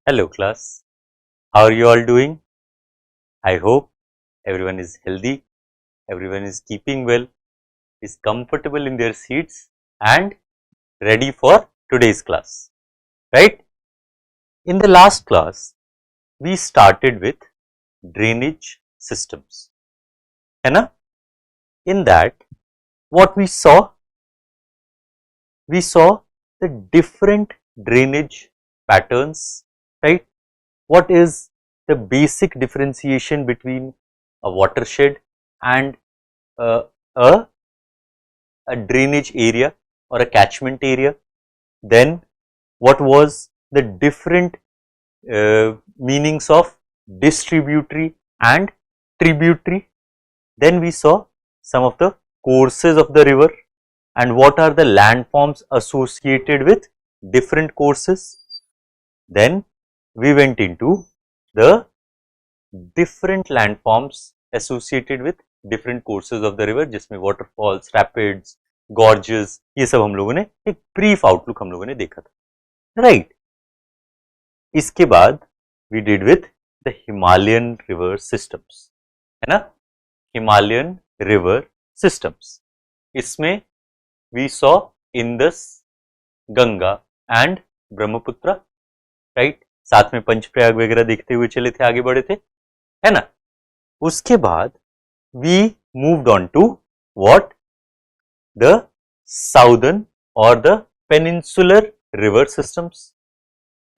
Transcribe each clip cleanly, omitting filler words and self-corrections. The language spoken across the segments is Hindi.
Hello class, how are you all doing? I hope everyone is healthy, everyone is keeping well, is comfortable in their seats and ready for today's class, right? In the last class, we started with drainage systems, है ना? In that, what we saw the different drainage patterns, right? What is the basic differentiation between a watershed and uh, a, a drainage area or a catchment area? Then what was the different meanings of distributary and tributary? Then we saw some of the courses of the river and what are the landforms associated with different courses. Then we went into the different landforms associated with different courses of the river, जिसमें waterfalls, rapids, gorges, ये सब हम लोगों ने एक brief outlook हम लोगों ने देखा था, right? इसके बाद we did with the Himalayan river systems, है ना? Himalayan river systems. इसमें we saw Indus, Ganga and Brahmaputra, right? साथ में पंचप्रयाग वगैरह देखते हुए चले थे, आगे बढ़े थे, है ना? उसके बाद we moved on to what? The southern or the peninsular river systems.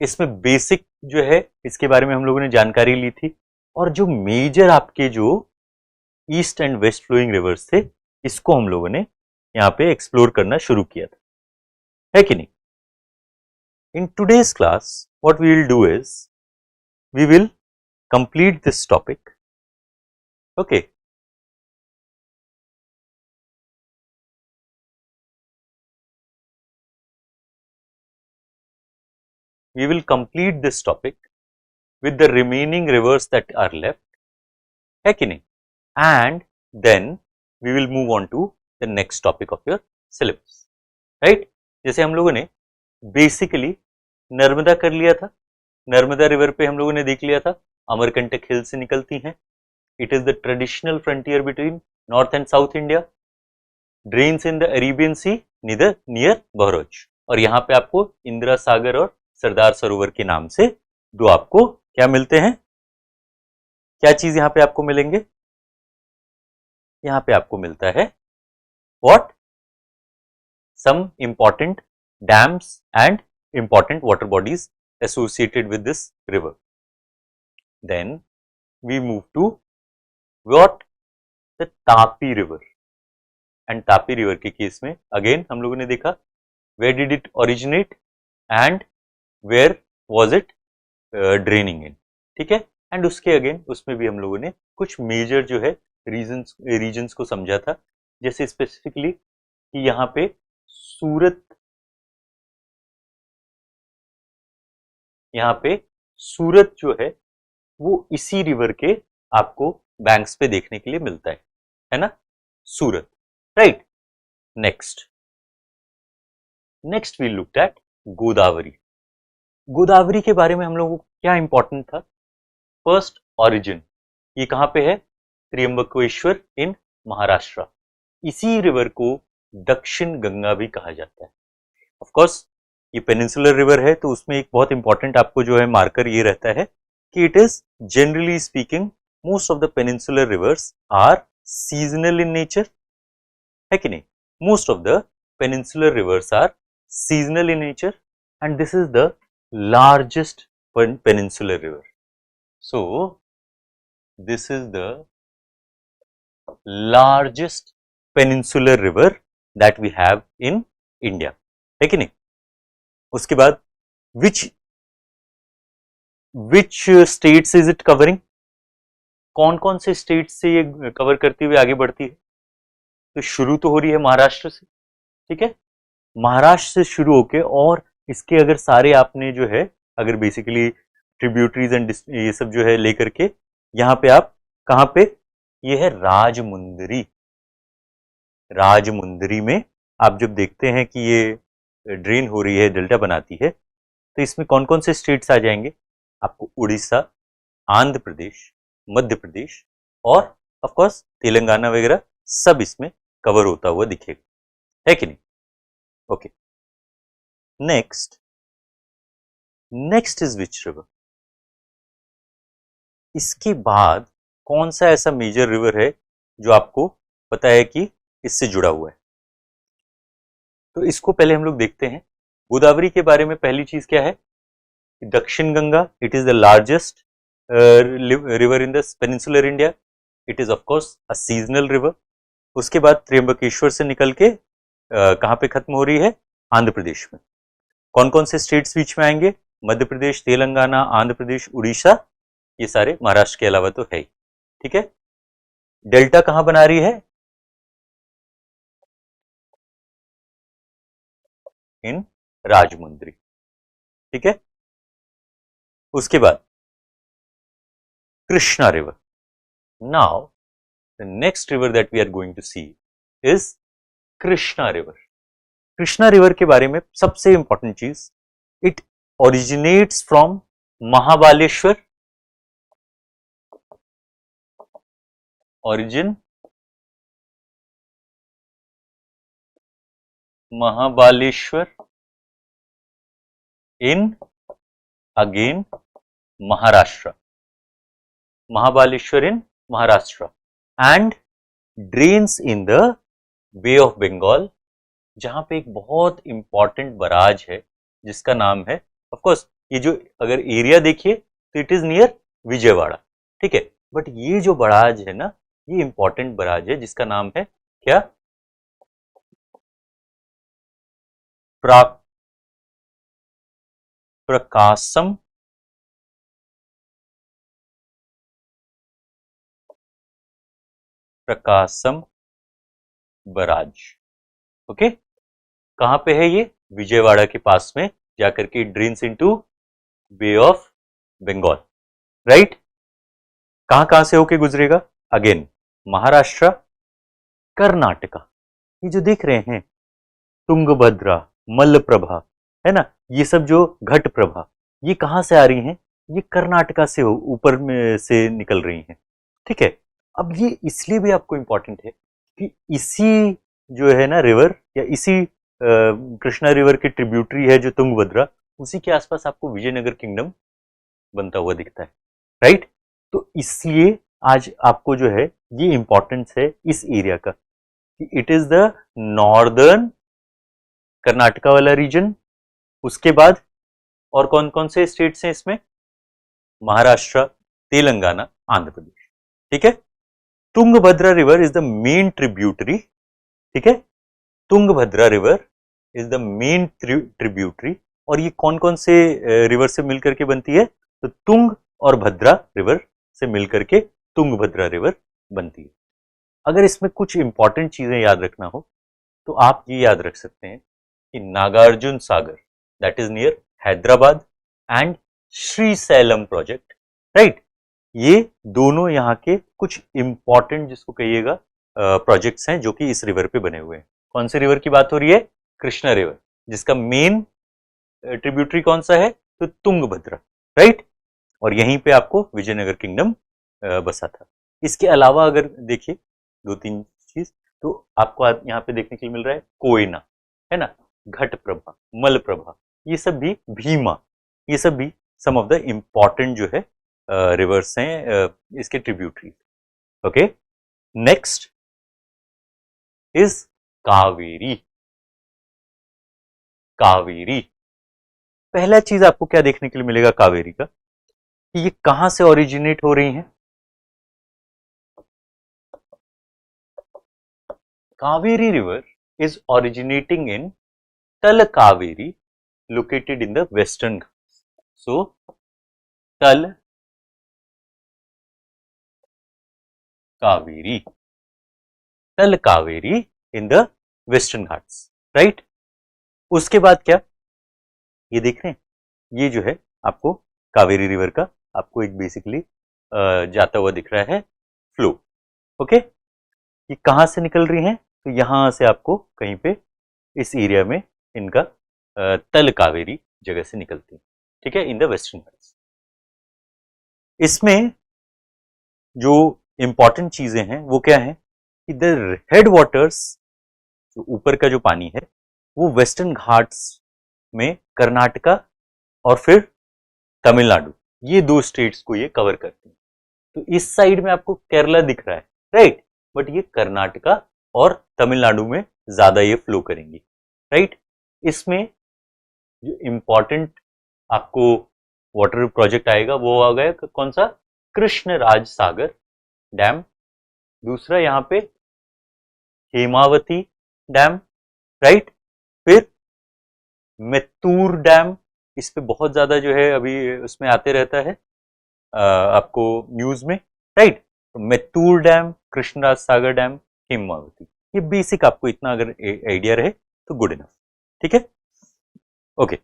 इसमें बेसिक जो है इसके बारे में हम लोगों ने जानकारी ली थी और जो मेजर आपके जो east and west flowing rivers थे इसको हम लोगों ने यहाँ पे एक्सप्लोर करना शुरू किया था, है कि नहीं? In today's class what we will do is we will complete this topic. Okay, we will complete this topic with the remaining rivers that are left, है कि नहीं? And then we will move on to the next topic of your syllabus, right? जैसे हम लोगों ने बेसिकली नर्मदा कर लिया था, नर्मदा रिवर पे हम लोगों ने देख लिया था अमरकंटक हिल से निकलती हैं. It is the traditional frontier between north and south India, drains in the Arabian sea near Bharuch, और यहाँ पे आपको इंदिरा सागर और सरदार सरोवर के नाम से दो आपको क्या मिलते हैं, क्या चीज यहाँ पे आपको मिलेंगे? यहाँ पे आपको मिलता है what? Some important dams and important water bodies associated with this river. Then we move to what? The Tapi river. And Tapi river के केस में अगेन हम लोगों ने देखा where did it originate and where was it draining in, ठीक है? एंड उसके अगेन उसमें भी हम लोगों ने कुछ मेजर जो है रीजन्स को समझा था, जैसे स्पेसिफिकली कि यहाँ पे सूरत जो है वो इसी रिवर के आपको बैंक्स पे देखने के लिए मिलता है ना? Surat, right? Next we looked at Godavari. Godavari के बारे में हम लोगों को क्या इंपॉर्टेंट था? First, origin. ये कहाँ पे है? त्र्यंबकेश्वर इन महाराष्ट्र. इसी रिवर को दक्षिण गंगा भी कहा जाता है. ऑफ कोर्स ये पेनिनसुलर रिवर है तो उसमें एक बहुत इंपॉर्टेंट आपको जो है मार्कर ये रहता है कि it is generally speaking most of the peninsular rivers are seasonal in nature, है कि नहीं? Most of the peninsular rivers are seasonal in nature and this is the largest peninsular river. So this is the largest peninsular river that we have in India, है कि नहीं? उसके बाद which states is it covering? कौन कौन से states से ये कवर करती हुई आगे बढ़ती है? तो शुरू तो हो रही है महाराष्ट्र से, ठीक है? महाराष्ट्र से शुरू होके और इसके अगर सारे आपने जो है अगर बेसिकली ट्रिब्यूटरीज एंड ये सब जो है लेकर के यहाँ पे आप कहाँ पे? ये है राजमुंदरी. राजमुंदरी में आप जब देखते हैं कि ये ड्रेन हो रही है, डेल्टा बनाती है, तो इसमें कौन कौन से स्टेट्स आ जाएंगे? आपको उड़ीसा, आंध्र प्रदेश, मध्य प्रदेश और ऑफ कोर्स तेलंगाना वगैरह सब इसमें कवर होता हुआ दिखेगा, है कि नहीं? Okay, next is which river? इसके बाद कौन सा ऐसा मेजर रिवर है जो आपको पता है कि इससे जुड़ा हुआ है? तो इसको पहले हम लोग देखते हैं। गोदावरी के बारे में पहली चीज क्या है? दक्षिण Ganga, it is the largest river in the peninsular India. It is of course a seasonal river. उसके बाद त्र्यंबकेश्वर से निकल के कहाँ पे खत्म हो रही है? आंध्र प्रदेश में। कौन कौन से स्टेट्स बीच में आएंगे? मध्य प्रदेश, तेलंगाना, आंध्र प्रदेश, उड़ीसा, ये सारे महाराष्ट्र के अलावा तो है ही। ठीक है, डेल्टा कहां बना रही है? इन राजमुंद्री। ठीक है, उसके बाद Krishna river. Now the next river that we are going to see is Krishna river. Krishna river के बारे में सबसे इंपॉर्टेंट चीज, it originates from Mahabaleshwar. origin Mahabaleshwar in again Maharashtra, Mahabaleshwar in Maharashtra and drains in the Bay of Bengal, जहां पे एक बहुत इंपॉर्टेंट बराज है जिसका नाम है, ऑफ कोर्स ये जो अगर एरिया देखिए तो इट इज नियर विजयवाड़ा। ठीक है, बट ये जो बराज है ना, ये इंपॉर्टेंट बराज है जिसका नाम है क्या? प्रकाशम बराज। ओके, कहां पे है ये? विजयवाड़ा के पास में जाकर के drains into bay of Bengal. Right, कहां से होके गुजरेगा? अगेन महाराष्ट्र, कर्नाटका। ये जो देख रहे हैं तुंगभद्रा, मलप्रभा, है ना, ये सब जो घट प्रभा, ये कहां से आ रही हैं? ये कर्नाटका से ऊपर में से निकल रही हैं। ठीक है, अब ये इसलिए भी आपको इंपॉर्टेंट है कि इसी जो है ना रिवर, या इसी कृष्णा रिवर की ट्रिब्यूटरी है जो तुंगभद्रा, उसी के आसपास आपको विजयनगर किंगडम बनता हुआ दिखता है। राइट, तो इसलिए आज आपको जो है ये इंपॉर्टेंस है इस एरिया का, it is the northern Karnataka वाला रीजन। उसके बाद और कौन कौन से स्टेट्स हैं इसमें? महाराष्ट्र, तेलंगाना, आंध्र प्रदेश। ठीक है, Tungabhadra river is the main tributary. ठीक है, Tungabhadra river is the main tributary. और ये कौन कौन से रिवर से मिलकर के बनती है? तो तुंग और भद्रा रिवर से मिलकर के तुंगभद्रा रिवर बनती है। अगर इसमें कुछ इंपॉर्टेंट चीजें याद रखना हो तो आप ये याद रख सकते हैं कि Nagarjuna Sagar, that is near Hyderabad, and Srisailam project. Right, ये दोनों यहाँ के कुछ इंपॉर्टेंट जिसको कहिएगा प्रोजेक्ट्स हैं जो कि इस रिवर पे बने हुए हैं। कौन से रिवर की बात हो रही है? कृष्णा रिवर, जिसका मेन ट्रिब्यूटरी कौन सा है? तो तुंगभद्रा। राइट, और यहीं पे आपको विजयनगर किंगडम बसा था। इसके अलावा अगर देखिए दो तीन चीज, तो आपको यहाँ पे देखने के लिए मिल रहा है कोयना, है ना, घट प्रभा, मलप्रभा, ये सब भी भीमा, ये सब भी सम ऑफ द इंपॉर्टेंट जो है रिवर्स हैं इसके tributary. Okay, next is Kaveri. Kaveri, पहला चीज आपको क्या देखने के लिए मिलेगा कावेरी का, कि ये कहां से ओरिजिनेट हो रही हैं? Kaveri river is originating in Talakaveri, located in the Western Ghats. So, Talakaveri in the Western Ghats, right? उसके बाद क्या? ये देख रहे हैं, ये जो है आपको कावेरी रिवर का आपको एक बेसिकली जाता हुआ दिख रहा है फ्लो। ओके, ये कहां से निकल रही हैं? तो यहां से आपको कहीं पे इस एरिया में इनका तल कावेरी जगह से निकलती है। ठीक है, इन द वेस्टर्न घाट्स। इसमें जो इंपॉर्टेंट चीजें हैं वो क्या है कि द हेड वाटर्स, जो ऊपर का जो पानी है वो वेस्टर्न घाट्स में कर्नाटका और फिर तमिलनाडु, ये दो स्टेट्स को ये कवर करते हैं। तो इस साइड में आपको केरला दिख रहा है, राइट, बट ये कर्नाटका और तमिलनाडु में ज्यादा ये फ्लो करेंगी, राइट। इसमें जो इंपॉर्टेंट आपको वाटर प्रोजेक्ट आएगा वो आ गया कौन सा, कृष्णराज सागर डैम। दूसरा यहाँ पे हेमावती डैम, राइट। फिर मेत्तूर डैम, इस पे बहुत ज्यादा जो है अभी उसमें आते रहता है आपको न्यूज में, राइट। तो मेत्तूर डैम, कृष्णराज सागर डैम, हेमावती, ये बेसिक आपको इतना अगर आइडिया रहे तो गुड इनफ, ठीक है, ओके।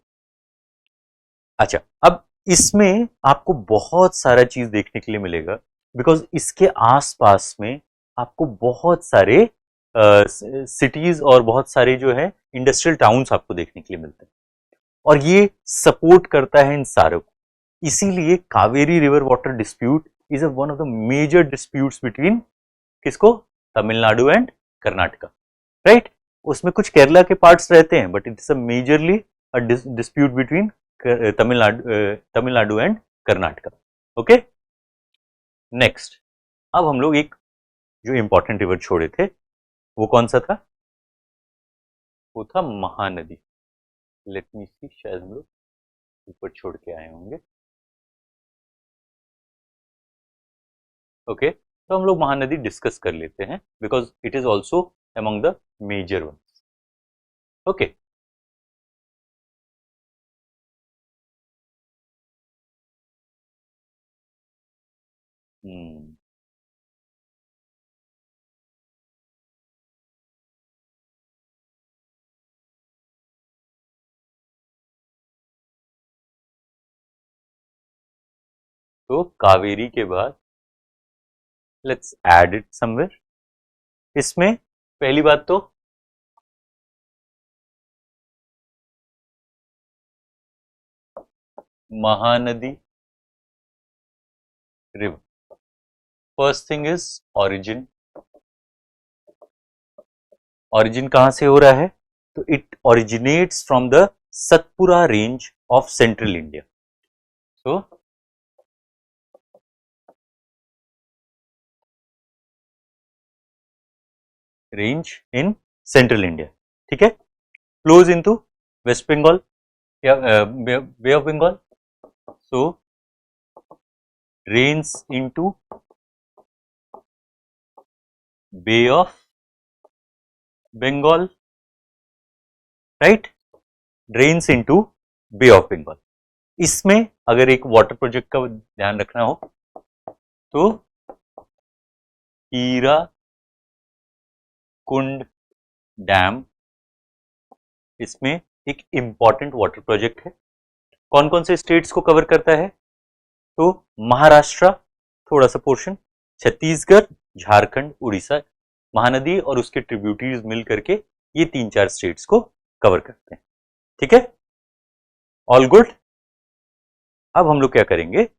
अच्छा, अब इसमें आपको बहुत सारा चीज देखने के लिए मिलेगा, बिकॉज इसके आसपास में आपको बहुत सारे सिटीज और बहुत सारे जो है इंडस्ट्रियल टाउन्स आपको देखने के लिए मिलते हैं, और ये सपोर्ट करता है इन सारों को। इसीलिए Kaveri river water dispute is one of the major disputes between किसको, तमिलनाडु एंड कर्नाटका, राइट। उसमें कुछ केरला के पार्ट्स रहते हैं, but it's a majorly a dispute between Tamil Nadu and Karnataka, okay. Next, अब हम लोग एक जो इंपॉर्टेंट रिवर छोड़े थे वो कौन सा था, वो था महानदी। लेट मी सी, शायद हम लोग ऊपर छोड़ के आए होंगे, ओके। तो हम लोग महानदी डिस्कस कर लेते हैं because it is also among the major ones, okay. तो कावेरी के बाद लेट्स ऐड इट समवेयर। इसमें पहली बात तो Mahanadi river, first thing is origin. Origin कहां से हो रहा है, तो it originates from the Satpura range of central India. So range in central India, ठीक है, फ्लोज इनटू वेस्ट बंगाल या bay of Bengal, so rains into bay of Bengal, right, drains into bay of Bengal. इसमें अगर एक वाटर प्रोजेक्ट का ध्यान रखना हो तो हीरा कुंड डैम, इसमें एक इंपॉर्टेंट वाटर प्रोजेक्ट है। कौन कौन से स्टेट्स को कवर करता है, तो महाराष्ट्र थोड़ा सा पोर्शन, छत्तीसगढ़, झारखंड, उड़ीसा, महानदी और उसके ट्रिब्यूटरीज मिल करके ये 3-4 स्टेट्स को कवर करते हैं, ठीक है, ऑल गुड। अब हम लोग क्या करेंगे,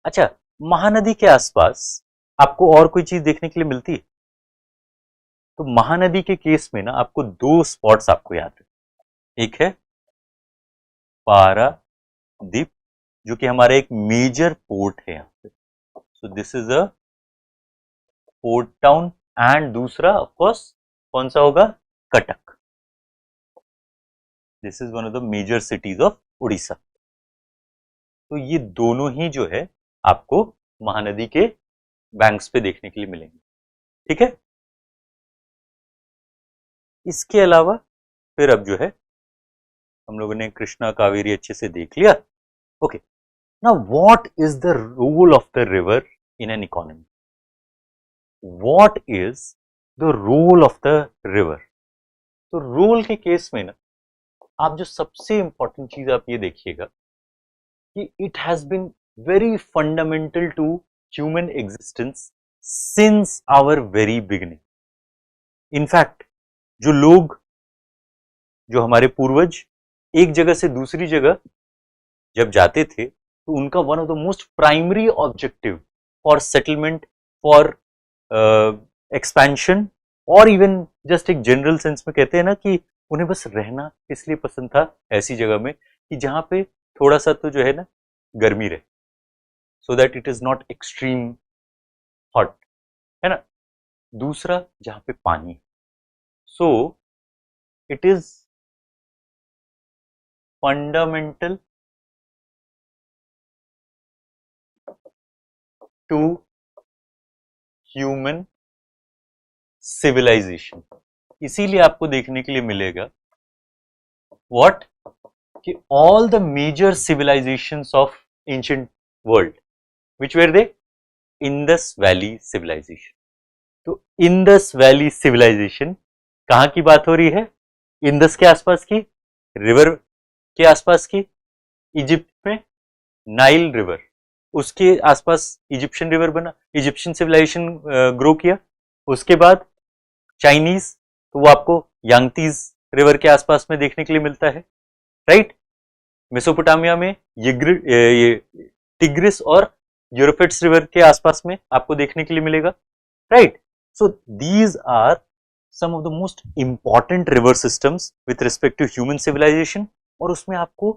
अच्छा, महानदी के आसपास आपको और कोई चीज देखने के लिए मिलती है, तो महानदी के केस में ना आपको दो स्पॉट्स आपको याद है। एक है पारादीप, जो कि हमारा एक मेजर पोर्ट है यहाँ पे, so this is a port town. And दूसरा ऑफ कोर्स कौन सा होगा, Cuttack, this is one of the major cities of Orissa. तो ये दोनों ही जो है आपको महानदी के बैंक्स पे देखने के लिए मिलेंगे, ठीक है। इसके अलावा फिर अब जो है हम लोगों ने कृष्णा कावेरी अच्छे से देख लिया, okay. Now what is the role of the river in an economy, what is the role of the river. तो रोल के केस में ना आप जो सबसे इंपॉर्टेंट चीज आप ये देखिएगा कि it has been very fundamental to human existence since our very beginning. In fact जो लोग, जो हमारे पूर्वज एक जगह से दूसरी जगह जब जाते थे तो उनका one of the most primary objective for settlement, for expansion, और इवन जस्ट एक जनरल सेंस में कहते हैं ना कि उन्हें बस रहना इसलिए पसंद था ऐसी जगह में कि जहां पे थोड़ा सा तो जो है ना गर्मी रहे, so that it is not extreme hot, है ना। दूसरा जहां पे पानी, so it is fundamental to human civilization. इसीलिए आपको देखने के लिए मिलेगा व्हाट कि all the major civilizations of ancient world which were they, Indus Valley Civilization. तो इंडस वैली सिविलाइजेशन कहां की बात हो रही है? इंडस के आसपास की, रिवर के आसपास की, इजिप्ट में नाइल रिवर, उसके आसपास इजिप्शियन रिवर बना, इजिप्शियन सिविलाइजेशन ग्रो किया। उसके बाद चाइनीज, तो वो आपको यांगतीज रिवर के आसपास में देखने के लिए मिलता है, राइट। मेसोपोटामिया में ये टिग्रिस और यूरोपेट्स रिवर के आसपास में आपको देखने के लिए मिलेगा, right. So these are some of the most important river systems with respect to human civilization. और उसमें आपको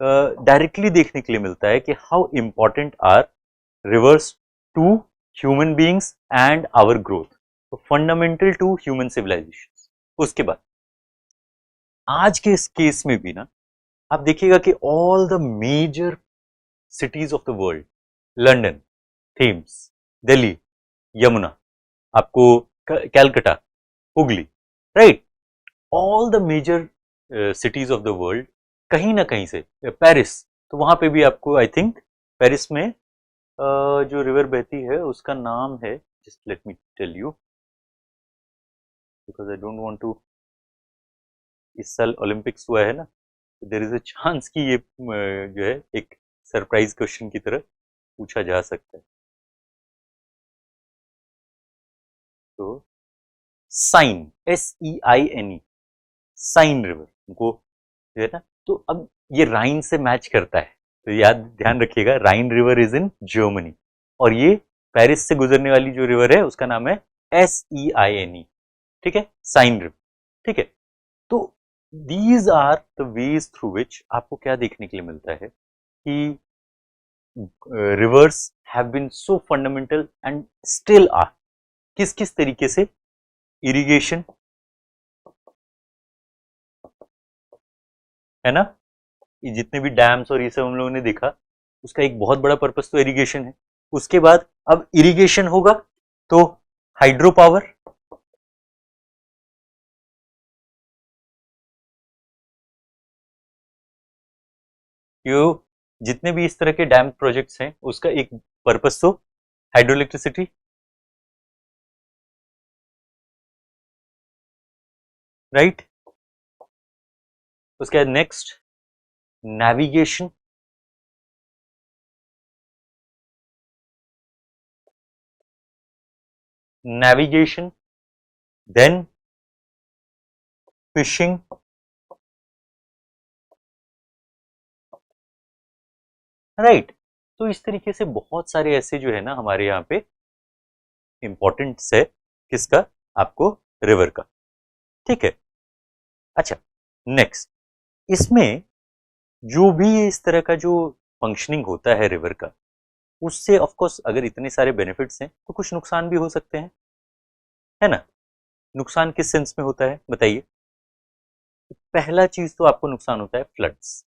डायरेक्टली देखने के लिए मिलता है कि how important are rivers to human beings and our growth, तो फंडामेंटल टू ह्यूमन सिविलाइजेशन। उसके बाद आज के इस केस में भी ना आप देखिएगा कि all the major cities of the world, London, Thames, Delhi, Yamuna, आपको Calcutta, Hooghly, right, all the major cities of the world कहीं ना कहीं से, पेरिस, तो वहां पे भी आपको आई थिंक पेरिस में जो रिवर बहती है उसका नाम है, just let me tell you because I don't want to, इस साल ओलंपिक्स हुआ है ना, देयर इज अ चांस कि ये जो है एक सरप्राइज क्वेश्चन की तरह पूछा जा सकता है। तो साइन, SEINE, साइन रिवर उनको जो है ना, तो अब ये राइन से मैच करता है, तो याद ध्यान रखिएगा राइन रिवर इज इन जर्मनी, और ये पेरिस से गुजरने वाली जो रिवर है उसका नाम है SEINE, ठीक है, साइन रिवर, ठीक है। तो these are the ways through which आपको क्या देखने के लिए मिलता है कि rivers have been so fundamental and still are. किस किस तरीके से? इरिगेशन, है ना, ये जितने भी डैम्स और ये सब हम लोगों ने देखा उसका एक बहुत बड़ा पर्पस तो इरिगेशन है। उसके बाद अब इरिगेशन होगा तो हाइड्रो पावर, यो जितने भी इस तरह के डैम प्रोजेक्ट्स हैं उसका एक पर्पस तो हाइड्रो इलेक्ट्रिसिटी, राइट। उसके बाद next navigation, navigation, then fishing, right. तो इस तरीके से बहुत सारे ऐसे जो है ना हमारे यहाँ पे इंपॉर्टेंस है किसका, आपको रिवर का, ठीक है। अच्छा, नेक्स्ट इसमें जो भी इस तरह का जो फंक्शनिंग होता है रिवर का, उससे ऑफ कोर्स अगर इतने सारे बेनिफिट्स हैं तो कुछ नुकसान भी हो सकते हैं, है ना। नुकसान किस सेंस में होता है बताइए? पहला चीज तो आपको नुकसान होता है फ्लड्स।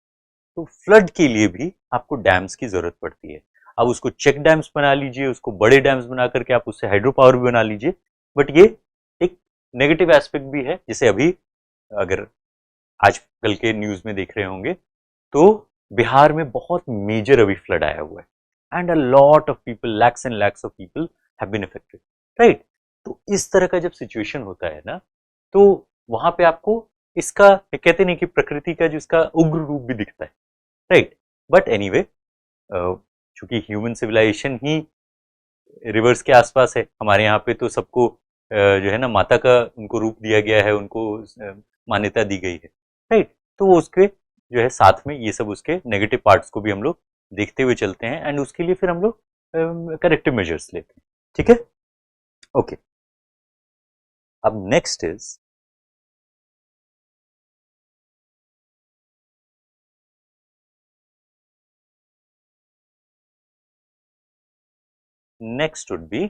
तो फ्लड के लिए भी आपको डैम्स की जरूरत पड़ती है। अब उसको चेक डैम्स बना लीजिए, उसको बड़े डैम्स बना करके आप उससे हाइड्रो पावर भी बना लीजिए, बट ये एक नेगेटिव एस्पेक्ट भी है। जैसे अभी अगर आजकल के न्यूज में देख रहे होंगे तो बिहार में बहुत मेजर अभी फ्लड आया हुआ है and a lot of people, lakhs and lakhs of people have been affected, right. तो इस तरह का जब सिचुएशन होता है ना तो वहां पे आपको इसका कहते नहीं कि प्रकृति का जो इसका उग्र रूप भी दिखता है, राइट। बट एनीवे चूंकि ह्यूमन सिविलाइजेशन ही रिवर्स के आसपास है, हमारे यहाँ पे तो सबको जो है ना माता का उनको रूप दिया गया है, उनको मान्यता दी गई है, राइट। तो वो उसके जो है साथ में ये सब उसके नेगेटिव पार्ट्स को भी हम लोग देखते हुए चलते हैं एंड उसके लिए फिर हम लोग करेक्टिव मेजर्स लेते हैं। ठीक है, ओके। अब next is next would be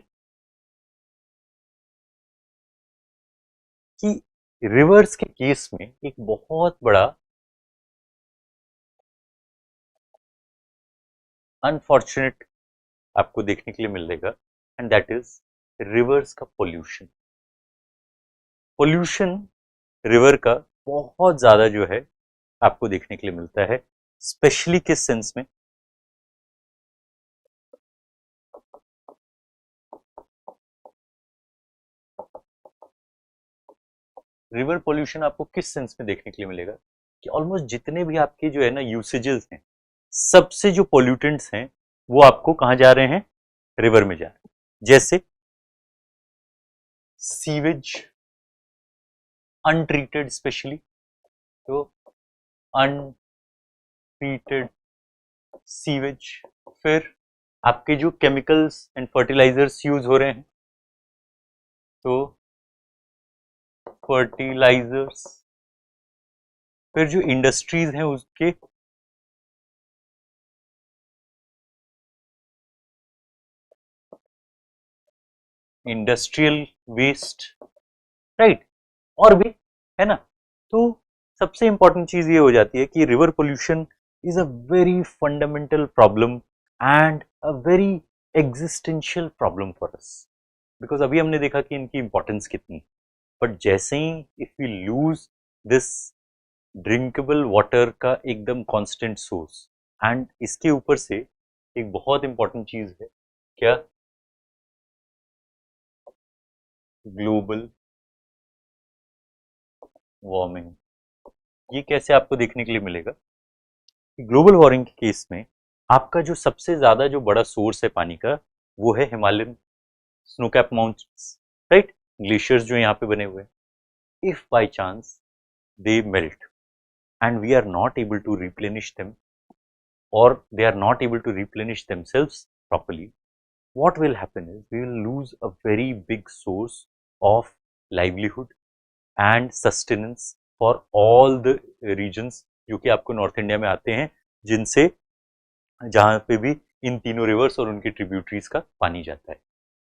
कि रिवर्स के केस में एक बहुत बड़ा अनफॉर्चुनेट आपको देखने के लिए मिलेगा एंड दैट इज रिवर्स का पोल्यूशन। पोल्यूशन रिवर का बहुत ज्यादा जो है आपको देखने के लिए मिलता है, स्पेशली किस सेंस में? रिवर पोल्यूशन आपको किस सेंस में देखने के लिए मिलेगा कि ऑलमोस्ट जितने भी आपके जो है ना यूसेजेस हैं, सबसे जो पोल्यूटेंट्स हैं वो आपको कहां जा रहे हैं? रिवर में जा रहे हैं। जैसे सीवेज अनट्रीटेड, स्पेशली तो अनट्रीटेड सीवेज, फिर आपके जो केमिकल्स एंड फर्टिलाइजर्स यूज हो रहे हैं तो फर्टिलाइजर्स, फिर जो इंडस्ट्रीज हैं उसके इंडस्ट्रियल वेस्ट, राइट, और भी है ना। तो सबसे इंपॉर्टेंट चीज ये हो जाती है कि river pollution is a very fundamental problem and a very existential problem for us, because अभी हमने देखा कि इनकी इंपॉर्टेंस कितनी, बट जैसे ही if we lose this drinkable water का एकदम कांस्टेंट सोर्स, एंड इसके ऊपर से एक बहुत इंपॉर्टेंट चीज है क्या? Global warming. ये कैसे आपको देखने के लिए मिलेगा? ग्लोबल वार्मिंग के केस में आपका जो सबसे ज्यादा जो बड़ा सोर्स है पानी का वो है हिमालयन स्नोकैप माउंटेन्स, राइट, ग्लेशियर्स जो यहाँ पे बने हुए हैं। If by chance they melt and we are not able to replenish them, or they are not able to replenish themselves properly, what will happen is we will lose a very big source of livelihood and sustenance for all the regions जो कि आपको नॉर्थ इंडिया में आते हैं, जिनसे जहाँ पे भी इन तीनों रिवर्स और उनकी ट्रिब्यूटरीज का पानी जाता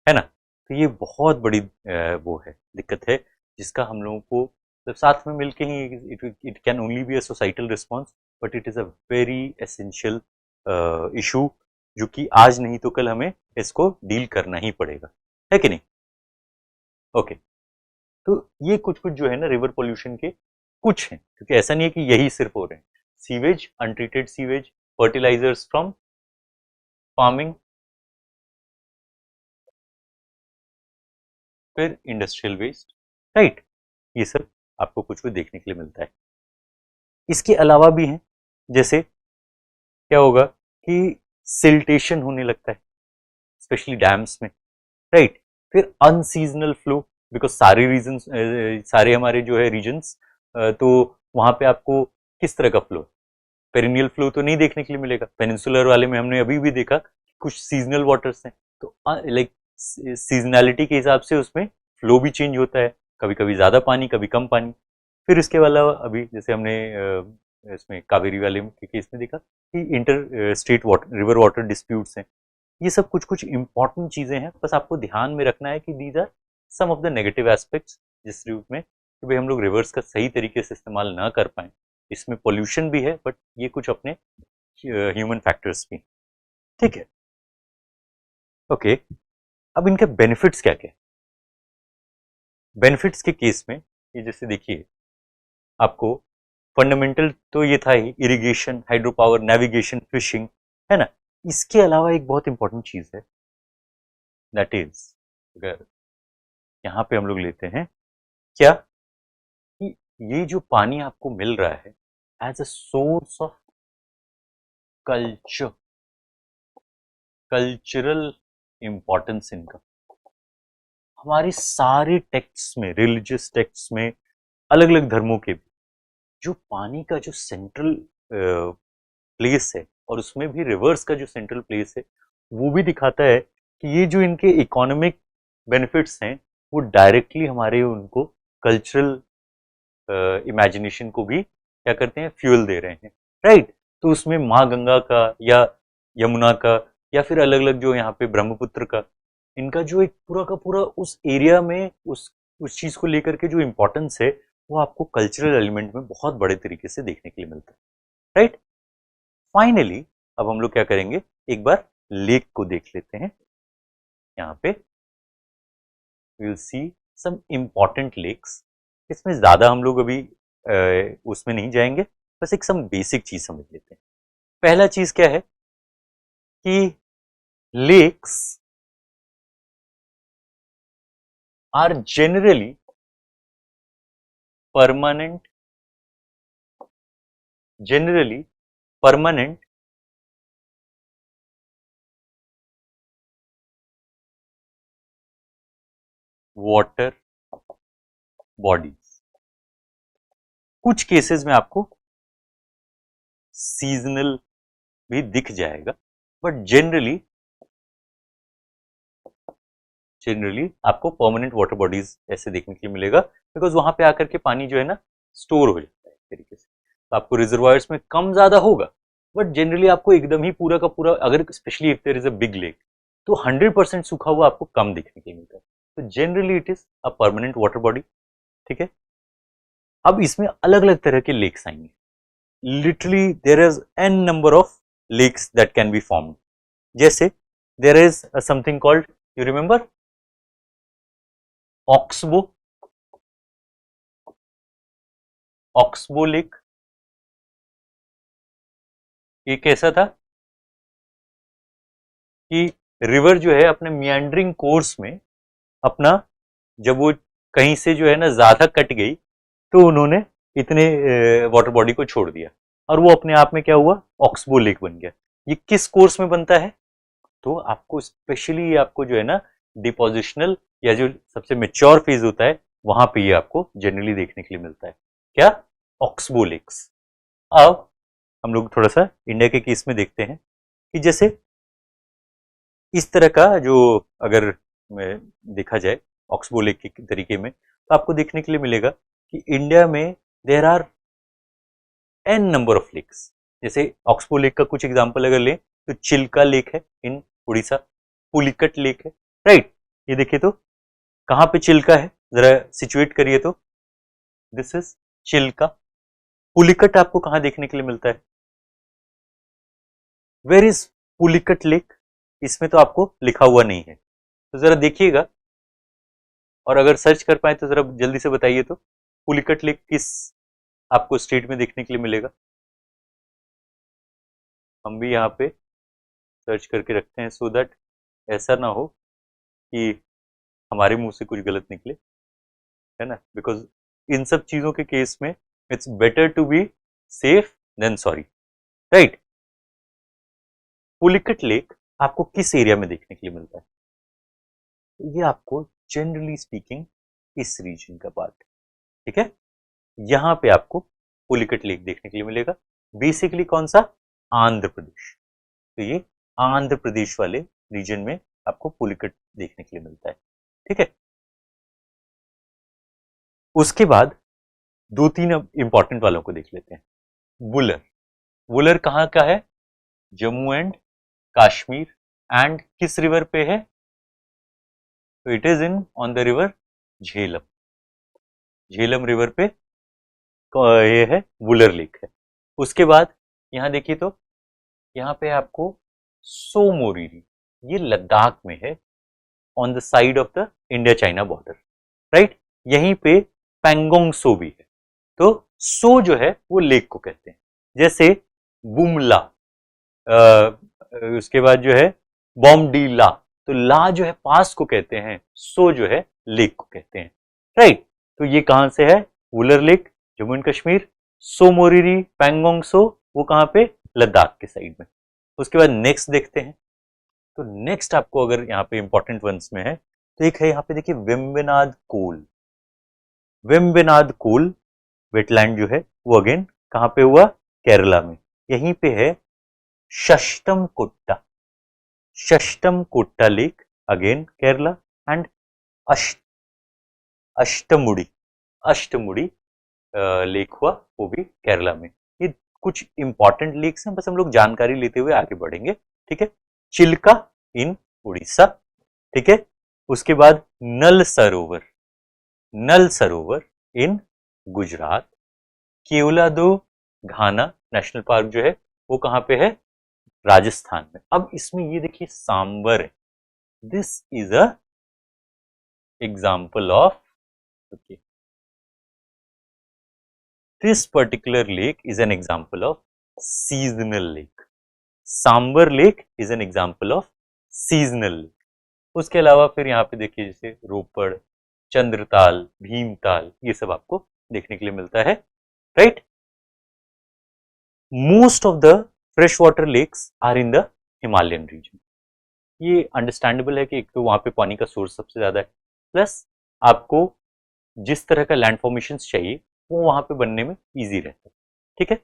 है ना। तो ये बहुत बड़ी वो है, दिक्कत है, जिसका हम लोगों को मतलब साथ में मिलके ही it can only be a societal response, but it is a very essential issue जो कि आज नहीं तो कल हमें इसको डील करना ही पड़ेगा, है कि नहीं? ओके, तो ये कुछ कुछ जो है ना रिवर पोल्यूशन के कुछ हैं, क्योंकि ऐसा नहीं है कि यही सिर्फ हो रहे हैं। Sewage, untreated sewage, fertilizers from farming, फिर इंडस्ट्रियल वेस्ट, राइट, ये सब आपको कुछ कुछ देखने के लिए मिलता है। इसके अलावा भी हैं, जैसे क्या होगा कि सिल्टेशन होने लगता है स्पेशली डैम्स में, राइट, फिर अनसीजनल फ्लो, बिकॉज सारे रीजन सारे हमारे जो है रीजन्स, तो वहां पे आपको किस तरह का फ्लो, पेरिनियल फ्लो तो नहीं देखने के लिए मिलेगा। पेनिनसुलर वाले में हमने अभी भी देखा कुछ सीजनल वाटर्स हैं, तो लाइक सीजनैलिटी के हिसाब से उसमें फ्लो भी चेंज होता है, कभी कभी ज़्यादा पानी कभी कम पानी। फिर इसके अलावा अभी जैसे हमने इसमें कावेरी वाले के केस में देखा कि inter state water river water disputes हैं। ये सब कुछ कुछ इंपॉर्टेंट चीज़ें हैं, बस आपको ध्यान में रखना है कि these are some of the negative aspects जिस रूप में कि भाई हम लोग रिवर्स का सही तरीके से इस्तेमाल ना कर पाए। इसमें पोल्यूशन भी है, बट ये कुछ अपने ह्यूमन फैक्टर्स भी, ठीक है, ओके। अब इनके बेनिफिट्स क्या क्या? बेनिफिट्स के केस में ये जैसे देखिए, आपको फंडामेंटल तो ये था ही, irrigation, hydro power, navigation, fishing, है ना। इसके अलावा एक बहुत इंपॉर्टेंट चीज है, दैट इज अगर यहाँ पे हम लोग लेते हैं क्या कि ये जो पानी आपको मिल रहा है as a source of culture, cultural importance इनका, हमारे सारे टेक्स्ट में, रिलीजियस टेक्स्ट में, अलग अलग धर्मों के भी, जो पानी का जो सेंट्रल प्लेस है और उसमें भी रिवर्स का जो सेंट्रल प्लेस है वो भी दिखाता है कि ये जो इनके इकोनॉमिक बेनिफिट्स हैं वो डायरेक्टली हमारे उनको कल्चरल इमेजिनेशन को भी क्या करते हैं, फ्यूल दे रहे हैं, राइट। तो उसमें माँ गंगा का या यमुना का या फिर अलग अलग जो यहाँ पे ब्रह्मपुत्र का, इनका जो एक पूरा का पूरा उस एरिया में उस चीज को लेकर के जो इम्पोर्टेंस है वो आपको कल्चरल एलिमेंट में बहुत बड़े तरीके से देखने के लिए मिलता है, राइट। फाइनली अब हम लोग क्या करेंगे, एक बार लेक को देख लेते हैं। यहाँ पे we will see some important lakes. इसमें ज्यादा हम लोग अभी उसमें नहीं जाएंगे, बस एक सम बेसिक चीज समझ लेते हैं। पहला चीज क्या है कि lakes are generally permanent water bodies। कुछ केसेस में आपको सीजनल भी दिख जाएगा, बट जनरली आपको परमानेंट वाटर बॉडीज ऐसे देखने के लिए मिलेगा, बिकॉज वहां पे आकर के पानी जो है ना स्टोर हो जाता है एक तरीके से। तो आपको रिजर्वायर्स में कम ज्यादा होगा, बट जनरली आपको एकदम ही पूरा का पूरा, अगर specially if there is a big lake, तो 100% सूखा हुआ आपको कम देखने के लिए मिलता है। तो generally it is a permanent water body, ठीक है। अब इसमें अलग अलग तरह के लेक्स आएंगे। Literally there is an number of lakes that can be formed. जैसे there is something called, you remember, oxbow lake. ये कैसा था कि रिवर जो है अपने मियांड्रिंग कोर्स में अपना, जब वो कहीं से जो है ना ज्यादा कट गई, तो उन्होंने इतने वाटर बॉडी को छोड़ दिया और वो अपने आप में क्या हुआ, ऑक्सबो लेक बन गया। ये किस कोर्स में बनता है, तो आपको स्पेशली आपको जो है ना डिपोजिशनल या जो सबसे मेच्योर फेज होता है वहां पे ये आपको जनरली देखने के लिए मिलता है। क्या, ऑक्सबो लेक्स। अब हम लोग थोड़ा सा इंडिया के केस में देखते हैं कि जैसे इस तरह का जो, अगर देखा जाए ऑक्सबो लेक के तरीके में, तो आपको देखने के लिए मिलेगा कि इंडिया में there are an number of lakes. जैसे ऑक्सबो लेक का कुछ एग्जांपल अगर लें तो चिल्का लेक है इन उड़ीसा, पुलिकट लेक है, राइट। ये देखिए तो कहाँ पे चिल्का है, जरा सिचुएट करिए तो, दिस इज चिल्का। पुलिकट आपको कहाँ देखने के लिए मिलता है, वेर इज पुलिकट लेक, इसमें तो आपको लिखा हुआ नहीं है, तो जरा देखिएगा और अगर सर्च कर पाए तो जरा जल्दी से बताइए तो पुलिकट लेक किस आपको स्टेट में देखने के लिए मिलेगा। हम भी यहाँ पे सर्च करके रखते हैं सो दैट ऐसा ना हो कि हमारे मुंह से कुछ गलत निकले, है ना, बिकॉज इन सब चीजों के केस में it's better to be safe than sorry, right. Pulicat lake आपको किस एरिया में देखने के लिए मिलता है, ये आपको जनरली स्पीकिंग इस रीजन का पार्ट, ठीक है। यहां पे आपको पुलिकट लेक देखने के लिए मिलेगा। बेसिकली कौन सा, आंध्र प्रदेश। तो ये आंध्र प्रदेश वाले रीजन में आपको पुलिकट देखने के लिए मिलता है, ठीक है। उसके बाद दो तीन इंपॉर्टेंट वालों को देख लेते हैं। वुलर, वुलर कहाँ का है, जम्मू एंड कश्मीर, एंड किस रिवर पे है, तो it is in on the river Jhelum. Jhelum river पे ये है वुलर लेक है। उसके बाद यहाँ देखिए तो यहाँ पे आपको सो मोरिरी, ये लद्दाख में है, on the side of the India China border, right. यहीं पे पैंगोंग सो भी है। तो सो जो है वो लेक को कहते हैं, जैसे बुमला, उसके बाद जो है बॉम्बडीला, तो ला जो है पास को कहते हैं, सो जो है लेक को कहते हैं, राइट। तो ये कहां से है, वुलर लेक जम्मू एंड कश्मीर, सो मोरिरी पैंगोंग सो वो कहां पे, लद्दाख के साइड में। उसके बाद नेक्स्ट देखते हैं, तो नेक्स्ट आपको अगर यहाँ पे इंपॉर्टेंट वंस में है तो एक है यहाँ पे देखिए वेम्बनाड कोल। वेम्बनाड कोल वेटलैंड जो है वो अगेन कहाँ पे हुआ, केरला में। यहीं पे है Shashtam Kutta. Shashtam Kutta Lake, again Kerala, and Ash, Ashtamudi. Ashtamudi lake हुआ, वो भी केरला में। ये कुछ इंपॉर्टेंट लेक्स हैं, बस हम लोग जानकारी लेते हुए आगे बढ़ेंगे। ठीक है, चिल्का इन उड़ीसा, ठीक है। उसके बाद नल सरोवर, नल सरोवर इन गुजरात। केवलादो घाना नेशनल पार्क जो है वो कहाँ पे है, राजस्थान में। अब इसमें ये देखिए सांबर है, this is a example of, okay, this particular lake is an example of seasonal lake. Sambhar lake is an example of seasonal. उसके अलावा फिर यहाँ पे देखिए जैसे रोपड़, चंद्रताल, भीमताल, ये सब आपको देखने के लिए मिलता है, right. Most of the fresh water lakes are in the Himalayan region. ये अंडरस्टैंडेबल है कि एक तो वहां पे पानी का सोर्स सबसे ज्यादा है, प्लस आपको जिस तरह का लैंड फॉर्मेशन चाहिए वो वहां पे बनने में इजी रहता है। ठीक है,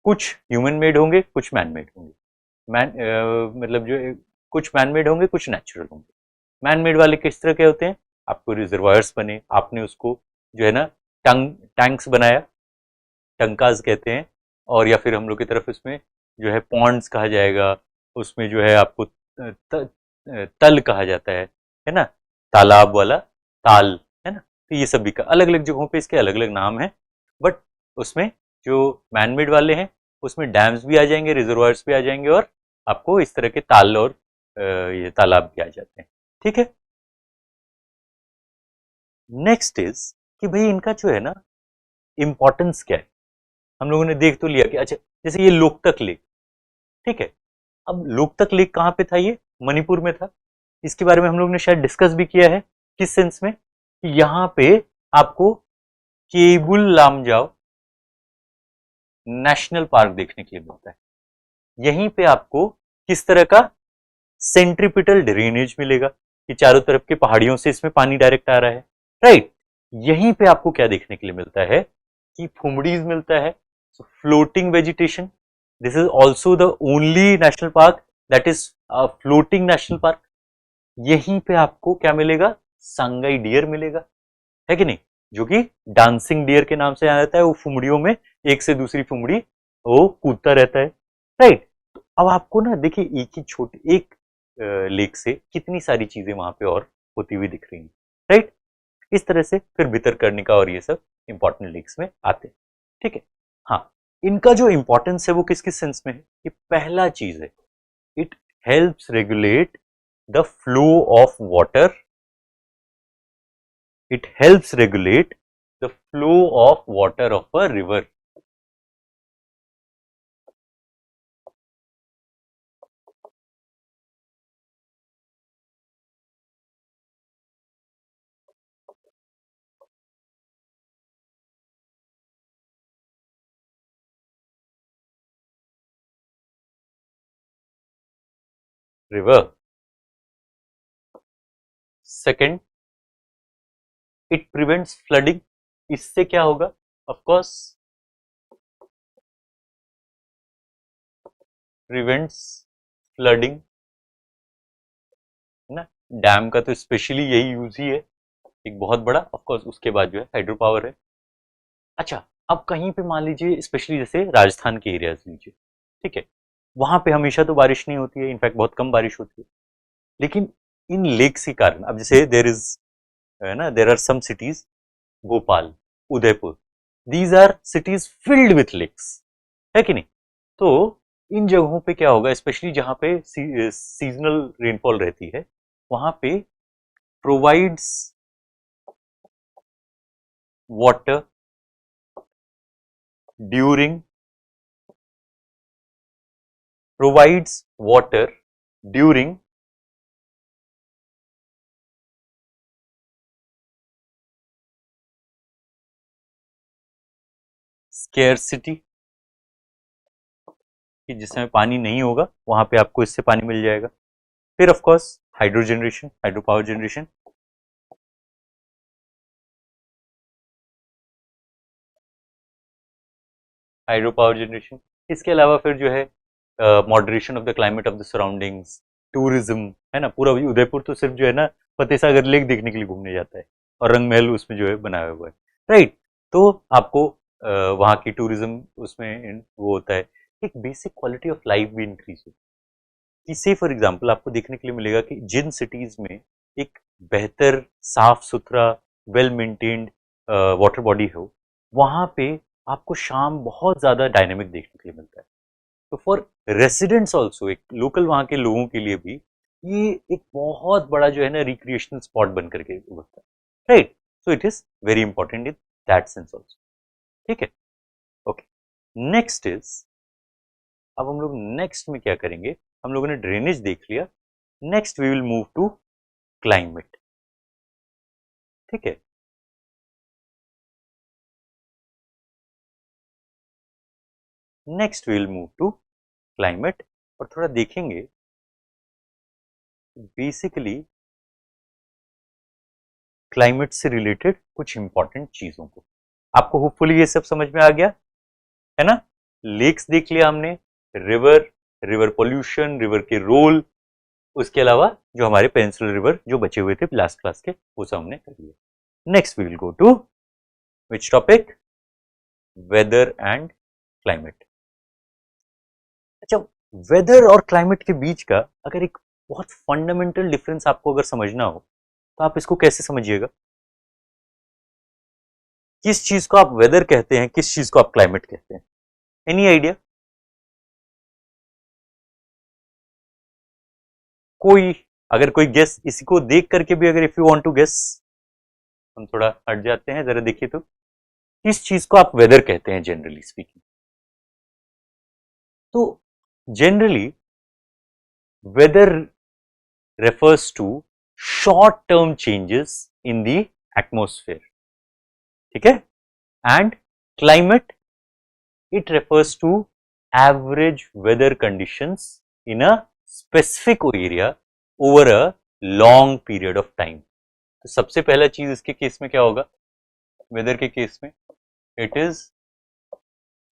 कुछ ह्यूमन मेड होंगे, कुछ मैन मेड होंगे। मतलब जो कुछ मैन मेड होंगे, कुछ नेचुरल होंगे। मैन मेड वाले किस तरह के होते हैं, आपको रिजर्वायर्स बने, आपने उसको जो है ना टैंक्स बनाया, टंकाज कहते हैं, और या फिर हम लोग की तरफ इसमें जो है पॉन्ड्स कहा जाएगा, उसमें जो है आपको तल कहा जाता है ना, तालाब वाला ताल, है ना। तो ये सभी का अलग अलग जगहों पे इसके अलग अलग नाम है, बट उसमें जो मैनमेड वाले हैं उसमें डैम्स भी आ जाएंगे, रिजर्वायर्स भी आ जाएंगे, और आपको इस तरह के ताल और ये तालाब भी आ जाते हैं। ठीक है, नेक्स्ट इज कि भाई इनका जो है ना इंपॉर्टेंस क्या है। हम लोगों ने देख तो लिया कि अच्छा जैसे ये लोकतक लेक, ठीक है। अब लोकतक लेक कहाँ पे था, ये मणिपुर में था। इसके बारे में हम लोग ने शायद डिस्कस भी किया है, किस सेंस में कि यहाँ पे आपको केबुल लामजाओ नेशनल पार्क देखने के लिए मिलता है। यहीं पे आपको किस तरह का सेंट्रीपिटल ड्रेनेज मिलेगा कि चारों तरफ की पहाड़ियों से इसमें पानी डायरेक्ट आ रहा है, राइट। यहीं पे आपको क्या देखने के लिए मिलता है कि फुमडीज मिलता है, floating vegetation. This is also the only national park that is floating national park. यहीं पे आपको क्या मिलेगा, सांगाई डियर मिलेगा, है कि नहीं, जो कि डांसिंग डियर के नाम से जाना जाता है। वो फुमड़ियों में एक से दूसरी फुमड़ी वो कूदता रहता है, राइट। तो अब आपको ना देखिए एक ही छोटी एक लेक से कितनी सारी चीजें वहां पे और होती हुई दिख रही हैं, राइट। इस तरह से फिर भितरकनिका और ये सब इंपॉर्टेंट लेक्स में आते हैं। ठीक है, हाँ, इनका जो इंपॉर्टेंस है वो किस किस सेंस में है, कि पहला चीज है it helps regulate the flow of water, it helps regulate the flow of water of a river. River. Second, it prevents flooding. इससे क्या होगा, of course prevents flooding, है ना। डैम का तो स्पेशली यही यूज ही है, एक बहुत बड़ा। ऑफ कोर्स उसके बाद जो है हाइड्रो पावर है। अच्छा, अब कहीं पे मान लीजिए स्पेशली जैसे राजस्थान के एरियाज लीजिए, ठीक है, वहां पे हमेशा तो बारिश नहीं होती है, इनफैक्ट बहुत कम बारिश होती है। लेकिन इन लेक्स के कारण, अब जैसे देर इज, है ना, there are some cities, Bhopal, Udaipur, these are cities filled with lakes, है कि नहीं। तो इन जगहों पे क्या होगा, स्पेशली जहां पे सीजनल रेनफॉल रहती है, वहां पे provides water during, provides water during scarcity, कि जिस समय पानी नहीं होगा वहां पे आपको इससे पानी मिल जाएगा। फिर of course hydro generation, hydro power generation, hydro power generation. इसके अलावा फिर जो है moderation of the climate of the surroundings, tourism, है ना। पूरा उदयपुर तो सिर्फ जो है ना फतेह सागर लेक देखने के लिए घूमने जाता है और रंग महल उसमें जो है बनाया हुआ है, राइट। तो आपको वहाँ की टूरिज्म उसमें वो होता है, एक बेसिक क्वालिटी ऑफ लाइफ भी इंक्रीज होती है। कि से फॉर एग्जांपल आपको देखने के लिए मिलेगा कि जिन सिटीज में एक बेहतर साफ सुथरा वेल मेंटेन्ड वाटर बॉडी हो, वहाँ पे आपको शाम बहुत ज़्यादा डायनेमिक देखने के लिए मिलता है। तो फॉर रेसिडेंट्स ऑल्सो, एक लोकल वहाँ के लोगों के लिए भी ये एक बहुत बड़ा जो है ना रिक्रिएशनल स्पॉट बन करके उभरता है, right. So it is very important in that sense also, ठीक है। ओके, नेक्स्ट इज, अब हम लोग नेक्स्ट में क्या करेंगे, हम लोगों ने ड्रेनेज देख लिया, next we will move to climate, ठीक है। Next we will move to climate और थोड़ा देखेंगे बेसिकली क्लाइमेट से रिलेटेड कुछ इंपॉर्टेंट चीजों को। आपको होपफुली ये सब समझ में आ गया है ना। लेक्स देख लिया हमने, रिवर, रिवर पोल्यूशन, रिवर के रोल, उसके अलावा जो हमारे पेनिनसुलर रिवर जो बचे हुए थे लास्ट क्लास के, वो सब हमने कर लिया। Next we will go to which topic, weather and climate. अच्छा, वेदर और क्लाइमेट के बीच का अगर एक बहुत फंडामेंटल डिफरेंस आपको अगर समझना हो तो आप इसको कैसे समझिएगा। किस चीज को आप वेदर कहते हैं, किस चीज को आप क्लाइमेट कहते हैं, एनी आइडिया? कोई अगर कोई गेस इसी को देख करके भी, अगर if you want to guess, हम थोड़ा हट जाते हैं, जरा देखिए तो किस चीज को आप वेदर कहते हैं जनरली स्पीकिंग। तो generally weather refers to short term changes in the atmosphere, ठीक है। and climate, it refers to average weather conditions in a specific area over a long period of time। तो सबसे पहला चीज इसके केस में क्या होगा, वेदर के केस में, इट इज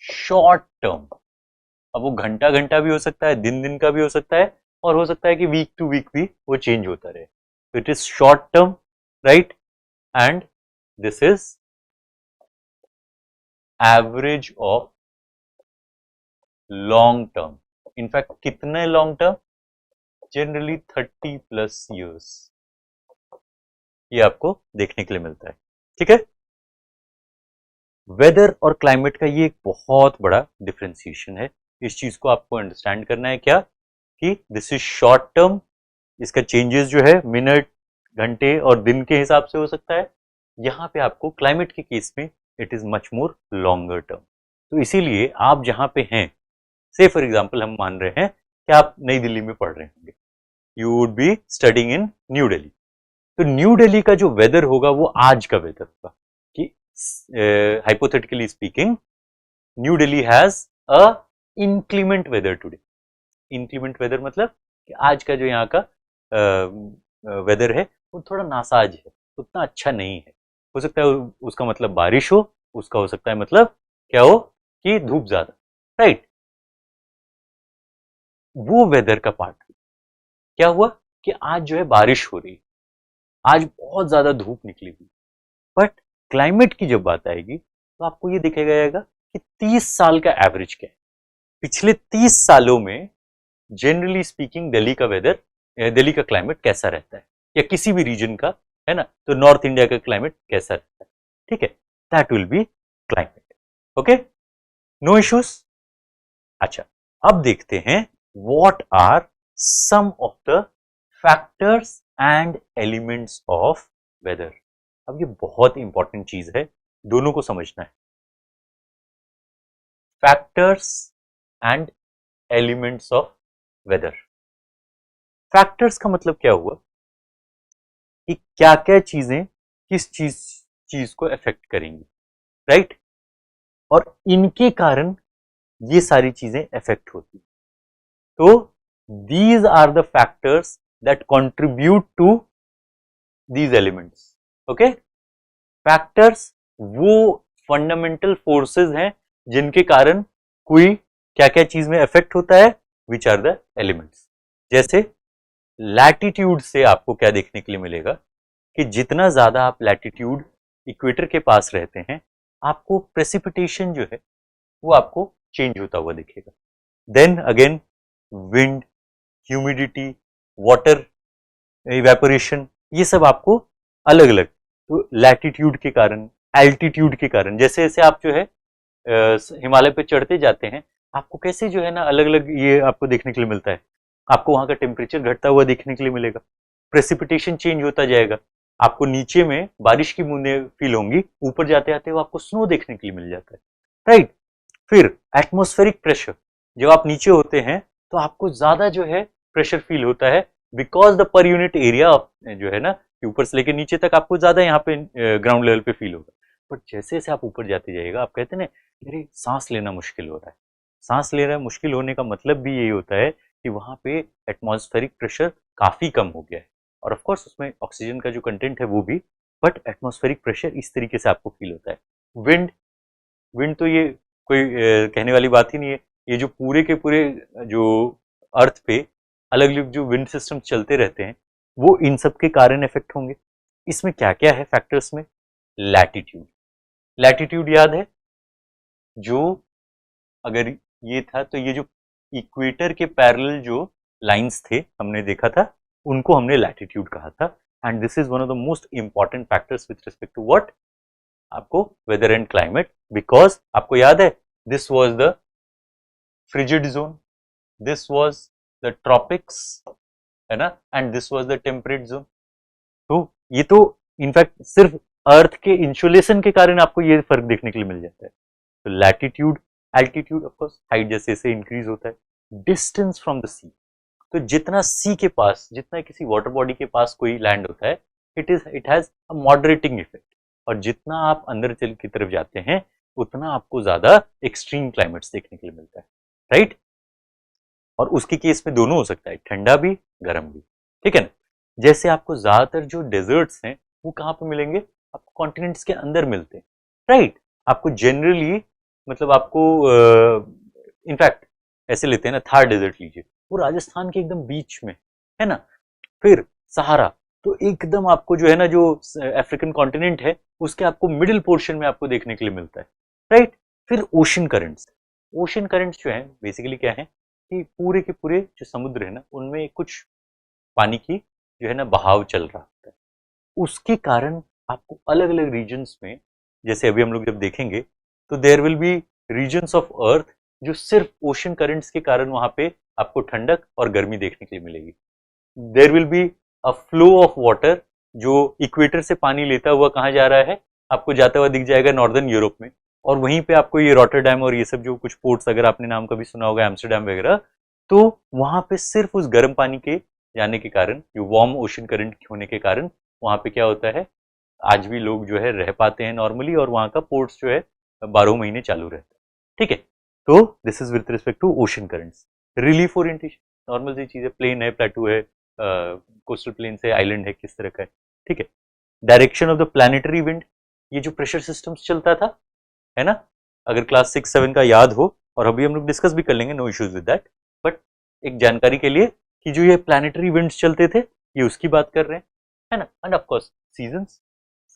शॉर्ट टर्म। अब वो घंटा घंटा भी हो सकता है, दिन दिन का भी हो सकता है, और हो सकता है कि वीक टू वीक भी वो चेंज होता रहे। तो it is short term, right, and this is average of long term. In fact कितने लॉन्ग टर्म, जनरली 30+ years ये आपको देखने के लिए मिलता है, ठीक है। वेदर और क्लाइमेट का ये एक बहुत बड़ा डिफरेंशिएशन है। इस चीज को आपको अंडरस्टैंड करना है क्या, कि दिस इज शॉर्ट टर्म, इसका चेंजेस जो है मिनट, घंटे और दिन के हिसाब से हो सकता है। यहाँ पे आपको क्लाइमेट के केस में it is much more longer term. तो इसीलिए आप जहाँ पे हैं, से फॉर एग्जाम्पल हम मान रहे हैं कि आप नई दिल्ली में पढ़ रहे होंगे, you would be studying in new Delhi. तो न्यू दिल्ली का जो वेदर होगा वो आज का वेदर होगा, कि hypothetically speaking New Delhi has a inclement weather today. Inclement weather मतलब कि आज का जो यहाँ का वेदर है वो थोड़ा नासाज है, उतना अच्छा नहीं है। हो सकता है उसका मतलब बारिश हो, उसका हो सकता है मतलब क्या हो कि धूप ज्यादा, राइट। वो वेदर का पार्ट क्या हुआ कि आज जो है बारिश हो रही, आज बहुत ज्यादा धूप निकली हुई। बट क्लाइमेट की जब बात आएगी तो आपको ये दिखेगा जाएगा कि 30 साल का एवरेज क्या है। पिछले 30 सालों में जनरली स्पीकिंग दिल्ली का वेदर, दिल्ली का क्लाइमेट कैसा रहता है, या किसी भी रीजन का, है ना, तो नॉर्थ इंडिया का क्लाइमेट कैसा रहता है, ठीक है। That will be climate, okay, no issues. अच्छा, अब देखते हैं what are some of the factors and elements of weather. अब ये बहुत इंपॉर्टेंट चीज है, दोनों को समझना है। Factors and elements of weather. Factors का मतलब क्या हुआ कि क्या क्या चीजें किस चीज को अफेक्ट करेंगी, राइट, और इनके कारण ये सारी चीजें अफेक्ट होती। तो these are the factors that contribute to these elements, okay. Factors वो फंडामेंटल फोर्सेस हैं जिनके कारण कोई क्या क्या चीज में अफेक्ट होता है, विच आर द एलिमेंट्स। जैसे लैटिट्यूड से आपको क्या देखने के लिए मिलेगा कि जितना ज्यादा आप लैटिट्यूड इक्वेटर के पास रहते हैं, आपको प्रेसिपिटेशन जो है वो आपको चेंज होता हुआ दिखेगा। Then again wind, humidity, water evaporation, ये सब आपको अलग अलग, तो लैटिट्यूड के कारण, एल्टीट्यूड के कारण, जैसे जैसे आप जो है हिमालय पे चढ़ते जाते हैं, आपको कैसे जो है ना अलग अलग ये आपको देखने के लिए मिलता है। आपको वहां का टेम्परेचर घटता हुआ देखने के लिए मिलेगा, प्रेसिपिटेशन चेंज होता जाएगा, आपको नीचे में बारिश की बूंदें फील होंगी, ऊपर जाते आते वो आपको स्नो देखने के लिए मिल जाता है, राइट। फिर एटमॉस्फेरिक प्रेशर, जब आप नीचे होते हैं तो आपको ज्यादा जो है प्रेशर फील होता है, because the per unit area जो है ना ऊपर से लेकर नीचे तक आपको ज्यादा यहाँ पे ग्राउंड लेवल पे फील होगा। बट जैसे जैसे आप ऊपर जाते जाइएगा, आप कहते हैं ना मेरी सांस लेना मुश्किल हो रहा है। सांस लेना मुश्किल होने का मतलब भी यही होता है कि वहां पे एटमॉस्फेरिक प्रेशर काफी कम हो गया है, और ऑफ कोर्स उसमें ऑक्सीजन का जो कंटेंट है वो भी, बट एटमॉस्फेरिक प्रेशर इस तरीके से आपको फील होता है। विंड, विंड तो ये कोई कहने वाली बात ही नहीं है। ये जो पूरे के पूरे जो अर्थ पे अलग अलग जो विंड सिस्टम चलते रहते हैं, वो इन सब के कारण इफेक्ट होंगे। इसमें क्या क्या है फैक्टर्स में? लैटिट्यूड, लैटिट्यूड याद है, जो अगर ये था तो ये जो इक्वेटर के पैरेलल जो लाइंस थे हमने देखा था, उनको हमने लैटिट्यूड कहा था। And this is one of the most important factors with respect to what, आपको वेदर एंड क्लाइमेट, बिकॉज आपको याद है this was the frigid zone, this was the tropics, है ना, and this was the temperate zone. तो ये तो इनफैक्ट सिर्फ अर्थ के इंसुलेशन के कारण आपको ये फर्क देखने के लिए मिल जाता है। तो latitude, altitude, of course height जैसे जैसे इंक्रीज होता है, डिस्टेंस फ्रॉम द सी, तो जितना सी के पास, जितना किसी वाटर बॉडी के पास कोई लैंड होता है, it has a moderating effect, और जितना आप अंदर चल की तरफ जाते हैं उतना आपको ज्यादा एक्सट्रीम क्लाइमेट्स देखने के लिए मिलता है, राइट। और उसके केस में दोनों हो सकता है, ठंडा भी गर्म भी, ठीक है ना। जैसे आपको ज्यादातर जो डेजर्ट्स हैं वो कहाँ पे मिलेंगे? आपको कॉन्टिनेंट्स के अंदर मिलते हैं, राइट। आपको जनरली मतलब आपको इनफैक्ट ऐसे लेते हैं ना, थार डेजर्ट लीजिए, वो राजस्थान के एकदम बीच में है ना। फिर सहारा, तो एकदम आपको जो है ना जो अफ्रीकन कॉन्टिनेंट है उसके आपको मिडिल पोर्शन में आपको देखने के लिए मिलता है, राइट। फिर ओशन करंट्स, ओशन करंट्स जो है बेसिकली क्या है कि पूरे के पूरे जो समुद्र है ना उनमें कुछ पानी की जो है ना बहाव चल रहा होता है, उसके कारण आपको अलग अलग रीजन्स में, जैसे अभी हम लोग जब देखेंगे तो there will be regions of earth जो सिर्फ ओशन करंट्स के कारण वहां पे आपको ठंडक और गर्मी देखने के लिए मिलेगी। There will be a flow of water जो इक्वेटर से पानी लेता हुआ कहाँ जा रहा है, आपको जाता हुआ दिख जाएगा नॉर्दर्न यूरोप में, और वहीं पे आपको ये रॉटरडैम और ये सब जो कुछ पोर्ट्स, अगर आपने नाम कभी सुना होगा एम्स्टर्डम वगैरह, तो वहां पे सिर्फ उस गर्म पानी के जाने के कारण, जो वार्म ओशन करंट होने के कारण वहां पे क्या होता है, आज भी लोग जो है रह पाते हैं नॉर्मली, और वहां का पोर्ट्स जो है 12 महीने चालू रहता है, ठीक है। तो this is with respect to ocean currents. Relief orientation normal सी चीज है, प्लेन है, प्लेटू है, कोस्टल प्लेन से आइलैंड है, किस तरह का है, ठीक है। Direction of the planetary wind, ये जो प्रेशर सिस्टम्स चलता था, है ना, अगर क्लास 6-7 का याद हो, और अभी हम लोग डिस्कस भी कर लेंगे, no issues with that, but एक जानकारी के लिए कि जो ये प्लानिटरी विंड्स चलते थे ये उसकी बात कर रहे हैं, है ना। End of course seasons,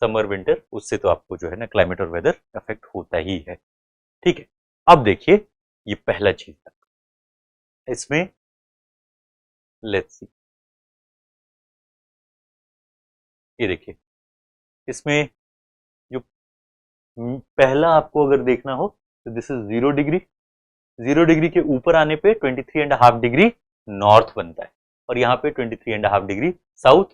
summer winter, उससे तो आपको जो है ना क्लाइमेट और वेदर अफेक्ट होता ही है, ठीक है। अब देखिए ये पहला चीज था, इसमें लेट्स सी, ये देखिए इसमें जो पहला आपको अगर देखना हो तो दिस इज 0 डिग्री, 0 डिग्री के ऊपर आने पे 23.5 डिग्री नॉर्थ बनता है, और यहाँ पे 23.5 डिग्री साउथ।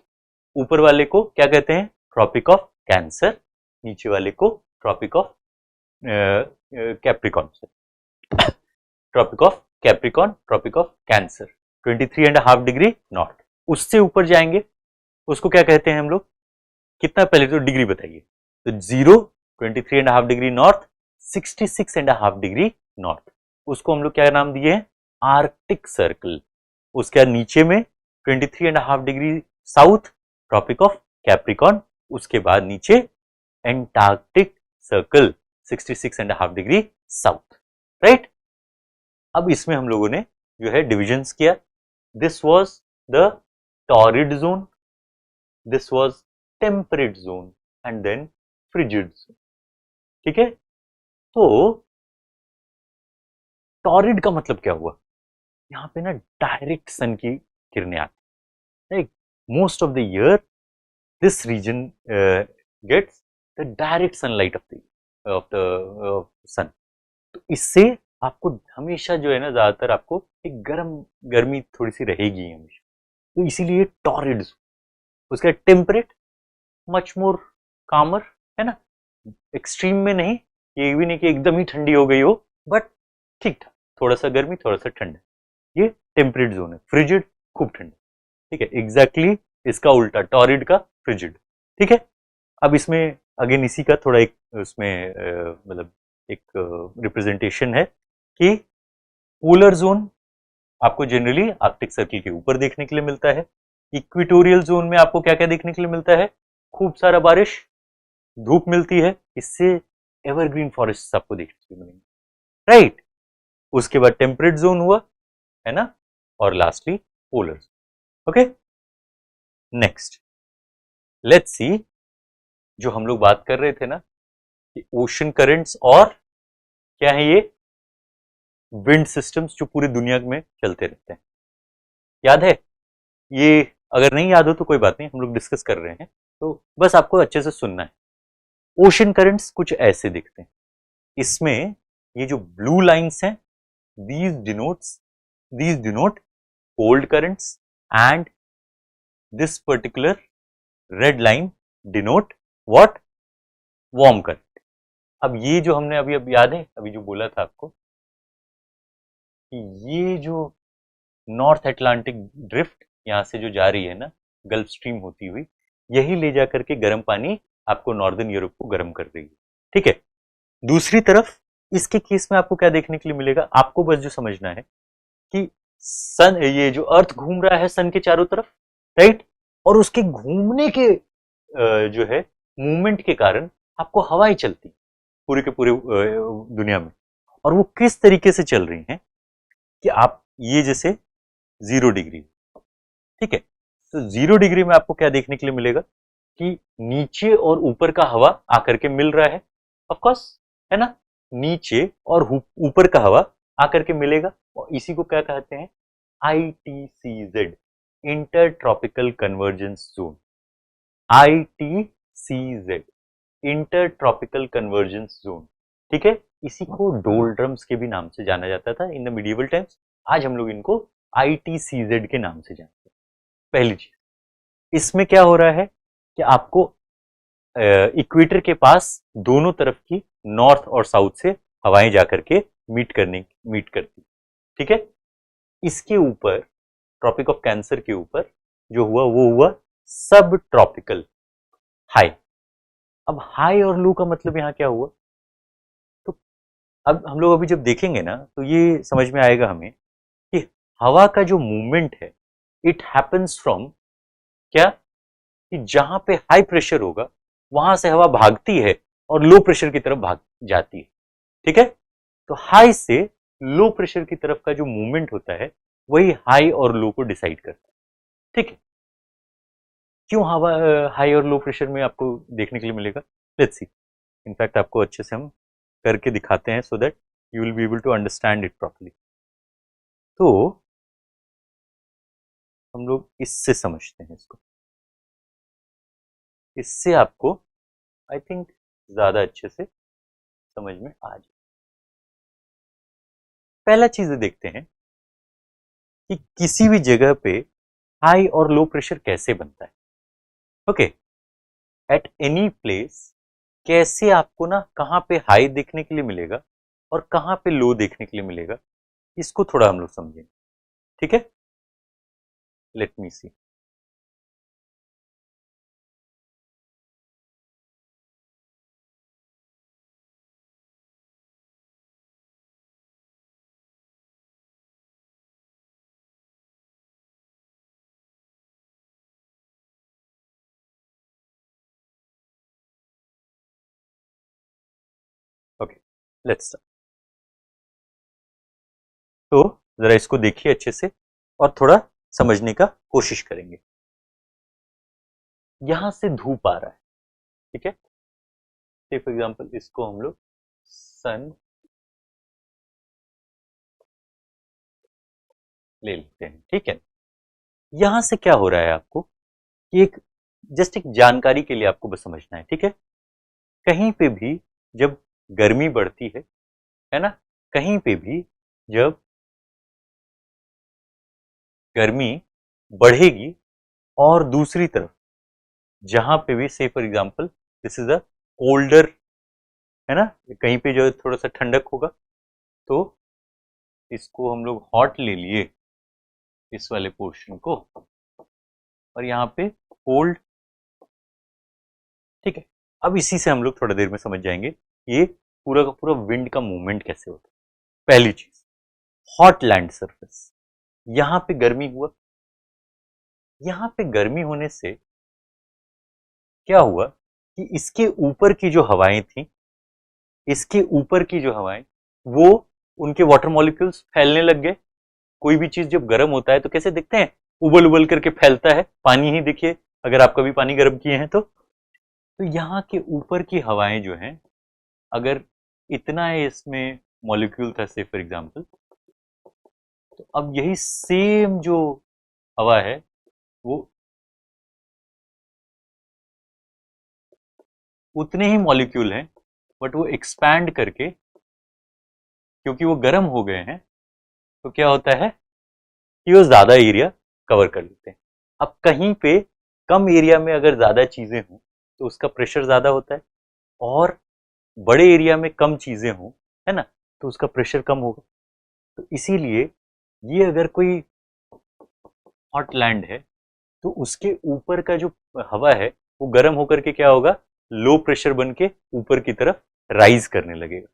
ऊपर वाले को क्या कहते हैं? ट्रॉपिक ऑफ कैंसर, नीचे वाले को Tropic of Capricorn, Tropic of Capricorn, Tropic of Cancer, 23.5 degree north. उससे ऊपर जाएंगे उसको क्या कहते हैं हम लोग? कितना पहले तो डिग्री बताइए। तो 0, 23.5 डिग्री नॉर्थ, 66.5 डिग्री नॉर्थ, उसको हम लोग क्या नाम दिए हैं? Arctic circle. उसके नीचे में 23.5 degree south, Tropic of Capricorn, उसके बाद नीचे Antarctic circle, 66.5 degree south, right. अब इसमें हम लोगों ने जो है डिविजन्स किया. This was the torrid zone, this was temperate zone and then frigid zone. ठीक है. तो टॉरिड का मतलब क्या हुआ? यहाँ पे ना डायरेक्ट सन की किरणें आती है. Most of the year this region gets the direct sunlight of the sun. तो इससे आपको हमेशा जो है ना, ज्यादातर आपको एक गर्मी थोड़ी सी रहेगी हमेशा. तो इसीलिए टॉरिड. उसका टेम्परेट, मच मोर कामर, है ना. एक्सट्रीम में नहीं, ये भी नहीं कि एकदम ही ठंडी हो गई हो, बट ठीक ठाक, थोड़ा सा गर्मी थोड़ा सा ठंडा. ये टेम्परेट जोन है. फ्रिजिड, खूब ठंडा. ठीक है, एग्जैक्टली इसका उल्टा टॉरिड का फ्रिजिड. ठीक है. अब इसमें अगेन इसी का थोड़ा एक उसमें मतलब एक रिप्रेजेंटेशन है कि पोलर जोन आपको जनरली आर्कटिक सर्किल के ऊपर देखने के लिए मिलता है. इक्वेटोरियल जोन में आपको क्या क्या देखने के लिए मिलता है? खूब सारा बारिश, धूप मिलती है. इससे एवरग्रीन फॉरेस्ट आपको देखने के लिए मिलेंगे. राइट. उसके बाद टेम्परेट जोन हुआ, है ना, और lastly polar. Okay. Next let's see, जो हम लोग बात कर रहे थे ना कि ओशन करंट्स और क्या है ये विंड सिस्टम्स जो पूरी दुनिया में चलते रहते हैं. याद है? ये अगर नहीं याद हो तो कोई बात नहीं, हम लोग डिस्कस कर रहे हैं, तो बस आपको अच्छे से सुनना है. ओशन करंट्स कुछ ऐसे दिखते हैं. इसमें ये जो ब्लू लाइंस हैं, these denotes these denote cold currents and this particular red line denote what? warm current. अब ये जो हमने अभी याद है, अभी जो बोला था आपको कि ये जो नॉर्थ अटलांटिक ड्रिफ्ट यहाँ से जो जा रही है ना, गल्फ स्ट्रीम होती हुई, यही ले जा करके गर्म पानी आपको नॉर्दर्न यूरोप को गर्म कर देगी. ठीक है. दूसरी तरफ इसके केस में आपको क्या देखने के लिए मिलेगा? आपको बस जो समझना है कि सन, ये जो अर्थ घूम रहा है सन के चारों तरफ, राइट, और उसके घूमने के जो है मूवमेंट के कारण आपको हवाएं चलती पूरे के पूरे दुनिया में. और वो किस तरीके से चल रही हैं कि आप ये जैसे 0 डिग्री, ठीक है, तो 0 डिग्री में आपको क्या देखने के लिए मिलेगा कि नीचे और ऊपर का हवा आकर के मिल रहा है. ऑफ कोर्स, है ना. नीचे और ऊपर का हवा आकर के मिलेगा, और इसी को क्या कहते हैं? ITCZ, inter tropical convergence zone. ITCZ, inter tropical convergence zone. ठीक है. इसी को डोलड्रम्स के भी नाम से जाना जाता था इन द मिडिवल टाइम्स. आज हम लोग इनको ITCZ के नाम से जानते हैं. पहली चीज, इसमें क्या हो रहा है कि आपको इक्वेटर के पास दोनों तरफ की नॉर्थ और साउथ से हवाएं जाकर के मीट करती. ठीक है. इसके ऊपर ट्रॉपिक ऑफ कैंसर के ऊपर जो हुआ वो हुआ सब ट्रॉपिकल हाई. अब हाई और लो का मतलब यहां क्या हुआ? तो अब हम लोग अभी जब देखेंगे ना तो ये समझ में आएगा हमें कि हवा का जो मूवमेंट है, इट हैपन्स फ्रॉम क्या, कि जहां पे हाई प्रेशर होगा वहां से हवा भागती है और लो प्रेशर की तरफ भाग जाती है. ठीक है. तो हाई से लो प्रेशर की तरफ का जो मूवमेंट होता है वही हाई और लो को डिसाइड करता है. ठीक है. क्यों हवा हाई और लो प्रेशर में आपको देखने के लिए मिलेगा? Let's see. इनफैक्ट आपको अच्छे से हम करके दिखाते हैं so that you will be able to understand it properly. तो हम लोग इससे समझते हैं इसको. इससे आपको आई थिंक ज्यादा अच्छे से समझ में आ जाए. पहला चीज देखते हैं कि किसी भी जगह पे हाई और लो प्रेशर कैसे बनता है. ओके. एट एनी प्लेस कैसे आपको ना कहाँ पे हाई देखने के लिए मिलेगा और कहाँ पे लो देखने के लिए मिलेगा, इसको थोड़ा हम लोग समझेंगे. ठीक है. Let me see. Okay, let's start. तो जरा इसको देखिए अच्छे से और थोड़ा समझने का कोशिश करेंगे। यहां से धूप आ रहा है, ठीक है, फॉर एग्जाम्पल इसको हम लोग सन ले लेते हैं, ठीक है। यहां से क्या हो रहा है आपको कि एक जस्ट एक जानकारी के लिए आपको बस समझना है, ठीक है। कहीं पे भी जब गर्मी बढ़ती है ना, कहीं पे भी जब गर्मी बढ़ेगी और दूसरी तरफ जहां पे भी से for example this is a colder, है ना, कहीं पे जो थोड़ा सा ठंडक होगा तो इसको हम लोग हॉट ले लिए इस वाले पोर्शन को, और यहाँ पे कोल्ड, ठीक है। अब इसी से हम लोग थोड़ा देर में समझ जाएंगे ये पूरा का पूरा विंड का मूवमेंट कैसे होता है। पहली चीज, हॉट लैंड सरफेस, यहां पे गर्मी हुआ, यहां पे गर्मी होने से क्या हुआ कि इसके ऊपर की जो हवाएं थी, इसके ऊपर की जो हवाएं, वो उनके वाटर मॉलिक्यूल्स फैलने लग गए। कोई भी चीज जब गर्म होता है तो कैसे दिखते हैं, उबल उबल करके फैलता है। पानी ही देखिए, अगर आप कभी पानी गर्म किए हैं तो यहाँ के ऊपर की हवाएं जो हैं, अगर इतना है इसमें मॉलिक्यूल था से फॉर एग्जांपल, तो अब यही सेम जो हवा है वो उतने ही मॉलिक्यूल हैं, बट वो एक्सपैंड करके, क्योंकि वो गर्म हो गए हैं, तो क्या होता है कि वो ज्यादा एरिया कवर कर लेते हैं। अब कहीं पे कम एरिया में अगर ज्यादा चीजें हों तो उसका प्रेशर ज्यादा होता है, और बड़े एरिया में कम चीजें हों, है ना, तो उसका प्रेशर कम होगा। तो इसीलिए ये अगर कोई हॉट लैंड है तो उसके ऊपर का जो हवा है वो गर्म होकर के क्या होगा, लो प्रेशर बन के ऊपर की तरफ राइज करने लगेगा,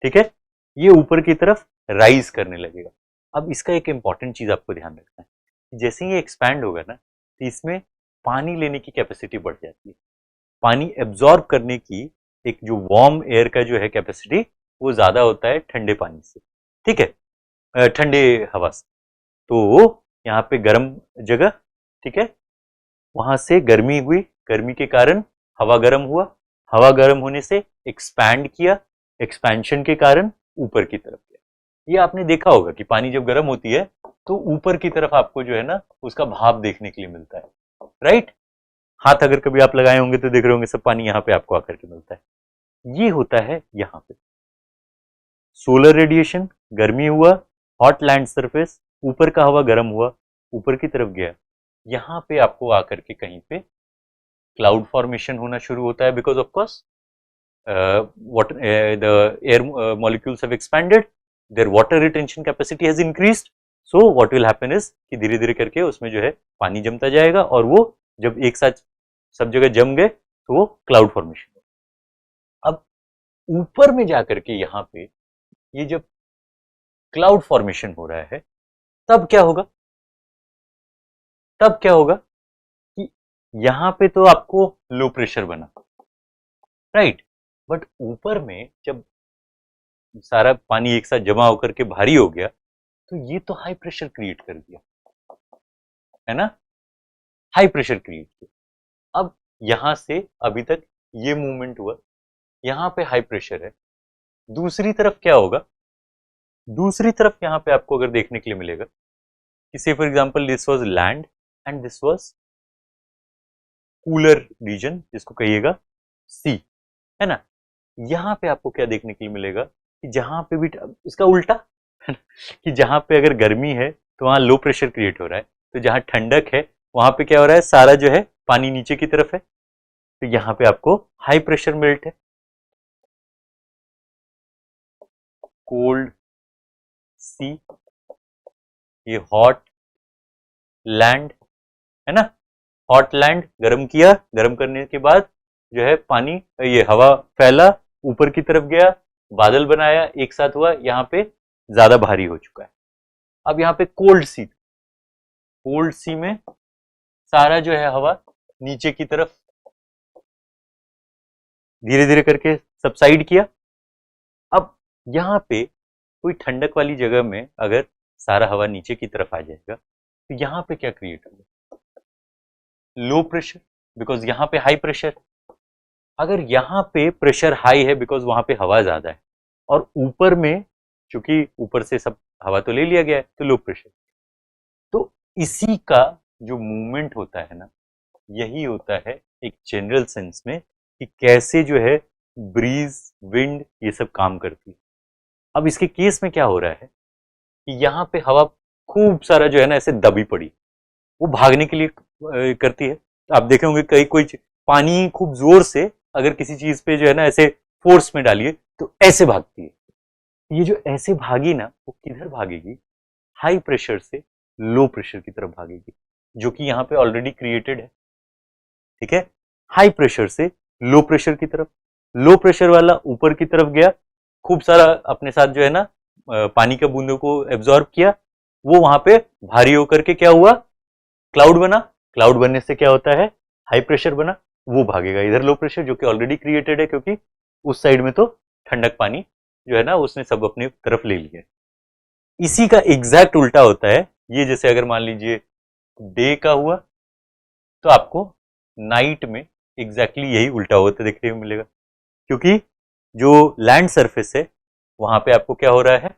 ठीक है। ये ऊपर की तरफ राइज करने लगेगा। अब इसका एक इंपॉर्टेंट चीज आपको ध्यान रखना है, जैसे ही ये एक्सपैंड होगा ना तो इसमें पानी लेने की कैपेसिटी बढ़ जाती है। पानी एब्जॉर्ब करने की एक जो वार्म एयर का जो है कैपेसिटी, वो ज्यादा होता है ठंडे पानी से, ठीक है, ठंडे हवा से। तो यहाँ पे गर्म जगह, ठीक है, वहां से गर्मी हुई, गर्मी के कारण हवा गर्म हुआ, हवा गर्म होने से एक्सपैंड किया, एक्सपेंशन के कारण ऊपर की तरफ गया। ये आपने देखा होगा कि पानी जब गर्म होती है तो ऊपर की तरफ आपको जो है ना उसका भाप देखने के लिए मिलता है, राइट। हाथ अगर कभी आप लगाए होंगे तो देख रहे होंगे सब पानी यहाँ पे आपको आकर के मिलता है। ये होता है यहाँ पे सोलर रेडिएशन, गर्मी हुआ, हॉट लैंड सरफेस, ऊपर का हवा गर्म हुआ, ऊपर की तरफ गया, यहाँ पे आपको आकर के कहीं पे क्लाउड फॉर्मेशन होना शुरू होता है, because of course what the air molecules have expanded, their water retention capacity has increased, so what will happen is कि धीरे धीरे करके उसमें जो है पानी जमता जाएगा, और वो जब एक साथ सब जगह जम गए तो वो क्लाउड फॉर्मेशन। अब ऊपर में जाकर के यहाँ पे ये जब क्लाउड फॉर्मेशन हो रहा है तब क्या होगा, तब क्या होगा कि यहाँ पे तो आपको लो प्रेशर बना, राइट, बट ऊपर में जब सारा पानी एक साथ जमा होकर के भारी हो गया तो ये तो हाई प्रेशर क्रिएट कर दिया, है ना, हाई प्रेशर क्रिएट किया। अब यहां से अभी तक ये मूवमेंट हुआ, यहां पे हाई प्रेशर है, दूसरी तरफ क्या होगा, दूसरी तरफ यहां पे आपको अगर देखने के लिए मिलेगा कि say for example this was land and this was cooler region, जिसको कहिएगा सी, है ना। यहां पे आपको क्या देखने के लिए मिलेगा कि जहां पे भी इसका उल्टा कि जहां पे अगर गर्मी है तो वहां लो प्रेशर क्रिएट हो रहा है, तो जहां ठंडक है वहां पे क्या हो रहा है, सारा जो है पानी नीचे की तरफ है, तो यहाँ पे आपको हाई प्रेशर मेल्ट है। कोल्ड सी, ये हॉट लैंड, है ना, हॉट लैंड गर्म किया, गर्म करने के बाद जो है पानी, ये हवा फैला, ऊपर की तरफ गया, बादल बनाया, एक साथ हुआ, यहाँ पे ज्यादा भारी हो चुका है। अब यहाँ पे कोल्ड सी, कोल्ड सी में सारा जो है हवा नीचे की तरफ धीरे धीरे करके सबसाइड किया। अब यहाँ पे कोई ठंडक वाली जगह में अगर सारा हवा नीचे की तरफ आ जाएगा, तो यहाँ पे क्या क्रिएट होगा, लो प्रेशर, बिकॉज यहाँ पे हाई प्रेशर। अगर यहाँ पे प्रेशर हाई है बिकॉज वहां पे हवा ज्यादा है, और ऊपर में चूंकि ऊपर से सब हवा तो ले लिया गया है, तो लो प्रेशर। तो इसी का जो मूवमेंट होता है ना, यही होता है एक जनरल सेंस में कि कैसे जो है ब्रीज, विंड, ये सब काम करती है। अब इसके केस में क्या हो रहा है कि यहाँ पे हवा खूब सारा जो है ना ऐसे दबी पड़ी, वो भागने के लिए करती है। तो आप देखे होंगे कई कोई पानी खूब जोर से अगर किसी चीज पे जो है ना ऐसे फोर्स में डालिए तो ऐसे भागती है। ये जो ऐसे भागी ना, वो किधर भागेगी, हाई प्रेशर से लो प्रेशर की तरफ भागेगी, जो कि यहाँ पे ऑलरेडी क्रिएटेड है। ठीक है, हाई प्रेशर से लो प्रेशर की तरफ, लो प्रेशर वाला ऊपर की तरफ गया, खूब सारा अपने साथ जो है ना पानी के बूंदों को एब्जॉर्ब किया, वो वहां पे भारी होकर के क्या हुआ, क्लाउड बना। क्लाउड बनने से क्या होता है, हाई प्रेशर बना, वो भागेगा इधर लो प्रेशर जो कि ऑलरेडी क्रिएटेड है, क्योंकि उस साइड में तो ठंडक पानी जो है ना उसने सब अपनी तरफ ले लिया। इसी का एग्जैक्ट उल्टा होता है ये, जैसे अगर मान लीजिए डे का हुआ तो आपको नाइट में एग्जैक्टली यही उल्टा होता देखने को मिलेगा, क्योंकि जो लैंड सरफेस है वहां पे आपको क्या हो रहा है,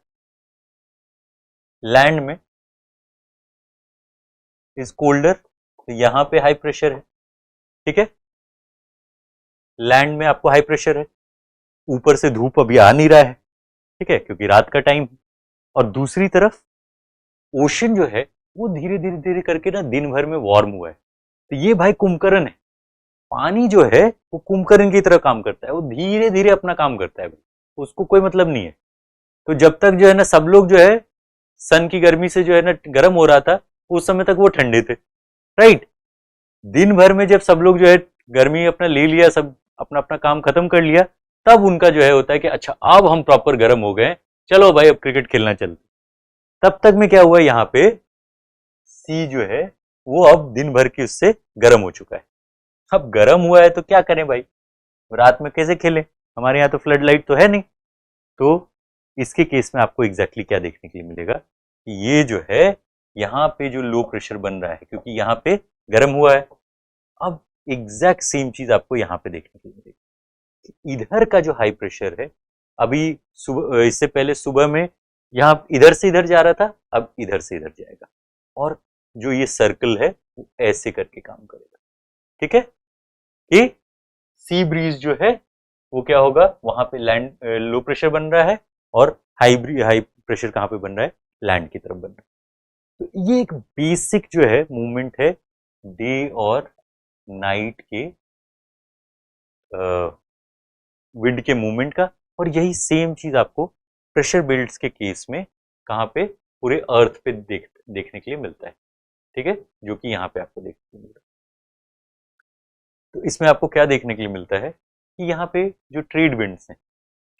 लैंड में इज कोल्डर, तो यहां पे हाई प्रेशर है। ठीक है, लैंड में आपको हाई प्रेशर है, ऊपर से धूप अभी आ नहीं रहा है, ठीक है, क्योंकि रात का टाइम है। और दूसरी तरफ ओशन जो है वो धीरे धीरे धीरे करके ना दिन भर में वार्म हुआ है। तो ये भाई कुंभकर्ण है, पानी जो है वो कुंभकर्ण की तरह काम करता है, वो धीरे धीरे अपना काम करता है भाई, उसको कोई मतलब नहीं है। तो जब तक जो है ना सब लोग जो है सन की गर्मी से जो है ना गर्म हो रहा था, उस समय तक वो ठंडे थे, राइट। दिन भर में जब सब लोग जो है गर्मी अपना ले लिया, सब अपना अपना काम खत्म कर लिया, तब उनका जो है होता है कि अच्छा अब हम प्रॉपर गर्म हो गए, चलो भाई अब क्रिकेट खेलना चलते। तब तक में क्या हुआ, यहाँ पे सी जो है वो अब दिन भर की उससे गर्म हो चुका है। अब गर्म हुआ है तो क्या करें भाई, रात में कैसे खेलें, हमारे यहाँ तो फ्लड लाइट तो है नहीं। तो इसके केस में आपको एग्जैक्टली क्या देखने के लिए मिलेगा कि ये जो है यहाँ पे जो लो प्रेशर बन रहा है, क्योंकि यहाँ पे गर्म हुआ है। अब एग्जैक्ट सेम चीज आपको यहाँ पे देखने के लिए मिलेगी। इधर का जो हाई प्रेशर है, अभी सुबह, इससे पहले सुबह में यहाँ इधर से इधर जा रहा था, अब इधर से इधर जाएगा, और जो ये सर्कल है वो ऐसे करके काम करेगा। ठीक है, कि सी ब्रीज जो है वो क्या होगा, वहां पे लैंड लो प्रेशर बन रहा है, और हाई प्रेशर कहाँ पे बन रहा है, लैंड की तरफ बन रहा है। तो ये एक बेसिक जो है मूवमेंट है डे और नाइट के विंड के मूवमेंट का। और यही सेम चीज आपको प्रेशर बेल्ट्स के केस में कहाँ पे, पूरे अर्थ पे देखने के लिए मिलता है। ठीक है, जो कि यहाँ पे आपको देखने को मिलता है। तो इसमें आपको क्या देखने के लिए मिलता है कि यहाँ पे जो ट्रेड विंड्स हैं,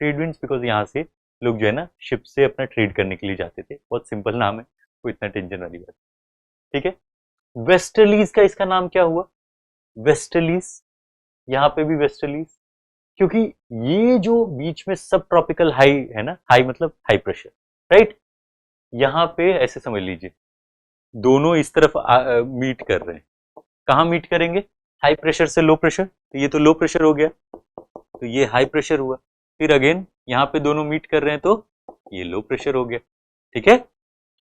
ट्रेड विंड्स बिकॉज यहाँ से लोग जो है ना शिप से अपना ट्रेड करने के लिए जाते थे, बहुत सिंपल नाम है, कोई इतना टेंशन वाली बात। ठीक है, वेस्टर्लीज का इसका नाम क्या हुआ, वेस्टर्लीज, यहाँ पे भी वेस्टर्लीज, क्योंकि ये जो बीच में सब ट्रॉपिकल हाई है ना, हाई मतलब हाई प्रेशर, राइट। यहाँ पे ऐसे समझ लीजिए दोनों इस तरफ मीट कर रहे हैं, कहाँ मीट करेंगे, हाई प्रेशर से लो प्रेशर, तो ये तो लो प्रेशर हो गया, तो ये हाई प्रेशर हुआ, फिर अगेन यहाँ पे दोनों मीट कर रहे हैं तो ये लो प्रेशर हो गया। ठीक है,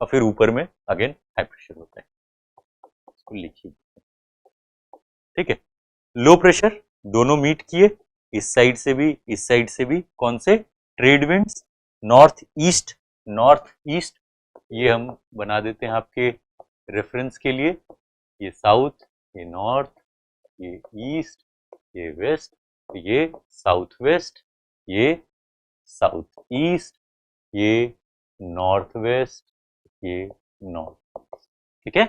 और फिर ऊपर में अगेन हाई प्रेशर होता है, इसको लिखिए। ठीक है, लो प्रेशर दोनों मीट किए, इस साइड से भी इस साइड से भी, कौन से, trade winds, north east, north east, ये हम बना देते हैं आपके रेफरेंस के लिए, ये साउथ, ये नॉर्थ, ये ईस्ट, ये वेस्ट, ये साउथ वेस्ट, ये साउथ ईस्ट, ये नॉर्थ वेस्ट, ये नॉर्थ। ठीक है,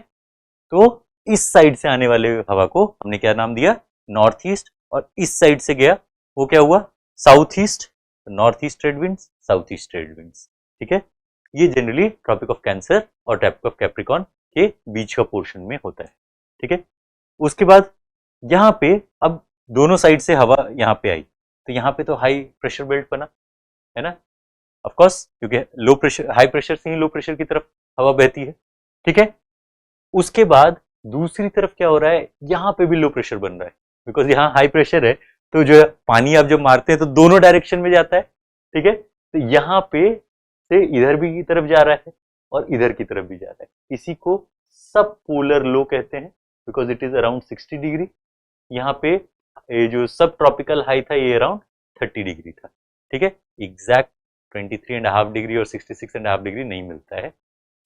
तो इस साइड से आने वाले हवा को हमने क्या नाम दिया, नॉर्थ ईस्ट, और इस साइड से गया वो क्या हुआ, south east, north east trade winds, south east trade winds. ठीक है, ये जनरली ट्रॉपिक ऑफ कैंसर और ट्रॉपिक ऑफ कैप्रिकॉन के बीच का पोर्शन में होता है। ठीक है, उसके बाद यहाँ पे अब दोनों साइड से हवा यहाँ पे आई, तो यहाँ पे तो हाई प्रेशर बेल्ट बना है ना, ऑफ कोर्स, क्योंकि लो प्रेशर, हाई प्रेशर से ही लो प्रेशर की तरफ हवा बहती है, ठीक है। उसके बाद दूसरी तरफ क्या हो रहा है, यहाँ पे भी लो प्रेशर बन रहा है, बिकॉज यहाँ हाई प्रेशर है, तो जो है पानी आप जब मारते हैं तो दोनों डायरेक्शन में जाता है, ठीक है। तो यहाँ पे से इधर भी की तरफ जा रहा है और इधर की तरफ भी जा रहा है, इसी को सब पोलर लो कहते हैं, because it is around 60 degree. यहाँ पे ये जो सब ट्रॉपिकल हाई था ये अराउंड 30 डिग्री था, ठीक है। एग्जैक्ट 23.5 डिग्री और 66.5 डिग्री नहीं मिलता है,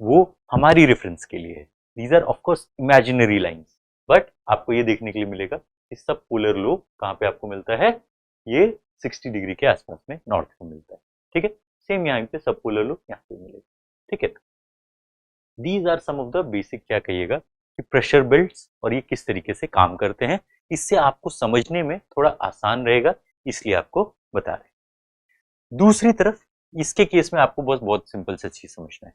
वो हमारी रेफरेंस के लिए है। These are of course imaginary lines, but आपको ये देखने के लिए मिलेगा कि सब पोलर लो कहाँ पे आपको मिलता है, ये 60 डिग्री के आसपास में नॉर्थ को मिलता है, ठीक है। सेम यहाँ पे सब पोलर लो यहाँ पे मिलेगा, ठीक है। These are some of the basic, क्या कहिएगा कि प्रेशर बेल्ट्स, और ये किस तरीके से काम करते हैं, इससे आपको समझने में थोड़ा आसान रहेगा, इसलिए आपको बता रहे हैं। दूसरी तरफ इसके केस में आपको बस बहुत सिंपल सा चीज समझना है,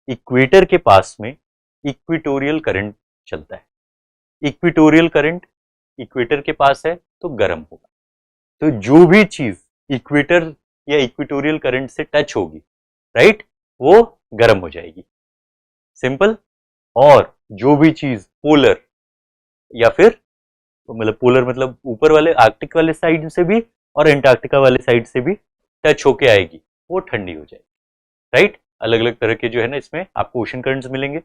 इक्वेटर के पास में इक्वेटोरियल करंट चलता है। इक्वेटोरियल करंट इक्वेटर के पास है तो गर्म होगा, तो जो भी चीज इक्वेटर या इक्वेटोरियल करंट से टच होगी, राइट, वो गर्म हो जाएगी, सिंपल। और जो भी चीज पोलर या फिर मतलब पोलर मतलब ऊपर वाले आर्कटिक वाले साइड से भी और एंटार्क्टिका वाले साइड से भी टच होके आएगी, वो ठंडी हो जाएगी, राइट। अलग अलग तरह के जो है ना इसमें आपको ओशन करंट्स मिलेंगे।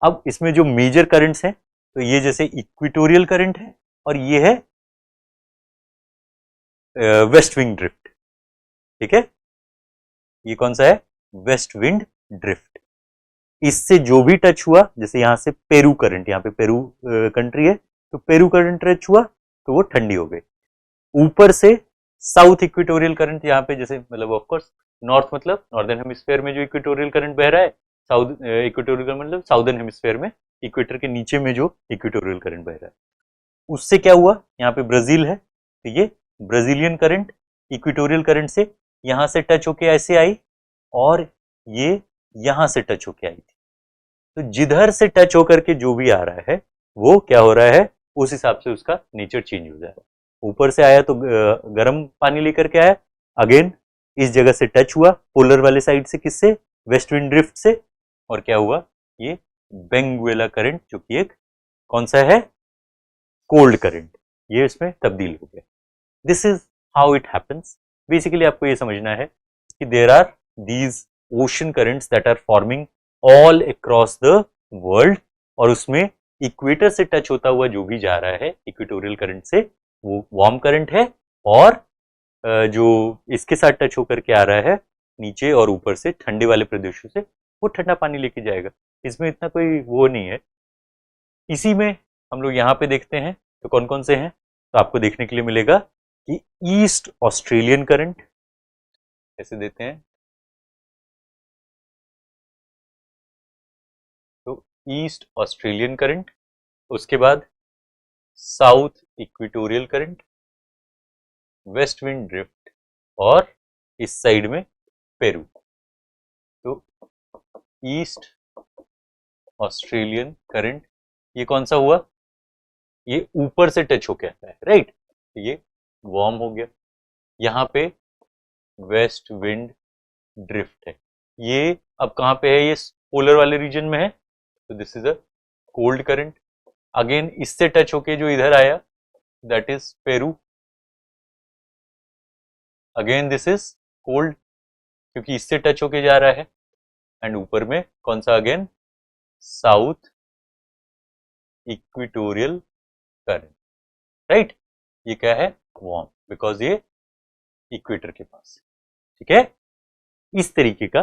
अब इसमें जो मेजर करंट्स हैं, तो ये जैसे इक्वेटोरियल करंट है और ये है वेस्ट विंड ड्रिफ्ट, ठीक है। ये कौन सा है, वेस्ट विंड ड्रिफ्ट। इससे जो भी टच हुआ, जैसे यहां से पेरू करंट, यहाँ पे पेरू कंट्री है, तो पेरू करंट टच हुआ तो वो ठंडी हो गई। ऊपर से साउथ इक्वेटोरियल करंट, यहाँ पे जैसे मतलब ऑफ कोर्स नॉर्थ मतलब नॉर्दर्न हेमिस्फीयर में जो इक्वेटोरियल करंट बह रहा है, साउथ इक्वेटोरियल मतलब साउदर्न हेमिस्फीयर में इक्वेटर के नीचे में जो इक्वेटोरियल करंट बह रहा है, उससे क्या हुआ, यहाँ पे ब्राजील है, तो ये ब्राजीलियन करंट इक्वेटोरियल करंट से यहाँ से टच होके ऐसे आई और ये यहाँ से टच होके आई थी। तो जिधर से टच होकर के जो भी आ रहा है वो क्या हो रहा है, उस हिसाब से उसका नेचर चेंज हो जाएगा। ऊपर से आया तो गर्म पानी लेकर के आया, अगेन इस जगह से टच हुआ पोलर वाले साइड से, किससे, वेस्ट विंड ड्रिफ्ट से, और क्या हुआ, ये बेंगुएला करंट जो कि एक कौन सा है, कोल्ड करंट, ये इसमें तब्दील हो गया। This is how it happens. Basically आपको ये समझना है कि there are these ocean currents that are forming all across the world, और उसमें इक्वेटर से टच होता हुआ जो भी जा रहा है इक्वेटोरियल करंट से, वो वार्म करंट है, और जो इसके साथ टच होकर के आ रहा है नीचे और ऊपर से ठंडे वाले प्रदेशों से, वो ठंडा पानी लेके जाएगा। इसमें इतना कोई वो नहीं है। इसी में हम लोग यहाँ पे देखते हैं तो कौन कौन से हैं, तो आपको देखने के लिए मिलेगा कि ईस्ट ऑस्ट्रेलियन करंट कैसे देते हैं, तो ईस्ट ऑस्ट्रेलियन करंट, उसके बाद south equatorial current, west wind drift, और इस साइड में पेरू। तो ईस्ट ऑस्ट्रेलियन करंट ये कौन सा हुआ, ये ऊपर से टच होके आता है, राइट, ये वार्म हो गया। यहाँ पे वेस्ट विंड ड्रिफ्ट है, ये अब कहाँ पे है, ये पोलर वाले रीजन में है, तो this is a cold current. Again इससे टच होके जो इधर आया that is Peru, again this is cold क्योंकि इससे टच होके जा रहा है, एंड ऊपर में कौन सा, again south equatorial current, right. ये क्या है, वार्म, बिकॉज ये इक्वेटर के पास, ठीक है। इस तरीके का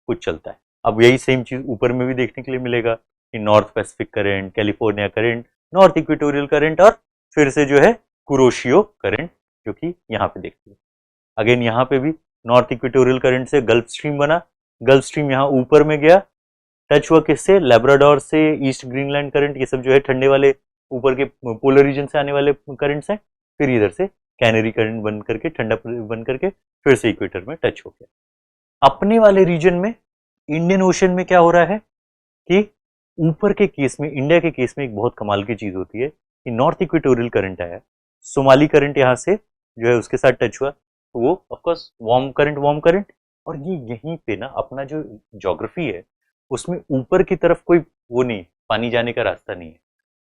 कुछ चलता है। अब यही सेम चीज ऊपर में भी देखने के लिए मिलेगा कि north Pacific current, California current, north equatorial current, और फिर से जो है कुरोशियो करंट, जो कि यहाँ पे देखते हैं। अगेन यहाँ पे भी नॉर्थ इक्वेटोरियल करंट से गल्फ स्ट्रीम बना, गल्फ स्ट्रीम यहाँ ऊपर में गया, टच हुआ किससे, लेब्राडोर से, ईस्ट ग्रीनलैंड करंट, ये सब जो है ठंडे वाले ऊपर के पोलर रीजन से आने वाले करंट्स हैं। फिर इधर से कैनरी करंट बन करके, ठंडा बन करके फिर से इक्वेटर में टच हो गया। अपने वाले रीजन में इंडियन ओशन में क्या हो रहा है कि ऊपर के केस में, इंडिया के केस में एक बहुत कमाल की चीज होती है कि नॉर्थ इक्वेटोरियल करंट आया, सोमाली करंट यहाँ से जो है उसके साथ टच हुआ, तो वो ऑफकोर्स वार्म करंट, और ये यहीं पे ना अपना जो ज्योग्राफी है उसमें ऊपर की तरफ कोई वो नहीं, पानी जाने का रास्ता नहीं है,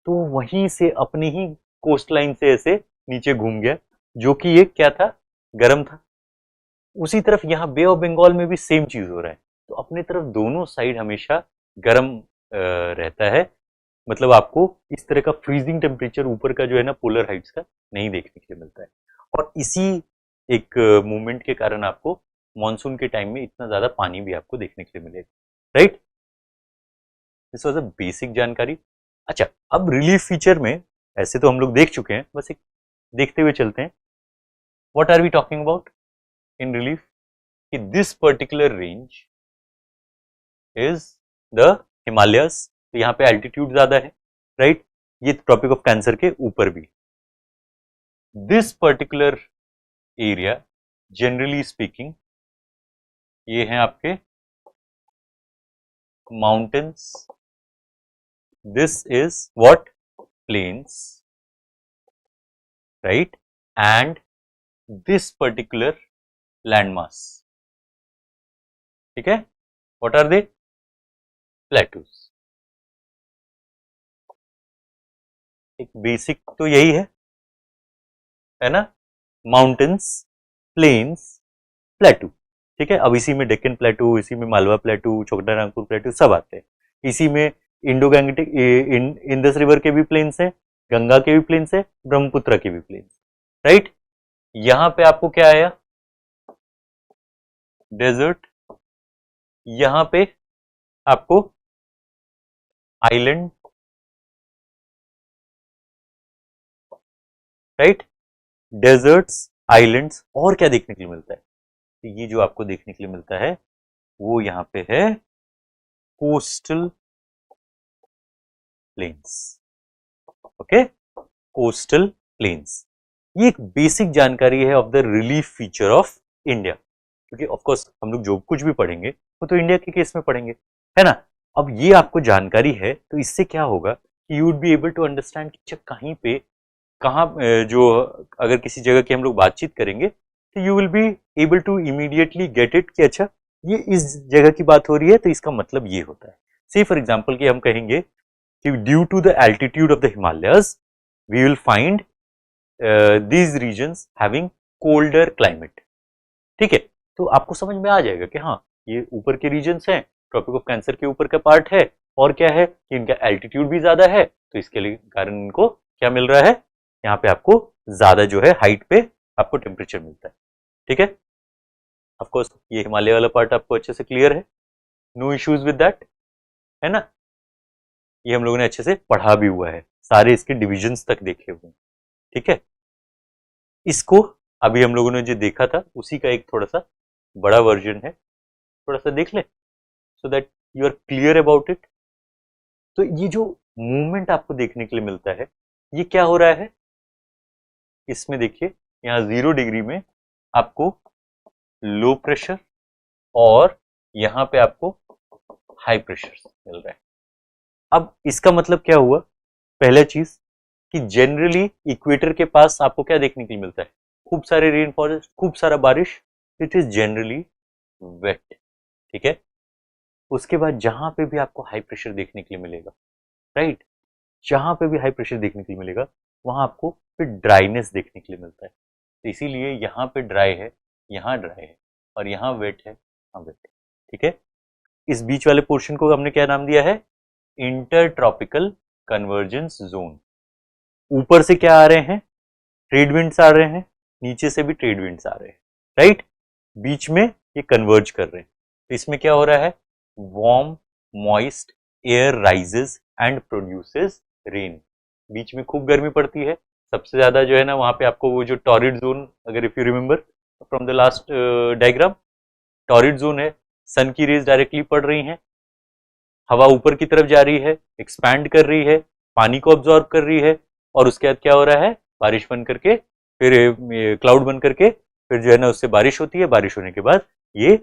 तो वहीं से अपनी ही कोस्ट लाइन से ऐसे नीचे घूम गया, जो कि ये क्या था, गर्म था। उसी तरफ यहाँ बे ऑफ बंगाल में भी सेम चीज हो रहा है, तो अपने तरफ दोनों साइड हमेशा गर्म रहता है। मतलब आपको इस तरह का फ्रीजिंग टेम्परेचर ऊपर का जो है ना पोलर हाइट्स का नहीं देखने के लिए मिलता है। और इसी एक मूवमेंट के कारण आपको मानसून के टाइम में इतना ज्यादा पानी भी आपको देखने के लिए मिलेगा, right. This was a basic जानकारी। अच्छा, अब रिलीफ फीचर में ऐसे तो हम लोग देख चुके हैं, बस एक देखते हुए चलते हैं। What are we talking about in relief? कि this particular range is the Himalayas, तो यहाँ पे एल्टीट्यूड ज्यादा है, राइट। ये ट्रॉपिक ऑफ कैंसर के ऊपर भी। This particular area generally speaking ये हैं आपके mountains, this is what, plains, right, and this particular landmass, ठीक है, व्हाट आर दे, प्लेटूज। एक बेसिक तो यही है ना, माउंटेन्स, प्लेन्स, प्लेटू, ठीक है। अब इसी में डेक्कन प्लेटू, इसी में मालवा प्लेटू, छोटा प्लेटू सब आते हैं। इसी में इंडो गैंगटिक इंडस रिवर के भी प्लेन्स हैं, गंगा के भी प्लेन्स है, ब्रह्मपुत्र के भी प्लेन्स, राइट। यहां पे आपको क्या आया, डेजर्ट, यहां पे आपको आइलैंड, राइट, डेजर्ट्स, आइलैंड्स, और क्या देखने के लिए मिलता है, तो ये जो आपको देखने के लिए मिलता है वो यहाँ पे है coastal planes, okay, coastal planes. ये एक बेसिक जानकारी है of the relief feature of India, क्योंकि ऑफ कोर्स हम लोग जो कुछ भी पढ़ेंगे वो तो इंडिया के केस में पढ़ेंगे, है ना। अब ये आपको जानकारी है तो इससे क्या होगा कि you would be able to understand कि कहीं पे कहाँ जो अगर किसी जगह की हम लोग बातचीत करेंगे तो you will be able to immediately get it कि अच्छा ये इस जगह की बात हो रही है तो इसका मतलब ये होता है। से फॉर एग्जांपल कि हम कहेंगे कि due to the altitude of the Himalayas we will find these regions having colder climate, ठीक है। तो आपको समझ में आ जाएगा कि हाँ ये ऊपर के रीजन्स हैं, ट्रॉपिक ऑफ कैंसर के ऊपर का पार्ट है, और क्या है कि इनका एल्टीट्यूड भी ज्यादा है, तो इसके लिए कारण इनको क्या मिल रहा है, यहाँ पे आपको ज्यादा जो है हाइट पे आपको टेम्परेचर मिलता है, ठीक है। ऑफ कोर्स ये हिमालय वाला पार्ट आपको अच्छे से क्लियर है, नो इश्यूज विद दैट, है ना। ये हम लोगों ने अच्छे से पढ़ा भी हुआ है, सारे इसके डिविजन्स तक देखे हुए हैं, ठीक है। इसको अभी हम लोगों ने जो देखा था उसी का एक थोड़ा सा बड़ा वर्जन है, थोड़ा सा देख ले so that you are clear about it. तो ये जो मूवमेंट आपको देखने के लिए मिलता है ये क्या हो रहा है, इसमें देखिए यहाँ 0 डिग्री में आपको लो प्रेशर और यहाँ पे आपको हाई प्रेशर मिल रहा है। अब इसका मतलब क्या हुआ, पहला चीज कि जनरली इक्वेटर के पास आपको क्या देखने के लिए मिलता है, खूब सारे रेन फॉरेस्ट, खूब सारा बारिश, इट इज जनरली वेट, ठीक है। उसके बाद जहां पे भी आपको हाई प्रेशर देखने के लिए मिलेगा, राइट, जहां पे भी हाई प्रेशर देखने के लिए मिलेगा वहां आपको फिर ड्राइनेस देखने के लिए मिलता है। तो इसीलिए यहाँ पे ड्राई है, यहाँ ड्राई है, और यहाँ वेट है, यहाँ वेट है, ठीक है। इस बीच वाले पोर्शन को हमने क्या नाम दिया है, इंटर ट्रॉपिकल कन्वर्जेंस जोन। ऊपर से क्या आ रहे हैं, ट्रेड विंड्स आ रहे हैं, नीचे से भी ट्रेड विंड्स आ रहे हैं, राइट, बीच में ये कन्वर्ज कर रहे हैं। तो इसमें क्या हो रहा है, warm moist air rises and produces rain. बीच में खूब गर्मी पड़ती है, सबसे ज्यादा जो है ना वहां पे आपको वो जो टॉरिड जोन, अगर if you remember from the last diagram, torrid zone है, सन की रेज डायरेक्टली पड़ रही हैं, हवा ऊपर की तरफ जा रही है, एक्सपैंड कर रही है, पानी को ऑब्जॉर्व कर रही है, और उसके बाद क्या हो रहा है, बारिश बन करके फिर क्लाउड बन करके फिर जो है ना उससे बारिश होती है, बारिश होने के बाद ये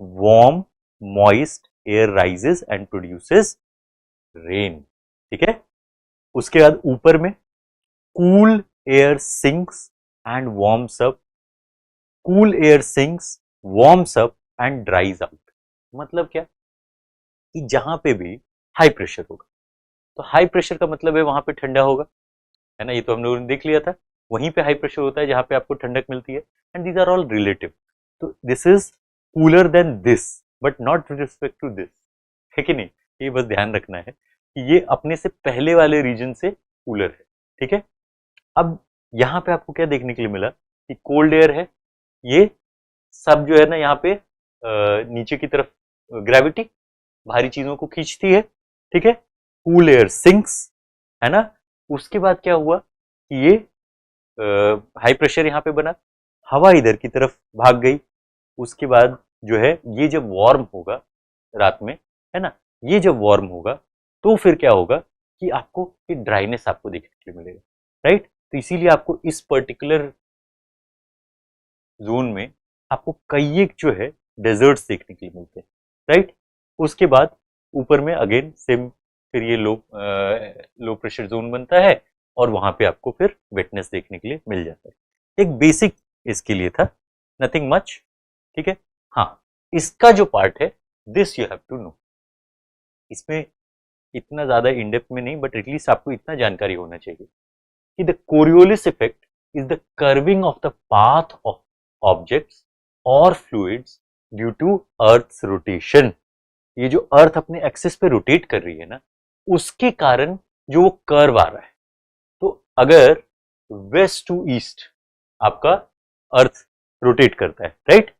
warm moist air rises and produces rain, ठीक है। उसके बाद ऊपर में cool air sinks and warms up, cool air sinks warms up and ड्राइज out. मतलब क्या कि जहां पे भी हाई प्रेशर होगा, तो हाई प्रेशर का मतलब है वहां पे ठंडा होगा, है ना, ये तो हम लोगों ने देख लिया था। वहीं पे हाई प्रेशर होता है जहां पे आपको ठंडक मिलती है, and these are all relative. तो this is cooler than this but not with respect to this, है कि नहीं? ये बस ध्यान रखना है कि ये अपने से पहले वाले रीजन से कूलर है, ठीक है। अब यहाँ पे आपको क्या देखने के लिए मिला कि कोल्ड एयर है, ये सब जो है ना यहाँ पे नीचे की तरफ ग्रेविटी भारी चीजों को खींचती है, ठीक है। कूल एयर सिंक्स, है ना। उसके बाद क्या हुआ कि ये हाई प्रेशर यहाँ पे बना, हवा इधर की तरफ भाग गई। उसके बाद जो है ये जब वार्म होगा रात में, है ना, ये जब वार्म होगा तो फिर क्या होगा कि आपको ये ड्राइनेस आपको देखने के लिए मिलेगा, राइट। तो इसीलिए आपको इस पर्टिकुलर जोन में आपको कई एक जो है डेजर्ट्स देखने के लिए मिलते हैं, राइट। उसके बाद ऊपर में अगेन सेम फिर ये लो प्रेशर जोन बनता है और वहां पे आपको फिर वेटनेस देखने के लिए मिल जाता है। एक बेसिक इसके लिए था, नथिंग मच, ठीक है। हाँ, इसका जो पार्ट है this you have to know, इसमें इतना ज्यादा इन डेप्थ में नहीं बट एटलीस्ट आपको इतना जानकारी होना चाहिए कि the Coriolis effect is the curving of the path of objects और fluids due to earth's rotation. ये जो अर्थ अपने एक्सिस पे रोटेट कर रही है ना, उसके कारण जो वो कर्व आ रहा है। तो अगर वेस्ट टू ईस्ट आपका अर्थ रोटेट करता है, राइट।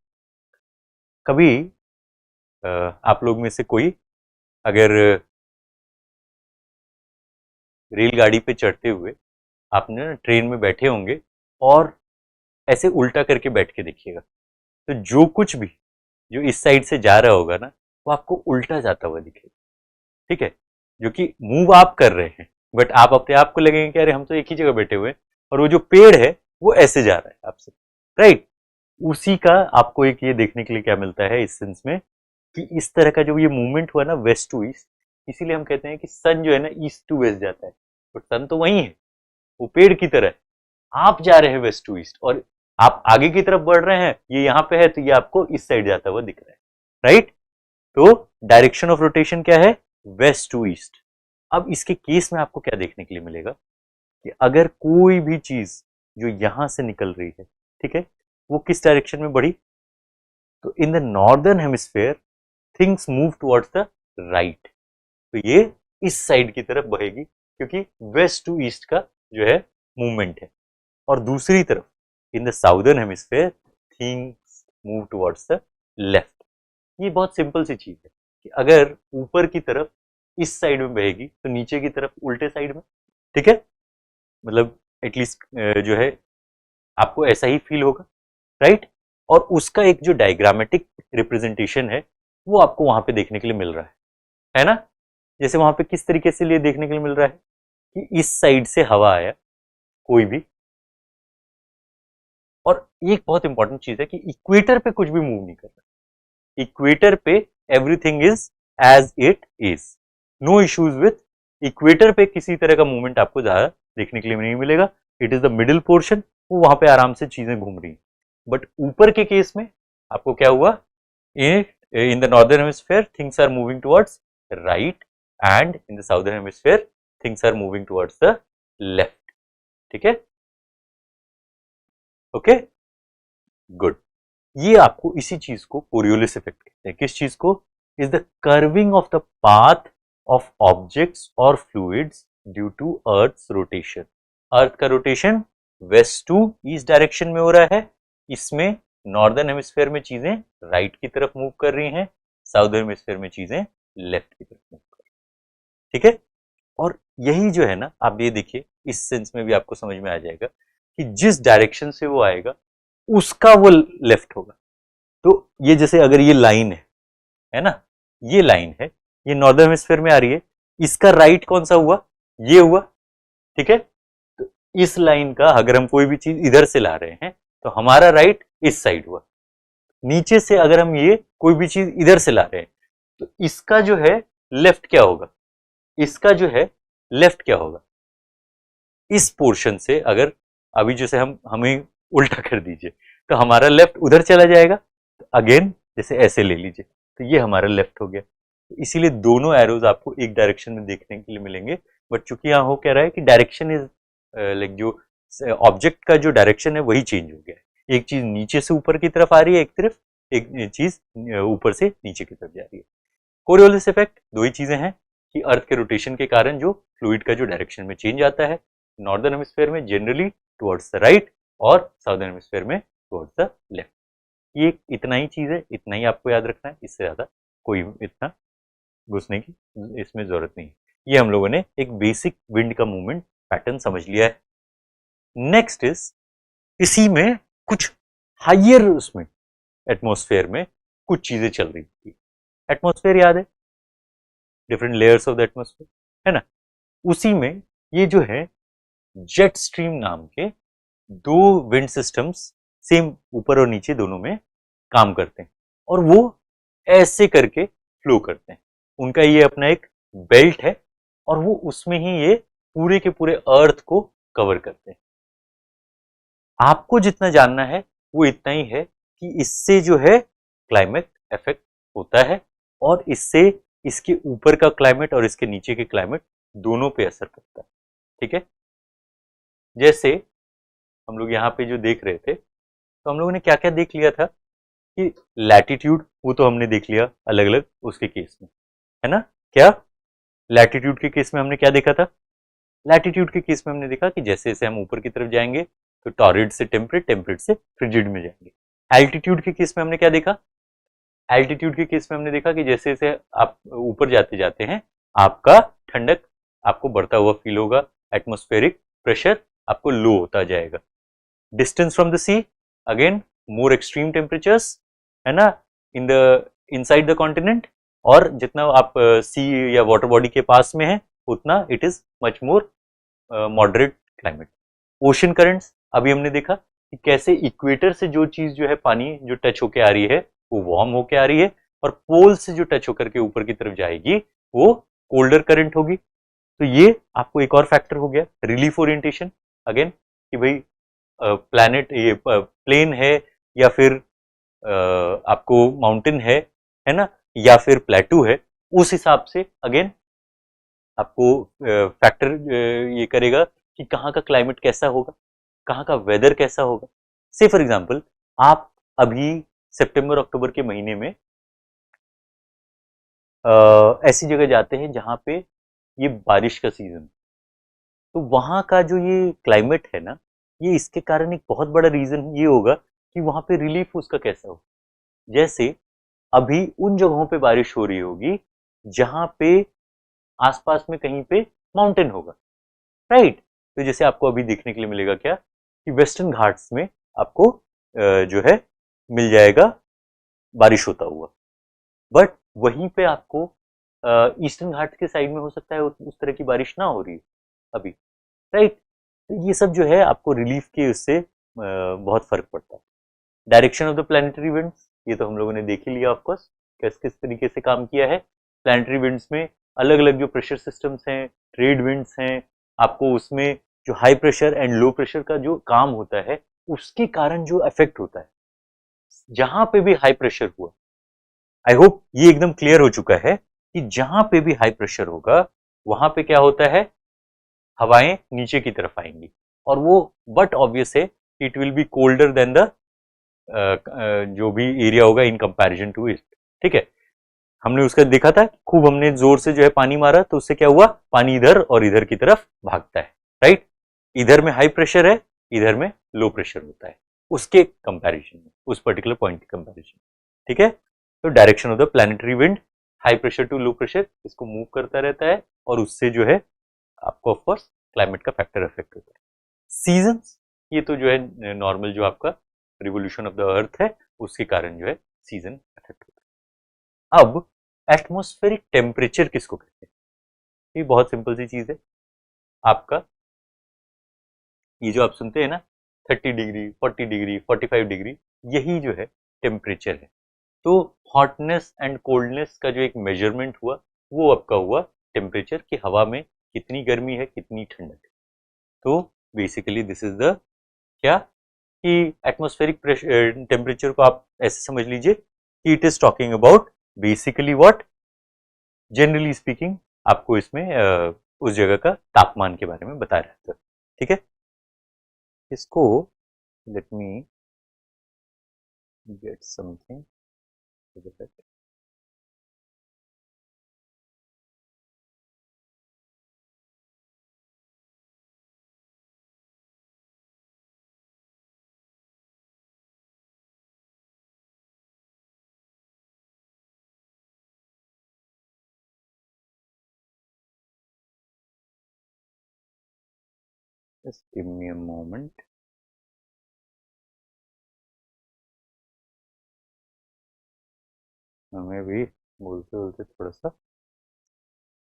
कभी आप लोग में से कोई अगर रेलगाड़ी पे चढ़ते हुए आपने ना ट्रेन में बैठे होंगे और ऐसे उल्टा करके बैठ के देखिएगा, तो जो कुछ भी जो इस साइड से जा रहा होगा ना वो आपको उल्टा जाता हुआ दिखेगा, ठीक है। जो कि मूव आप कर रहे हैं बट आप अपने आप को लगेंगे कि अरे हम तो एक ही जगह बैठे हुए हैं और वो जो पेड़ है वो ऐसे जा रहा है आपसे, राइट। उसी का आपको एक ये देखने के लिए क्या मिलता है इस सेंस में कि इस तरह का जो ये मूवमेंट हुआ ना वेस्ट टू ईस्ट, इसीलिए हम कहते हैं कि सन जो है ना ईस्ट टू वेस्ट जाता है, बट सन तो वही है, वो पेड़ की तरह है। आप जा रहे हैं वेस्ट टू ईस्ट और आप आगे की तरफ बढ़ रहे हैं, ये यहाँ पे है तो ये आपको इस साइड जाता हुआ दिख रहा है, राइट। तो डायरेक्शन ऑफ रोटेशन क्या है? West to east. अब इसके केस में आपको क्या देखने के लिए मिलेगा कि अगर कोई भी चीज जो यहां से निकल रही है, ठीक है, वो किस डायरेक्शन में बढ़ी, तो इन the northern hemisphere things move towards the right, तो ये इस साइड की तरफ बहेगी क्योंकि वेस्ट टू ईस्ट का जो है मूवमेंट है। और दूसरी तरफ इन the southern hemisphere things move towards the left. ये बहुत सिंपल सी चीज है कि अगर ऊपर की तरफ इस साइड में बहेगी तो नीचे की तरफ उल्टे साइड में, ठीक है। मतलब एटलीस्ट जो है आपको ऐसा ही फील होगा, राइट। और उसका एक जो डायग्रामेटिक रिप्रेजेंटेशन है वो आपको वहां पे देखने के लिए मिल रहा है ना। जैसे वहां पे किस तरीके से लिए देखने के लिए मिल रहा है कि इस साइड से हवा आया कोई भी, और एक बहुत इंपॉर्टेंट चीज है कि इक्वेटर पे कुछ भी मूव नहीं कर रहा। इक्वेटर पे everything is as it is, no issues with equator पे किसी तरह का मूवमेंट आपको ज्यादा देखने के लिए नहीं मिलेगा। It is the middle portion, वो वहां पे आराम से चीजें घूम रही हैं। बट ऊपर के केस में आपको क्या हुआ, in the northern hemisphere things are moving towards right and in the southern hemisphere things are moving towards the left, ठीक है। Okay, good. ये आपको इसी चीज को कोरियोलिस इफेक्ट कहते हैं। किस चीज को? Is the curving of the path of objects और fluids due to earth's rotation. Earth का rotation west to east direction में हो रहा है, इसमें नॉर्दर्न हेमिस्फेयर में चीजें राइट की तरफ मूव कर रही हैं, साउदर्न हेमिस्फेयर में चीजें लेफ्ट की तरफ मूव कर रही हैं, ठीक है। और यही जो है ना, आप ये देखिए इस सेंस में भी आपको समझ में आ जाएगा कि जिस डायरेक्शन से वो आएगा उसका वो लेफ्ट होगा। तो ये जैसे अगर ये लाइन है ना, ये लाइन है, ये नॉर्दर्न हेमिस्फीयर में आ रही है, इसका राइट कौन सा हुआ? ये हुआ, ठीक है। तो इस लाइन का अगर हम कोई भी चीज इधर से ला रहे हैं तो हमारा राइट इस साइड हुआ। नीचे से अगर हम ये कोई भी चीज इधर से ला रहे हैं तो इसका जो है लेफ्ट क्या होगा? इसका जो है लेफ्ट क्या होगा? इस पोर्शन से अगर अभी जैसे हम हमें उल्टा कर दीजिए तो हमारा लेफ्ट उधर चला जाएगा, तो अगेन जैसे ऐसे ले लीजिए, तो ये हमारा लेफ्ट हो गया। तो इसीलिए दोनों एरोज आपको एक डायरेक्शन में देखने के लिए मिलेंगे, बट चूंकि यहाँ हो क्या रहा है कि डायरेक्शन इज लाइक जो ऑब्जेक्ट का जो डायरेक्शन है वही चेंज हो गया है। एक चीज नीचे से ऊपर की तरफ आ रही है एक तरफ, एक चीज ऊपर से नीचे की तरफ जा रही है। कोरियोलिस इफेक्ट दो ही चीजें हैं कि अर्थ के रोटेशन के कारण जो फ्लूइड का जो डायरेक्शन में चेंज आता है, नॉर्दर्न हेमिस्फेयर में जनरली टुवर्ड्स द राइट और साउदर्न हेमिस्फेयर में टुवर्ड्स द लेफ्ट। ये इतना ही चीज है, इतना ही आपको याद रखना है, इससे ज्यादा कोई इतना घुसने की इसमें जरूरत नहीं है। ये हम लोगों ने एक बेसिक विंड का मूवमेंट पैटर्न समझ लिया है। नेक्स्ट इज इसी में कुछ हाइयर उसमें एटमॉस्फेयर में कुछ चीजें चल रही थी। एटमॉस्फेयर याद है, different layers of the atmosphere, है ना। उसी में ये जो है जेट स्ट्रीम नाम के दो विंड सिस्टम्स सेम ऊपर और नीचे दोनों में काम करते हैं और वो ऐसे करके फ्लो करते हैं। उनका ये अपना एक बेल्ट है और वो उसमें ही ये पूरे के पूरे अर्थ को कवर करते हैं। आपको जितना जानना है वो इतना ही है कि इससे जो है क्लाइमेट इफेक्ट होता है और इससे इसके ऊपर का क्लाइमेट और इसके नीचे के क्लाइमेट दोनों पे असर करता है। ठीक है, जैसे हम लोग यहाँ पे जो देख रहे थे, तो हम लोगों ने क्या क्या देख लिया था कि लैटिट्यूड, वो तो हमने देख लिया अलग अलग उसके केस में, है ना। क्या लैटिट्यूड के केस में हमने क्या देखा था? लैटिट्यूड के केस में हमने देखा कि जैसे जैसे हम ऊपर की तरफ जाएंगे तो टॉरिड से टेम्परेट, टेम्परेट से फ्रिजिड में जाएंगे। एल्टीट्यूड के केस में हमने क्या देखा? एल्टीट्यूड के केस में हमने देखा कि जैसे जैसे आप ऊपर जाते जाते हैं आपका ठंडक आपको बढ़ता हुआ फील होगा, एटमॉस्फेरिक प्रेशर आपको लो होता जाएगा। Distance from the sea, again more extreme temperatures, है ना, in the inside the continent, और जितना आप सी या वाटर बॉडी के पास में है उतना it is much more moderate climate. Ocean currents अभी हमने देखा कि कैसे इक्वेटर से जो चीज जो है पानी जो टच होके आ रही है वो वार्म होके आ रही है और पोल से जो टच होकर के ऊपर की तरफ जाएगी वो कोल्डर करंट होगी। तो ये आपको एक और फैक्टर हो गया। रिलीफ ओरिएंटेशन, अगेन कि भाई प्लैनेट ये प्लेन है या फिर आपको माउंटेन है ना, या फिर प्लेटू है, उस हिसाब से अगेन आपको फैक्टर ये करेगा कि कहाँ का क्लाइमेट कैसा होगा, कहाँ का वेदर कैसा होगा। से फॉर एग्जांपल आप अभी सितंबर अक्टूबर के महीने में ऐसी जगह जाते हैं जहाँ पे ये बारिश का सीजन, तो वहाँ का जो ये क्लाइमेट है ना, ये इसके कारण एक बहुत बड़ा रीजन ये होगा कि वहाँ पे रिलीफ उसका कैसा हो। जैसे अभी उन जगहों पे बारिश हो रही होगी जहाँ पे आसपास में कहीं पे माउंटेन होगा, राइट। तो जैसे आपको अभी देखने के लिए मिलेगा क्या कि वेस्टर्न घाट्स में आपको जो है मिल जाएगा बारिश होता हुआ, बट वहीं पे आपको ईस्टर्न घाट के साइड में हो सकता है उस तरह की बारिश ना हो रही है अभी, राइट। तो ये सब जो है आपको रिलीफ के उससे बहुत फर्क पड़ता है। Direction of the planetary winds, ये तो हम लोगों ने देख ही लिया ऑफकोर्स किस किस तरीके से काम किया है। प्लैनेटरी विंड्स में अलग अलग जो प्रेशर सिस्टम्स हैं, ट्रेड विंड्स हैं, आपको उसमें जो high pressure and low pressure का जो काम होता है उसके कारण जो इफेक्ट होता है। जहां पे भी हाई प्रेशर हुआ, आई होप ये एकदम क्लियर हो चुका है कि जहां पे भी हाई प्रेशर होगा वहां पे क्या होता है, हवाएं नीचे की तरफ आएंगी और वो बट ऑब्वियस है it will be colder than the जो भी एरिया होगा इन कंपैरिजन टू ईस्ट। ठीक है, हमने उसका देखा था खूब हमने जोर से जो है पानी मारा तो उससे क्या हुआ, पानी इधर और इधर की तरफ भागता है, राइट। इधर में हाई प्रेशर है, इधर में लो प्रेशर होता है, उसके कंपैरिजन में, उस पर्टिकुलर पॉइंट के कंपैरिजन। ठीक है, तो direction of the planetary wind, high pressure to low pressure, इसको मूव करता रहता है और उससे जो है आपको ऑफकोर्स क्लाइमेट का फैक्टर इफेक्ट होता है। सीजन्स, ये तो जो है नॉर्मल जो आपका रिवोल्यूशन ऑफ द अर्थ है उसके कारण जो है सीजन इफेक्ट होता है। अब एटमॉस्फेरिक टेम्परेचर किसको कहते हैं? ये बहुत सिंपल सी चीज है। आपका ये जो आप सुनते हैं ना 30 डिग्री, 40 डिग्री, 45 डिग्री, यही जो है टेम्परेचर है। तो हॉटनेस एंड कोल्डनेस का जो एक मेजरमेंट हुआ वो आपका हुआ टेम्परेचर, कि हवा में कितनी गर्मी है, कितनी ठंडक है। तो बेसिकली दिस इज द क्या कि एटमॉस्फेरिक टेम्परेचर को आप ऐसे समझ लीजिए कि it is talking about basically what, generally speaking आपको इसमें उस जगह का तापमान के बारे में बता रहा था। ठीक है, इसको let me get something. Just give me a moment. हमें भी बोलते बोलते थोड़ा सा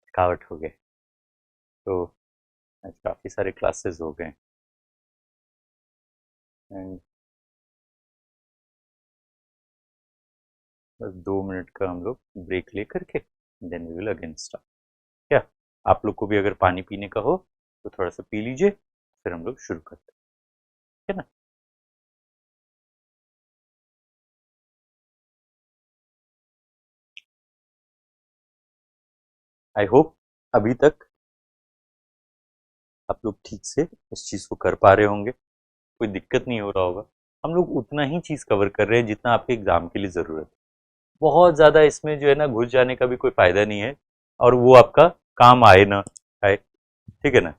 थकावट हो गए, तो आज काफ़ी सारे क्लासेस हो गए एंड बस 2 मिनट का हम लोग ब्रेक ले करके then we will again start. क्या आप लोग को भी अगर पानी पीने का हो तो थोड़ा सा पी लीजिए, फिर हम लोग शुरू करते हैं, है ना। आई होप अभी तक आप लोग ठीक से इस चीज़ को कर पा रहे होंगे, कोई दिक्कत नहीं हो रहा होगा। हम लोग उतना ही चीज़ कवर कर रहे हैं जितना आपके एग्ज़ाम के लिए ज़रूरत है। बहुत ज़्यादा इसमें जो है ना घुस जाने का भी कोई फ़ायदा नहीं है, और वो आपका काम आए ना आए, ठीक है ना।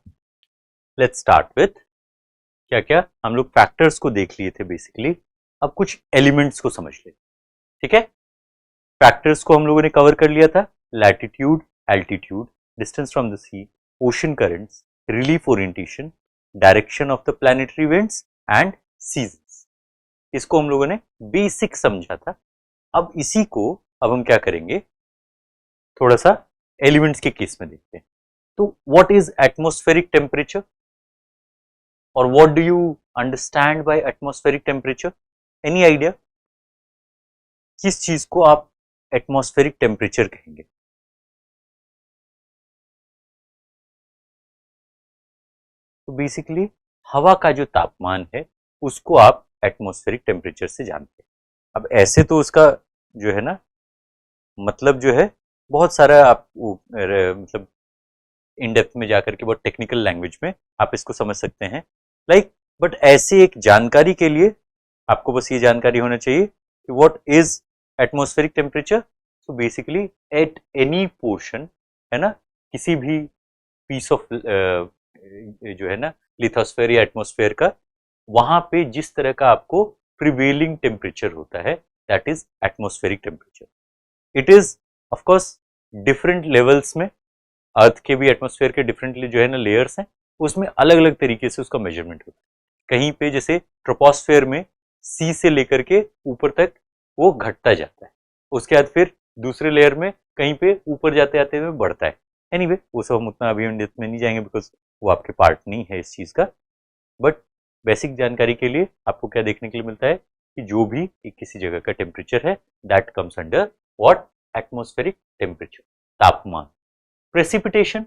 लेट्स स्टार्ट विथ क्या क्या हम लोग फैक्टर्स को देख लिए थे बेसिकली, अब कुछ एलिमेंट्स को समझ ले। ठीक है, फैक्टर्स को हम लोगों ने कवर कर लिया था, latitude, altitude, distance from the sea, ocean currents, relief orientation, direction of the planetary winds and seasons. इसको हम लोगों ने बेसिक समझा था। अब इसी को अब हम क्या करेंगे, थोड़ा सा एलिमेंट्स के केस में देखते हैं। तो व्हाट इज एटमॉस्फेरिक टेम्परेचर और what do you understand by atmospheric temperature? Any idea किस चीज को आप एटमॉस्फेरिक टेम्परेचर कहेंगे? तो बेसिकली हवा का जो तापमान है उसको आप एटमॉस्फेरिक टेम्परेचर से जानते हैं। अब ऐसे तो उसका जो है ना मतलब जो है बहुत सारा, आप मतलब इन डेप्थ में जाकर के बहुत टेक्निकल लैंग्वेज में आप इसको समझ सकते हैं, लाइक बट ऐसे एक जानकारी के लिए आपको बस ये जानकारी होना चाहिए कि what is atmospheric temperature. So basically at any portion, है ना, किसी भी पीस ऑफ जो है ना लिथोस्फेयर या एटमॉस्फेयर का, वहां पे जिस तरह का आपको प्रिवेलिंग टेम्परेचर होता है that is atmospheric temperature. It is of course different levels में, अर्थ के भी एटमॉस्फेयर के डिफरेंटली जो है ना लेयर्स हैं, उसमें अलग अलग तरीके से उसका मेजरमेंट होता है। कहीं पे जैसे ट्रोपोस्फेयर में सी से लेकर के ऊपर तक वो घटता जाता है, उसके बाद फिर दूसरे लेयर में कहीं पे ऊपर जाते जाते हुए बढ़ता है। एनीवे वो सब हम उतना अभी इन डेप्थ में नहीं जाएंगे बिकॉज वो आपके पार्ट नहीं है इस चीज़ का। बट बेसिक जानकारी के लिए आपको क्या देखने के लिए मिलता है कि जो भी किसी जगह का टेम्परेचर है that comes under what, atmospheric temperature, तापमान। Precipitation,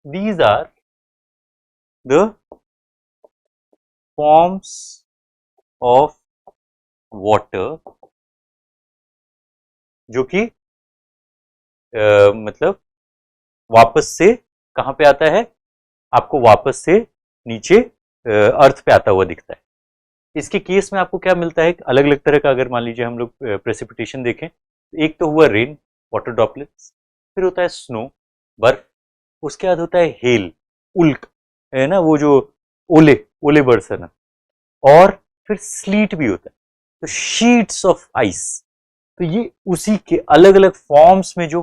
these are the forms of water जो कि मतलब वापस से कहाँ पे आता है, आपको वापस से नीचे अर्थ पे आता हुआ दिखता है। इसके केस में आपको क्या मिलता है, अलग अलग तरह का, अगर मान लीजिए हम लोग प्रेसिपिटेशन देखें, एक तो हुआ रेन, वाटर ड्रॉपलेट्स, फिर होता है स्नो, बर्फ, उसके बाद होता है हेल, उल्क, है ना, वो जो ओले ओले बरस है ना, और फिर स्लीट भी होता है, तो शीट्स ऑफ आइस। तो ये उसी के अलग अलग फॉर्म्स में जो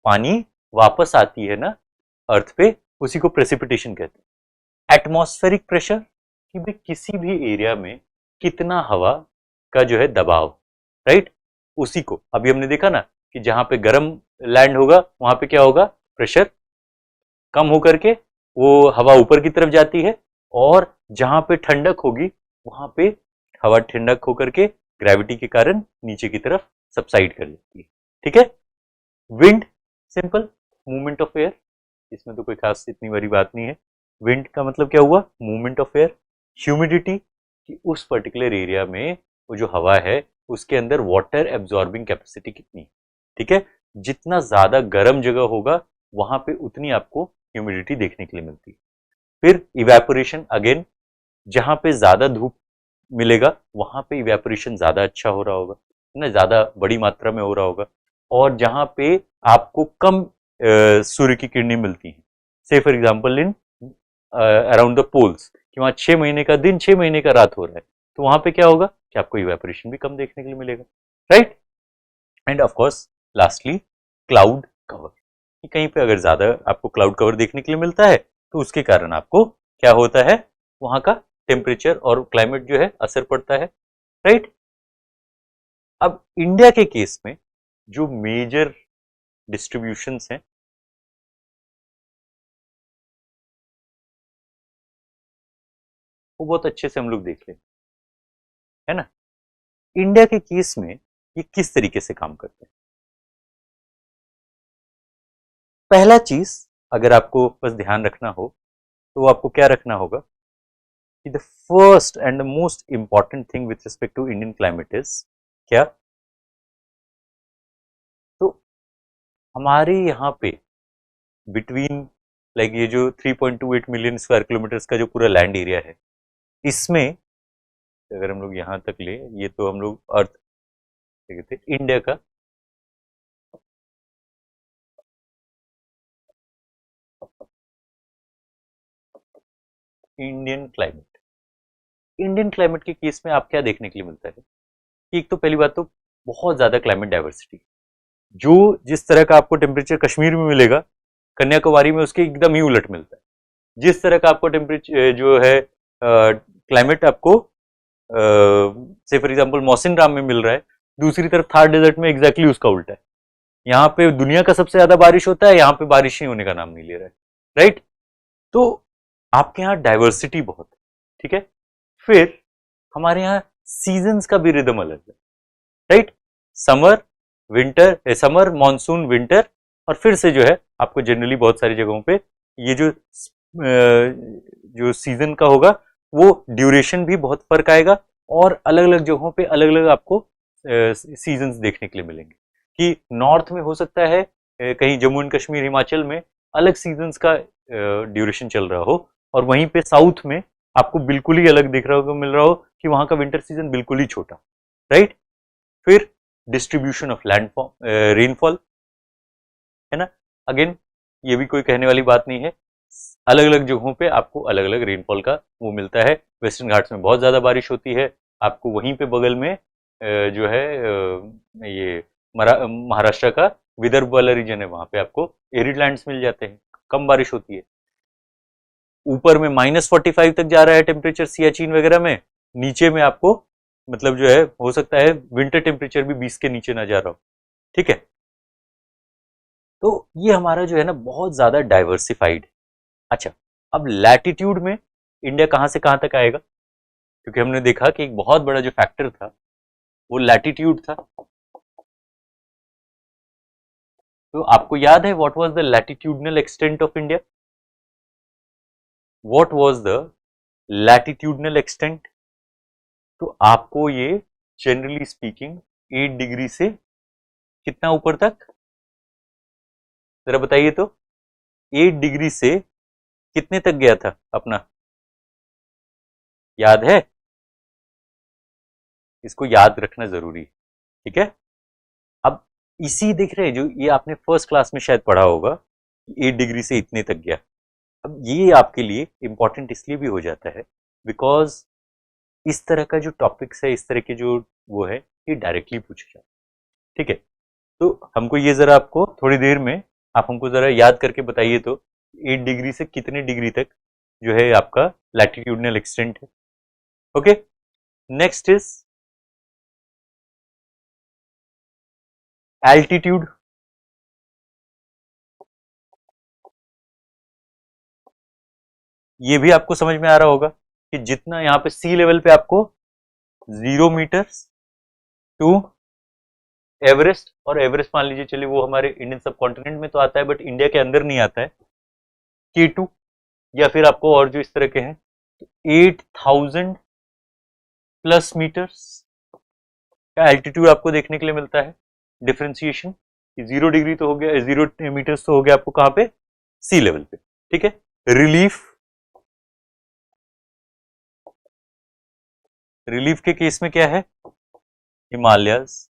पानी वापस आती है ना अर्थ पे, उसी को प्रेसिपिटेशन कहते हैं। एटमॉस्फेरिक प्रेशर कि भाई किसी भी एरिया में कितना हवा का जो है दबाव, राइट, उसी को अभी हमने देखा ना कि जहां पे गर्म लैंड होगा वहां पे क्या होगा, प्रेशर कम होकर के वो हवा ऊपर की तरफ जाती है, और जहां पे ठंडक होगी वहां पे हवा ठंडक होकर के ग्रेविटी के कारण नीचे की तरफ सबसाइड कर जाती है। ठीक है, wind simple movement of air, इसमें तो कोई खास इतनी बड़ी बात नहीं है। विंड का मतलब क्या हुआ, मूवमेंट ऑफ एयर। ह्यूमिडिटी कि उस पर्टिकुलर एरिया में वो जो हवा है उसके अंदर वाटर एब्जॉर्बिंग कैपेसिटी कितनी है। ठीक है, जितना ज्यादा गर्म जगह होगा वहां पे उतनी आपको ह्यूमिडिटी देखने के लिए मिलती है। फिर इवेपोरेशन, अगेन जहां पे ज्यादा धूप मिलेगा वहां पे इवेपोरेशन ज्यादा अच्छा हो रहा होगा, है ना, ज्यादा बड़ी मात्रा में हो रहा होगा। और जहां पे आपको कम सूर्य की किरणें मिलती हैं, say for example in around the poles, कि वहां 6 महीने का दिन 6 महीने का रात हो रहा है, तो वहां पे क्या होगा कि आपको इवेपोरेशन भी कम देखने के लिए मिलेगा, right. End of course lastly cloud cover, कि कहीं पे अगर ज्यादा आपको क्लाउड कवर देखने के लिए मिलता है तो उसके कारण आपको क्या होता है, वहां का टेम्परेचर और क्लाइमेट जो है असर पड़ता है, राइट। अब इंडिया के केस में जो मेजर डिस्ट्रीब्यूशंस हैं वो बहुत अच्छे से हम लोग देख लें, है ना। इंडिया के केस में ये किस तरीके से काम करते हैं। पहला चीज अगर आपको बस ध्यान रखना हो तो आपको क्या रखना होगा कि the first and the most important thing with respect to Indian climate is क्या, तो हमारे यहाँ पे बिटवीन लाइक ये जो 3.28 मिलियन स्क्वायर किलोमीटर का जो पूरा लैंड एरिया है, इसमें अगर हम लोग यहाँ तक ले, ये तो हम लोग अर्थ क्या कहते हैं इंडिया का इंडियन क्लाइमेट, इंडियन क्लाइमेट के केस में आप क्या देखने के लिए मिलता है कि एक तो पहली बात तो बहुत ज्यादा क्लाइमेट डाइवर्सिटी, जो जिस तरह का आपको टेम्परेचर कश्मीर में मिलेगा कन्याकुमारी में उसके एकदम ही उलट मिलता है। जिस तरह का आपको टेम्परेचर जो है क्लाइमेट आपको से फॉर एग्जांपल मौसिन राम में मिल रहा है, दूसरी तरफ थार डेजर्ट में एग्जैक्टली उसका उल्टा है। यहाँ पे दुनिया का सबसे ज्यादा बारिश होता है, यहाँ पे बारिश ही होने का नाम नहीं ले रहा है, राइट। तो आपके यहाँ डाइवर्सिटी बहुत है, ठीक है। फिर हमारे यहाँ सीजन्स का भी रिदम अलग है, right. Summer winter, summer monsoon winter, और फिर से जो है आपको जनरली बहुत सारी जगहों पे ये जो सीजन का होगा वो ड्यूरेशन भी बहुत फर्क आएगा, और अलग अलग जगहों पे अलग अलग आपको सीजन्स देखने के लिए मिलेंगे। कि नॉर्थ में हो सकता है कहीं जम्मू एंड कश्मीर हिमाचल में अलग सीजन्स का ड्यूरेशन चल रहा हो, और वहीं पे साउथ में आपको बिल्कुल ही अलग दिख रहा हो, मिल रहा हो कि वहां का विंटर सीजन बिल्कुल ही छोटा, राइट। फिर डिस्ट्रीब्यूशन ऑफ लैंडफॉल, रेनफॉल, है ना। अगेन ये भी कोई कहने वाली बात नहीं है, अलग अलग जगहों पे आपको अलग अलग रेनफॉल का वो मिलता है। वेस्टर्न घाट्स में बहुत ज़्यादा बारिश होती है, आपको वहीं पे बगल में जो है ये महाराष्ट्र का विदर्भ वाला रीजन है, वहां पे आपको एरिड लैंड्स मिल जाते हैं, कम बारिश होती है। ऊपर में -45 तक जा रहा है टेम्परेचर सियाचिन वगैरह में, नीचे में आपको मतलब जो है हो सकता है विंटर टेम्परेचर भी 20 के नीचे ना जा रहा हो, ठीक है। तो ये हमारा जो है ना बहुत ज्यादा डाइवर्सिफाइड है। अच्छा, अब लैटिट्यूड में इंडिया कहाँ से कहाँ तक आएगा, क्योंकि हमने देखा कि एक बहुत बड़ा जो फैक्टर था वो लैटिट्यूड था। तो आपको याद है what was the latitudinal extent of India, what was the latitudinal extent. तो आपको ये जनरली स्पीकिंग 8 डिग्री से कितना ऊपर तक, जरा बताइए तो, 8 डिग्री से कितने तक गया था अपना, याद है? इसको याद रखना जरूरी है, ठीक है। अब इसी देख रहे हैं जो ये आपने फर्स्ट क्लास में शायद पढ़ा होगा, 8 डिग्री से इतने तक गया। अब ये आपके लिए इंपॉर्टेंट इसलिए भी हो जाता है बिकॉज इस तरह का जो टॉपिक्स है, इस तरह के जो वो है, ये डायरेक्टली पूछे जाते हैं, ठीक है। तो हमको ये जरा आपको थोड़ी देर में आप हमको जरा याद करके बताइए तो 8 डिग्री से कितने डिग्री तक जो है आपका लैटिट्यूडनल एक्सटेंट है। Okay, next is altitude. ये भी आपको समझ में आ रहा होगा कि जितना यहाँ पे सी लेवल पे आपको 0 मीटर टू एवरेस्ट, और एवरेस्ट मान लीजिए चलिए वो हमारे इंडियन सब कॉन्टिनेंट में तो आता है बट इंडिया के अंदर नहीं आता है, K2, या फिर आपको और जो इस तरह के हैं 8,000 प्लस मीटर्स, क्या एल्टीट्यूड आपको देखने के लिए मिलता है डिफ्रेंसिएशन, 0 डिग्री तो हो गया, 0 मीटर्स तो हो गया आपको कहाँ पे, सी लेवल पे, ठीक है। रिलीफ, रिलीफ के केस में क्या है, हिमालयस,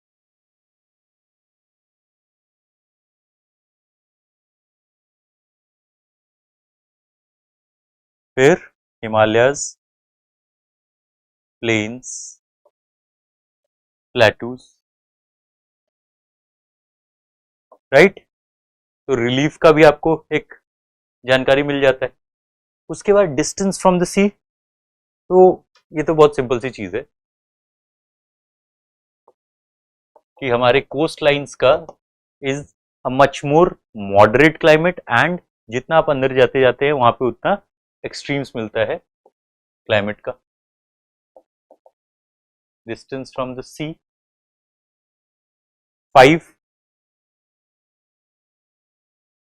फिर हिमालयस, प्लेन्स, प्लेटूज, राइट। तो रिलीफ का भी आपको एक जानकारी मिल जाता है। उसके बाद डिस्टेंस फ्रॉम द सी, तो ये तो बहुत सिंपल सी चीज है कि हमारे कोस्ट लाइंस का is a much more moderate climate, and जितना आप अंदर जाते जाते हैं वहां पे उतना एक्सट्रीम्स मिलता है क्लाइमेट का। डिस्टेंस फ्रॉम द सी 5,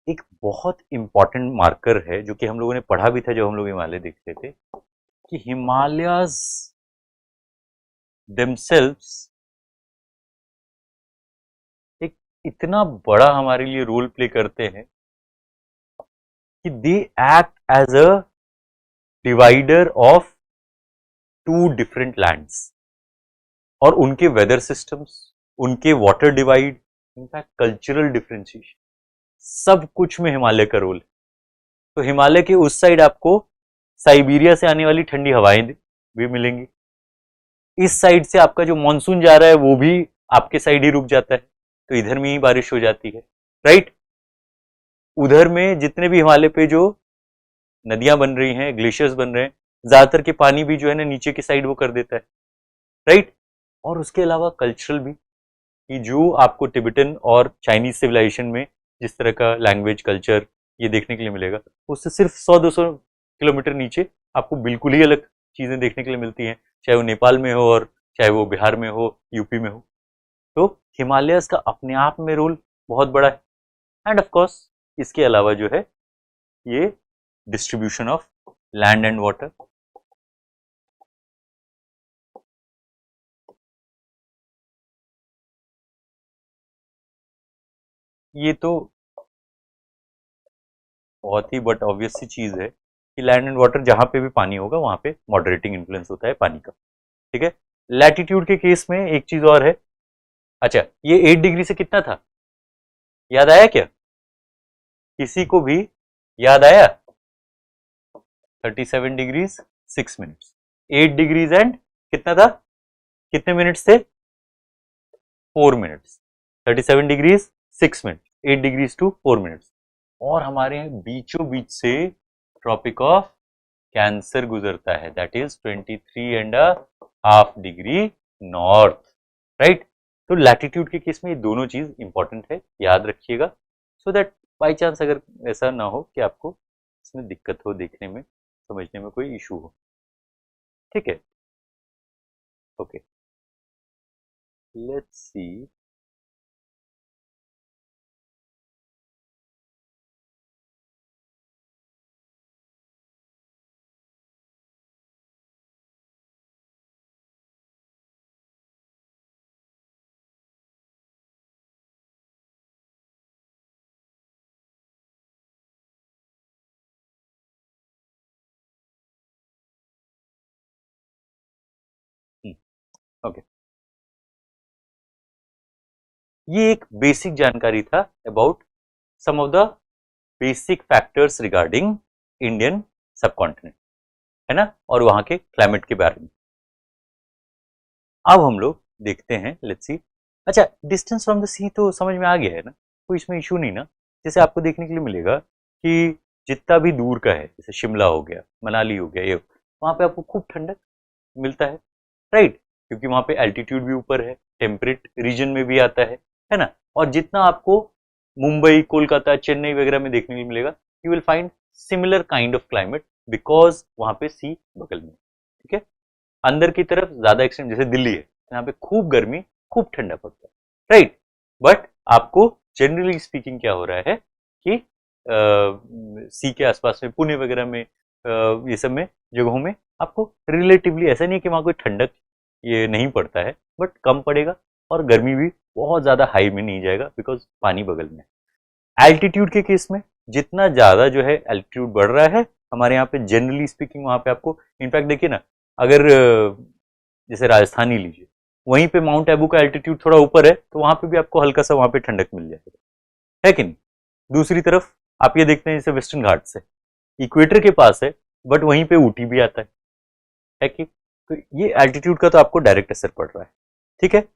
एक बहुत इंपॉर्टेंट मार्कर है जो कि हम लोगों ने पढ़ा भी था जब हम लोग हिमालय देखते थे, कि हिमालयाज themselves एक इतना बड़ा हमारे लिए रोल प्ले करते हैं कि they act as a divider of 2 different lands, और उनके वेदर सिस्टम्स, उनके water divide, in fact cultural differentiation, सब कुछ में हिमालय का रोल है। तो हिमालय के उस साइड आपको साइबेरिया से आने वाली ठंडी हवाएं भी मिलेंगी, इस साइड से आपका जो मानसून जा रहा है वो भी आपके साइड ही रुक जाता है, तो इधर में ही बारिश हो जाती है, राइट। उधर में जितने भी हिमालय पे जो नदियां बन रही हैं, ग्लेशियर्स बन रहे हैं, ज्यादातर के पानी भी जो है ना नीचे की साइड वो कर देता है, राइट। और उसके अलावा कल्चरल भी, कि जो आपको टिबेटन और चाइनीज सिविलाइजेशन में जिस तरह का लैंग्वेज कल्चर ये देखने के लिए मिलेगा, उससे सिर्फ 100-200 किलोमीटर नीचे आपको बिल्कुल ही अलग चीजें देखने के लिए मिलती हैं, चाहे वो नेपाल में हो और चाहे वो बिहार में हो, यूपी में हो। तो हिमालयस का अपने आप में रोल बहुत बड़ा है, एंड ऑफ कोर्स इसके अलावा जो है ये distribution of land and water, ये तो बहुत ही बट ऑब्वियस सी चीज है कि लैंड एंड वाटर जहां पे भी पानी होगा वहां पे मॉडरेटिंग इन्फ्लुएंस होता है पानी का, ठीक है। लैटिट्यूड के केस में एक चीज और है, अच्छा ये 8 डिग्री से कितना था, याद आया क्या, किसी को भी याद आया, 37 डिग्रीज 6 मिनट्स, 8 डिग्रीज एंड कितना था, कितने मिनट्स थे, 4 minutes, 37 degrees 6 minute, 8 degrees to 4 minutes, और हमारे बीचों बीच से ट्रॉपिक ऑफ कैंसर गुजरता है, that is 23.5 degree north, right. तो लैटिट्यूड के केस में ये दोनों चीज इंपॉर्टेंट है, याद रखिएगा, सो दैट बाई चांस अगर ऐसा ना हो कि आपको इसमें दिक्कत हो, देखने में समझने में कोई इशू हो, ठीक है। ओके, लेट्स सी, ओके, ये एक बेसिक जानकारी था about some of the basic factors regarding Indian subcontinent, है ना, और वहां के क्लाइमेट के बारे में। अब हम लोग देखते हैं, लेट्स सी, अच्छा डिस्टेंस फ्रॉम द सी तो समझ में आ गया है ना, कोई इसमें इशू नहीं ना। जैसे आपको देखने के लिए मिलेगा कि जितना भी दूर का है, जैसे शिमला हो गया, मनाली हो गया, ये वहां पे आपको खूब ठंडक मिलता है, राइट, क्योंकि वहां पे एल्टीट्यूड भी ऊपर है, टेम्परेट रीजन में भी आता है ना। और जितना आपको मुंबई, कोलकाता, चेन्नई वगैरह में देखने को मिलेगा, you will find similar kind of climate, because वहां पे सी बगल में, ठीक है। अंदर की तरफ ज्यादा एक्सट्रीम जैसे दिल्ली है, यहाँ पे खूब गर्मी, खूब ठंडा पड़ता है, राइट। बट आपको जनरली स्पीकिंग क्या हो रहा है कि सी के आसपास में, पुणे वगैरह में, ये सब में जगहों में आपको रिलेटिवली, ऐसा नहीं है कि वहां कोई ठंडक ये नहीं पड़ता है, बट कम पड़ेगा, और गर्मी भी बहुत ज़्यादा हाई में नहीं जाएगा बिकॉज पानी बगल में। एल्टीट्यूड के केस में जितना ज़्यादा जो है एल्टीट्यूड बढ़ रहा है हमारे यहाँ पे जनरली स्पीकिंग, वहाँ पे आपको इनफैक्ट देखिए ना, अगर जैसे राजस्थान ही लीजिए, वहीं पे माउंट एबू का एल्टीट्यूड थोड़ा ऊपर है तो वहाँ पे भी आपको हल्का सा वहाँ पे ठंडक मिल जाएगा, है कि नहीं। दूसरी तरफ आप ये देखते हैं जैसे वेस्टर्न घाट्स है, इक्वेटर के पास है बट वहीं पे ऊटी भी आता है कि, तो ये एल्टीट्यूड का तो आपको डायरेक्ट असर पड़ रहा है, ठीक है।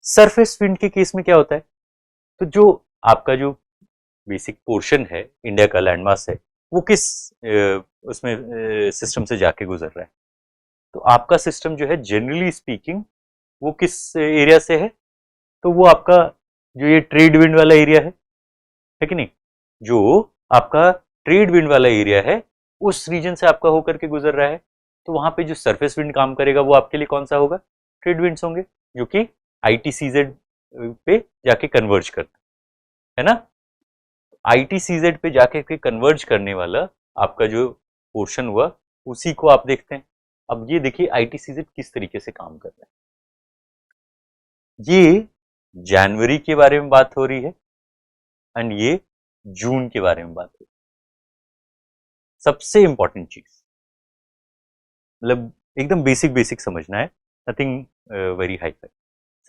सरफेस विंड के केस में क्या होता है, तो जो आपका जो बेसिक पोर्शन है इंडिया का लैंड मास है, वो किस उसमें सिस्टम से जाके गुजर रहा है, तो आपका सिस्टम जो है जनरली स्पीकिंग वो किस एरिया से है, तो वो आपका जो ये ट्रेड विंड वाला एरिया है कि नहीं, जो आपका ट्रेड विंड वाला एरिया है उस रीजन से आपका होकर के गुजर रहा है, तो वहां पे जो सरफेस विंड काम करेगा वो आपके लिए कौन सा होगा, ट्रेड विंड्स होंगे, जो कि ITCZ पे जाके कन्वर्ज करता है ना। ITCZ पे जाके के कन्वर्ज करने वाला आपका जो पोर्शन हुआ उसी को आप देखते हैं। अब ये देखिए ITCZ किस तरीके से काम कर रहा है, ये जनवरी के बारे में बात हो रही है एंड ये जून के बारे में बात हो रही है। सबसे इंपॉर्टेंट चीज, मतलब एकदम बेसिक बेसिक समझना है, नथिंग वेरी हाई फाई।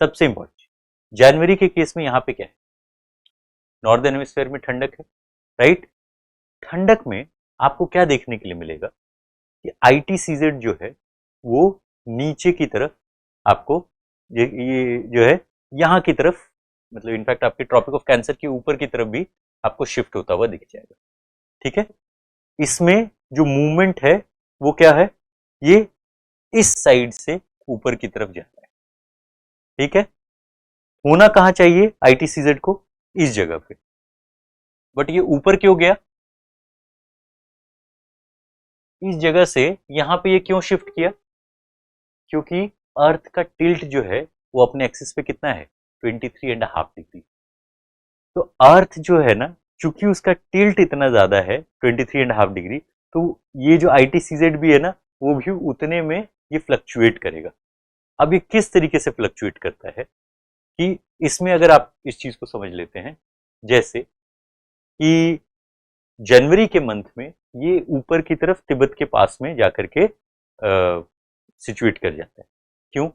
सबसे इंपॉर्टेंट जनवरी के केस में यहाँ पे क्या है, नॉर्दर्न हेमिस्फीयर में ठंडक है, राइट। ठंडक में आपको क्या देखने के लिए मिलेगा कि ITCZ जो है वो नीचे की तरफ आपको ये जो है यहाँ की तरफ, मतलब इनफैक्ट आपके ट्रॉपिक ऑफ कैंसर के ऊपर की तरफ भी आपको शिफ्ट होता हुआ दिख जाएगा, ठीक है। इसमें जो मूवमेंट है वो क्या है, ये इस साइड से ऊपर की तरफ जा रहा है, ठीक है। होना कहाँ चाहिए ITCZ को, इस जगह पे, बट ये ऊपर क्यों गया, इस जगह से यहां पे ये क्यों शिफ्ट किया, क्योंकि अर्थ का टिल्ट जो है वो अपने एक्सिस पे कितना है 23.5 डिग्री। तो अर्थ जो है ना, चूंकि उसका टिल्ट इतना ज्यादा है 23.5 डिग्री, तो ये जो ITCZ भी है ना वो भी उतने में ये फ्लक्चुएट करेगा। अब ये किस तरीके से फ्लक्चुएट करता है कि इसमें अगर आप इस चीज को समझ लेते हैं, जैसे कि जनवरी के मंथ में ये ऊपर की तरफ तिब्बत के पास में जाकर के सिचुएट कर जाता है। क्यों,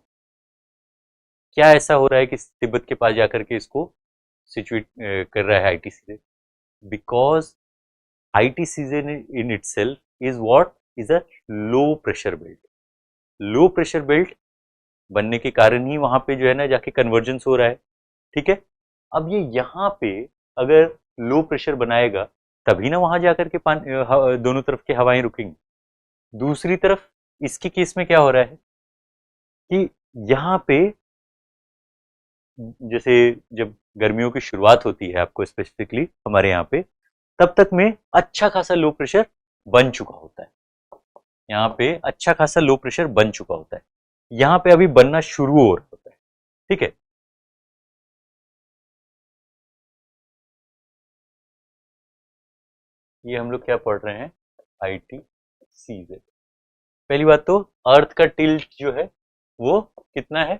क्या ऐसा हो रहा है कि तिब्बत के पास जाकर के इसको सिचुएट कर रहा है ITCZ, because ITCZ in itself is what is a low pressure belt। Low pressure belt बनने के कारण ही वहां पे जो है ना जाके कन्वर्जेंस हो रहा है, ठीक है। अब ये यहाँ पे अगर लो प्रेशर बनाएगा तभी ना वहां जाकर के दोनों तरफ की हवाएं रुकेंगी। दूसरी तरफ इसके केस में क्या हो रहा है कि यहाँ पे जैसे जब गर्मियों की शुरुआत होती है आपको स्पेसिफिकली हमारे यहाँ पे, तब तक में अच्छा खासा लो प्रेशर बन चुका होता है, यहाँ पे अच्छा खासा लो प्रेशर बन चुका होता है, यहाँ पे अभी बनना शुरू हो रहा होता है, ठीक है। ये हम लोग क्या पढ़ रहे हैं, ITCZ। पहली बात तो अर्थ का टिल्ट जो है वो कितना है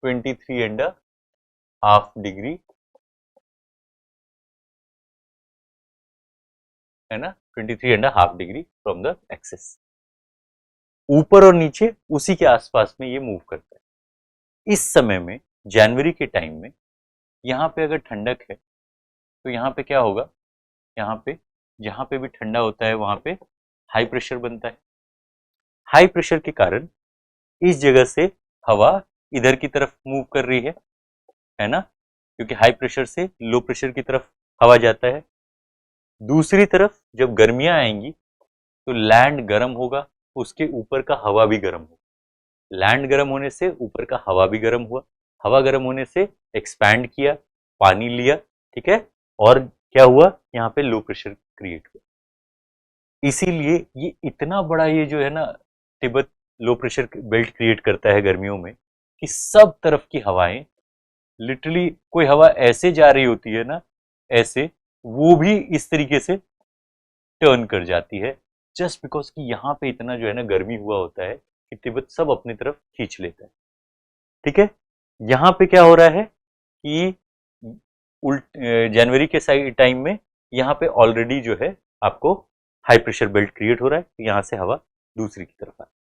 23.5 डिग्री, है ना, 23.5 डिग्री फ्रॉम द एक्सिस। ऊपर और नीचे उसी के आसपास में ये मूव करता है। इस समय में जनवरी के टाइम में यहाँ पे अगर ठंडक है तो यहाँ पे क्या होगा, यहाँ पे जहाँ पे भी ठंडा होता है वहां पे हाई प्रेशर बनता है। हाई प्रेशर के कारण इस जगह से हवा इधर की तरफ मूव कर रही है ना, क्योंकि हाई प्रेशर से लो प्रेशर की तरफ हवा जाता है। दूसरी तरफ जब गर्मियां आएंगी तो लैंड गर्म होगा, उसके ऊपर का हवा भी गर्म होगा। लैंड गर्म होने से ऊपर का हवा भी गर्म हुआ, हवा गर्म होने से एक्सपैंड किया, पानी लिया, ठीक है, और क्या हुआ, यहाँ पे लो प्रेशर क्रिएट हुआ। इसीलिए ये इतना बड़ा ये जो है ना Tibet low pressure belt create करता है गर्मियों में कि सब तरफ की हवाएं, लिटरली कोई हवा ऐसे जा रही होती है ना, ऐसे वो भी इस तरीके से टर्न कर जाती है, जस्ट बिकॉज कि यहाँ पे इतना जो है ना गर्मी हुआ होता है कि तिब्बत सब अपनी तरफ खींच लेता है, ठीक है। यहाँ पे क्या हो रहा है कि उल्ट जनवरी के टाइम में यहाँ पे ऑलरेडी जो है आपको हाई प्रेशर बेल्ट क्रिएट हो रहा है, तो यहाँ से हवा दूसरी की तरफ आ रही है।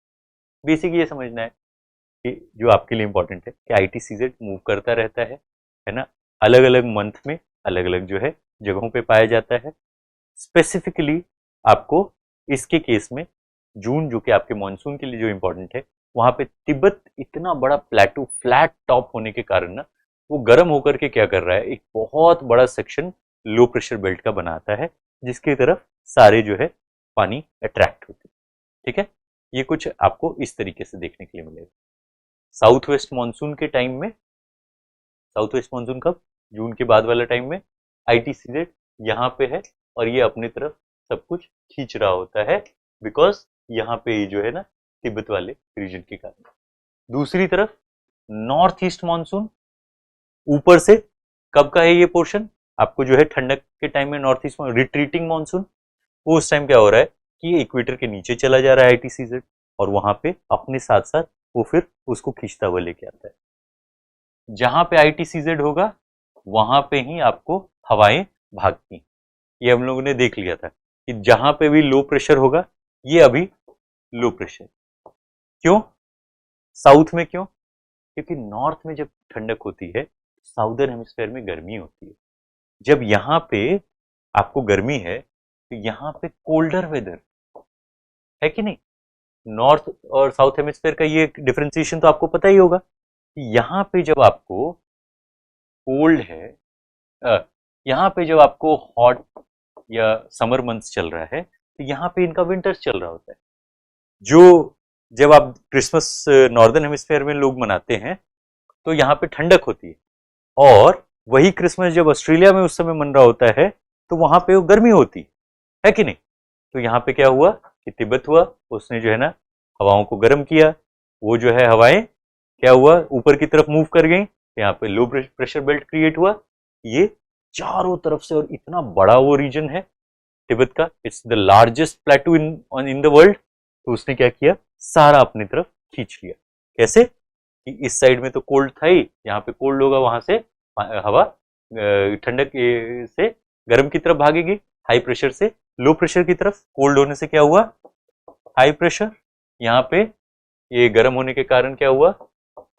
बेसिक ये समझना है कि जो आपके लिए इंपॉर्टेंट है कि ITCZ मूव करता रहता है ना, अलग अलग मंथ में अलग अलग जो है जगहों पे पाया जाता है। स्पेसिफिकली आपको इसके केस में जून, जो कि आपके मानसून के लिए जो इंपॉर्टेंट है, वहां पे तिब्बत इतना बड़ा प्लेटू फ्लैट टॉप होने के कारण ना वो गर्म होकर के क्या कर रहा है, एक बहुत बड़ा सेक्शन लो प्रेशर बेल्ट का बनाता है जिसकी तरफ सारे जो है पानी अट्रैक्ट होते हैं। ठीक है, ये कुछ आपको इस तरीके से देखने के लिए मिलेगा। साउथ वेस्ट मानसून के टाइम में, साउथ वेस्ट मानसून कब, जून के बाद वाला टाइम में, ITCZ यहाँ पे है और ये अपनी तरफ सब कुछ खींच रहा होता है बिकॉज यहाँ पे जो है ना तिब्बत वाले रीजन के कारण। दूसरी तरफ नॉर्थ ईस्ट मानसून ऊपर से कब का है ये पोर्शन, आपको जो है ठंडक के टाइम में नॉर्थ ईस्ट रिट्रीटिंग मानसून, वो उस टाइम क्या हो रहा है कि ये इक्वेटर के नीचे चला जा रहा है ITCZ और वहां पे अपने साथ साथ वो फिर उसको खींचता हुआ लेके आता है। जहां पे ITCZ होगा वहां पे ही आपको हवाएं भागती। ये हम लोगों ने देख लिया था कि जहां पे भी लो प्रेशर होगा ये अभी लो प्रेशर। क्यों साउथ में, क्यों, क्योंकि नॉर्थ में जब ठंडक होती है साउदर्न हेमिस्फेयर में गर्मी होती है। जब यहाँ पे आपको गर्मी है तो यहाँ पे कोल्डर वेदर है कि नहीं। नॉर्थ और साउथ हेमिस्फेयर का ये डिफरेंशिएशन तो आपको पता ही होगा कि यहाँ पे जब आपको कोल्ड है, यहाँ पे जब आपको हॉट या समर मंथ्स चल रहा है तो यहाँ पे इनका विंटर्स चल रहा होता है। जो जब आप क्रिसमस नॉर्दर्न हेमिस्फेयर में लोग मनाते हैं तो यहाँ पे ठंडक होती है, और वही क्रिसमस जब ऑस्ट्रेलिया में उस समय मन रहा होता है तो वहां पे वो गर्मी होती है कि नहीं। तो यहाँ पे क्या हुआ कि तिब्बत हुआ, उसने जो है ना हवाओं को गर्म किया, वो जो है हवाएं क्या हुआ ऊपर की तरफ मूव कर गई, यहाँ पे लो प्रेशर बेल्ट क्रिएट हुआ। ये चारों तरफ से, और इतना बड़ा वो रीजन है तिब्बत का, it's the largest प्लेटू in the world. तो उसने क्या किया, सारा अपनी तरफ खींच लिया। कैसे कि इस साइड में तो कोल्ड था ही, यहाँ पे कोल्ड होगा, वहां से हवा ठंडक से गर्म की तरफ भागेगी, हाई प्रेशर से लो प्रेशर की तरफ। कोल्ड होने से क्या हुआ, हाई प्रेशर, यहाँ पे ये गर्म होने के कारण क्या हुआ,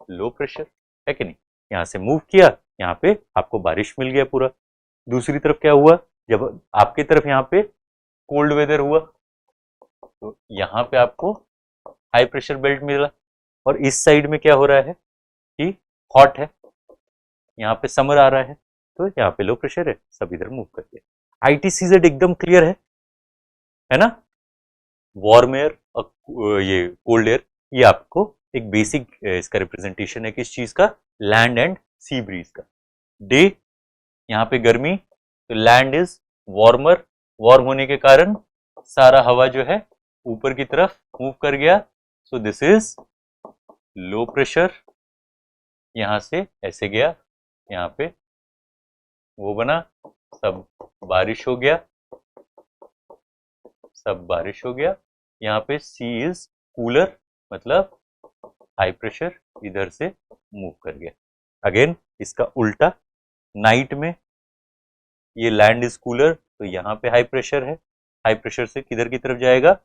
लो प्रेशर, है कि नहीं। यहाँ से मूव किया, यहाँ पे आपको बारिश मिल गया पूरा। दूसरी तरफ क्या हुआ, जब आपकी तरफ यहाँ पे कोल्ड वेदर हुआ तो यहाँ पे आपको हाई प्रेशर बेल्ट मिला, और इस साइड में क्या हो रहा है कि हॉट है, यहाँ पे समर आ रहा है, तो यहाँ पे लो प्रेशर है, सब इधर मूव करके। ITCZ एकदम क्लियर है ना। वार्म एयर और ये कोल्ड एयर, ये आपको एक बेसिक इसका रिप्रेजेंटेशन है किस चीज का, लैंड एंड सी ब्रीज का। डे यहाँ पे गर्मी, तो लैंड इज वार्मर, वार्म होने के कारण सारा हवा जो है ऊपर की तरफ मूव कर गया, सो दिस इज लो प्रेशर। यहाँ से ऐसे गया, यहाँ पे वो बना, सब बारिश हो गया, सब बारिश हो गया। यहाँ पे सी इज कूलर, मतलब हाई प्रेशर इधर से मूव कर गया। अगेन इसका उल्टा, नाइट में ये लैंड इज कूलर, तो यहाँ पे हाई प्रेशर है, हाई प्रेशर से किधर की तरफ जाएगा,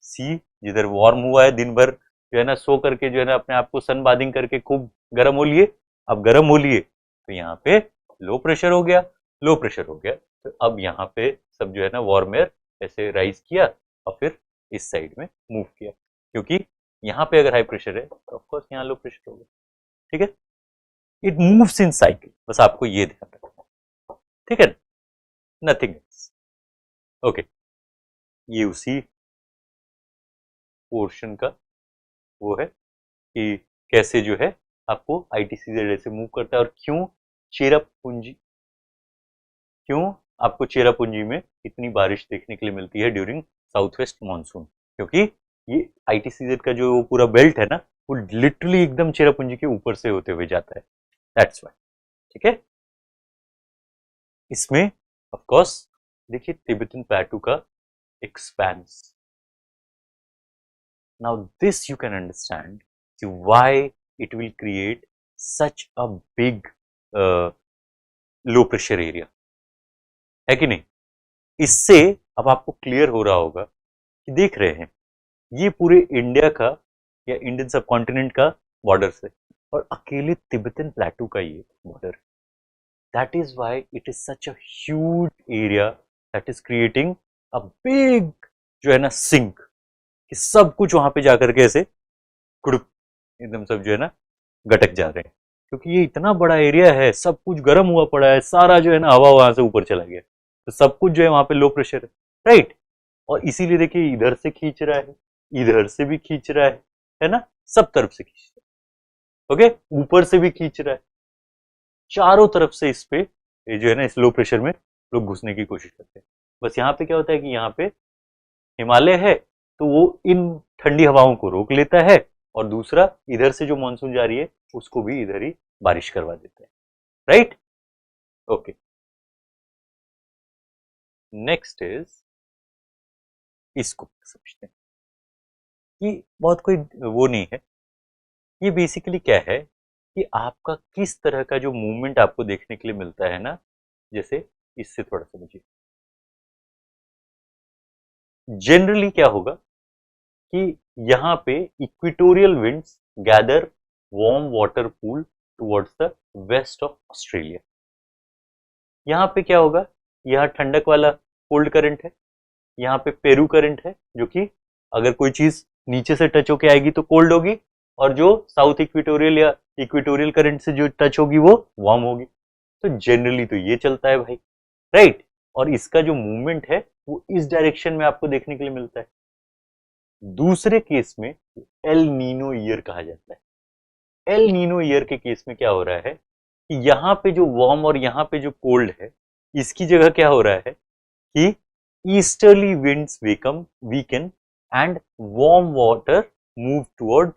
सी, जिधर वार्म हुआ है दिन भर जो है ना सो करके जो है ना अपने आप को सन बादिंग करके खूब गर्म हो लिए, अब गर्म हो लिए तो यहाँ पे लो प्रेशर हो गया, लो प्रेशर हो गया, तो अब यहाँ पे सब जो है ना वार्म एयर ऐसे राइज किया और फिर इस साइड में मूव किया, क्योंकि यहाँ पे अगर हाई प्रेशर है तो ऑफकोर्स यहाँ लो प्रेशर होगा। ठीक है, इट मूव्स इन साइकिल, बस आपको ये ध्यान रखना, ठीक है, नथिंग एल्स। ओके, ये उसी पोर्शन का वो है कि कैसे जो है आपको ITCZ से मूव करता है, और क्यों चेरापूंजी, क्यों आपको चेरापूंजी में इतनी बारिश देखने के लिए मिलती है ड्यूरिंग साउथ वेस्ट मानसून, क्योंकि ये ITCZ का जो पूरा बेल्ट है ना वो लिटरली एकदम चेरापूंजी के ऊपर से होते हुए जाता है, दैट्स व्हाई। ठीक है, इसमें ऑफ कोर्स देखिए तिब्बतन प्लेटू का expense, now this you can understand why it will create such a big low pressure area, है कि नहीं? इससे अब आपको क्लियर हो रहा होगा कि देख रहे हैं ये पूरे इंडिया का या इंडियन सब कॉन्टिनेंट का बॉर्डर से, और अकेले तिब्बतन प्लेटू का ये border. That is why it is such a huge area that is creating a big जो है ना सिंक, कि सब कुछ वहां पे जाकर के ऐसे कुड़ुप एकदम सब जो है ना गटक जा रहे हैं, क्योंकि ये इतना बड़ा एरिया है, सब कुछ गर्म हुआ पड़ा है, सारा जो है ना हवा वहां से ऊपर चला गया, तो सब कुछ जो है वहां पे लो प्रेशर है, राइट। और इसीलिए देखिए इधर से खींच रहा है, इधर से भी खींच रहा है ना, सब तरफ से खींच रहा है, ओके, ऊपर से भी खींच रहा है, चारों तरफ से इस पे ये जो है ना इस लो प्रेशर में लोग घुसने की कोशिश करते हैं। बस यहाँ पे क्या होता है कि यहाँ पे हिमालय है तो वो इन ठंडी हवाओं को रोक लेता है, और दूसरा इधर से जो मानसून जा रही है उसको भी इधर ही बारिश करवा देता है, राइट। ओके, नेक्स्ट इज इसको समझते हैं कि बहुत कोई वो नहीं है, ये बेसिकली क्या है कि आपका किस तरह का जो मूवमेंट आपको देखने के लिए मिलता है ना, जैसे इससे थोड़ा समझिए। जनरली क्या होगा कि यहाँ पे equatorial winds gather warm water pool towards the west of Australia. यहाँ पे क्या होगा, यहाँ ठंडक वाला कोल्ड करंट है, यहाँ पे पेरू करंट है, जो कि अगर कोई चीज नीचे से टच होके आएगी तो कोल्ड होगी, और जो साउथ इक्वेटोरियल या इक्वेटोरियल करंट से जो टच होगी वो वार्म होगी। तो जनरली तो ये चलता है भाई, राइट। और इसका जो मूवमेंट है वो इस डायरेक्शन में आपको देखने के लिए मिलता है। दूसरे केस में एल नीनो ईयर कहा जाता है। एल नीनो ईयर के केस में क्या हो रहा है कि यहाँ पे जो वार्म और यहाँ पे जो कोल्ड है, इसकी जगह क्या हो रहा है कि easterly winds weaken and warm water move toward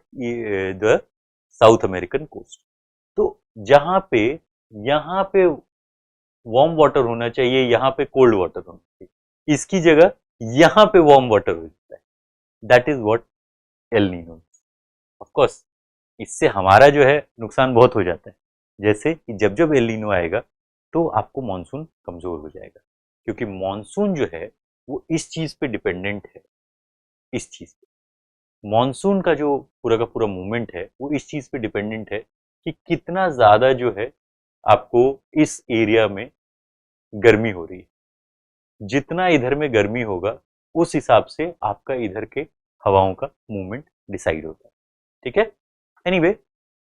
the South American coast. तो जहां पे यहाँ पे वार्म वाटर होना चाहिए, यहाँ पे कोल्ड वाटर होना चाहिए, इसकी जगह यहाँ पे वार्म वाटर हो जाता है। That is what El Nino. Of course इससे हमारा जो है नुकसान बहुत हो जाता है, जैसे कि जब जब एल नीनो आएगा तो आपको मानसून कमजोर हो जाएगा, क्योंकि मानसून जो है वो इस चीज पे डिपेंडेंट है, इस चीज पे मानसून का जो पूरा का पूरा मूवमेंट है वो इस चीज पे डिपेंडेंट है कि कितना ज्यादा जो है आपको इस एरिया में गर्मी हो रही है। जितना इधर में गर्मी होगा उस हिसाब से आपका इधर के हवाओं का मूवमेंट डिसाइड होता है, ठीक है। एनीवे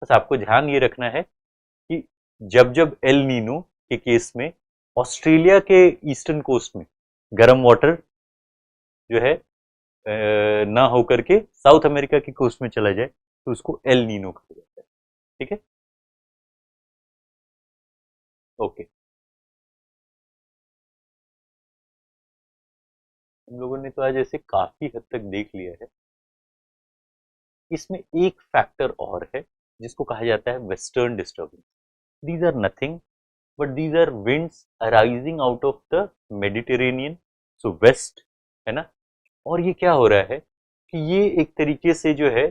बस आपको ध्यान ये रखना है कि जब जब एल नीनो के केस में ऑस्ट्रेलिया के ईस्टर्न कोस्ट में गर्म वाटर जो है ना होकर के साउथ अमेरिका की कोस्ट में चला जाए तो उसको एल नीनो कहा जाता है, ठीक है। ओके, हम लोगों ने तो आज ऐसे काफी हद तक देख लिया है। इसमें एक फैक्टर और है जिसको कहा जाता है western disturbance. These are nothing but these are winds arising out of the Mediterranean, so west, है ना। और ये क्या हो रहा है कि ये एक तरीके से जो है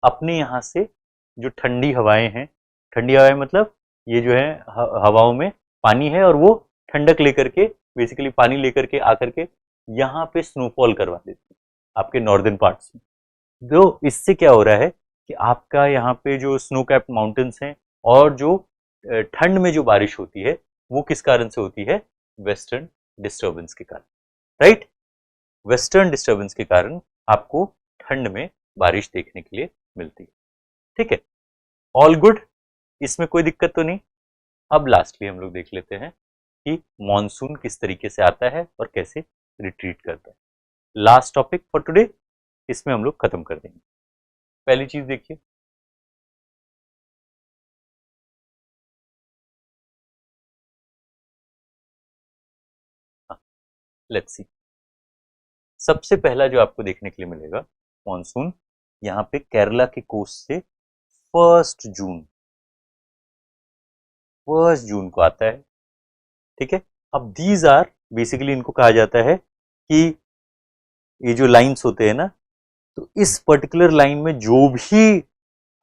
अपने यहाँ से जो ठंडी हवाएं हैं, ठंडी हवाएं मतलब ये जो है हवाओं में पानी है, और वो ठंडक लेकर के बेसिकली पानी लेकर के आकर के यहाँ पे स्नोफॉल करवा देती है आपके नॉर्दर्न पार्ट्स में। तो इससे क्या हो रहा है कि आपका यहाँ पे जो स्नो कैप्ड माउंटेन्स हैं और जो ठंड में जो बारिश होती है वो किस कारण से होती है, वेस्टर्न डिस्टर्बेंस के कारण, राइट। वेस्टर्न डिस्टर्बेंस के कारण आपको ठंड में बारिश देखने के लिए मिलती है, ठीक है। ऑल गुड, इसमें कोई दिक्कत तो नहीं। अब लास्टली हम लोग देख लेते हैं कि मॉनसून किस तरीके से आता है और कैसे रिट्रीट करता है। लास्ट टॉपिक फॉर टुडे, इसमें हम लोग खत्म कर देंगे। पहली चीज देखिए, लेट्स सी, सबसे पहला जो आपको देखने के लिए मिलेगा मॉनसून यहाँ पे केरला के कोस्ट से फर्स्ट जून को आता है, ठीक है। अब दीज आर बेसिकली इनको कहा जाता है कि ये जो लाइंस होते हैं ना, तो इस पर्टिकुलर लाइन में जो भी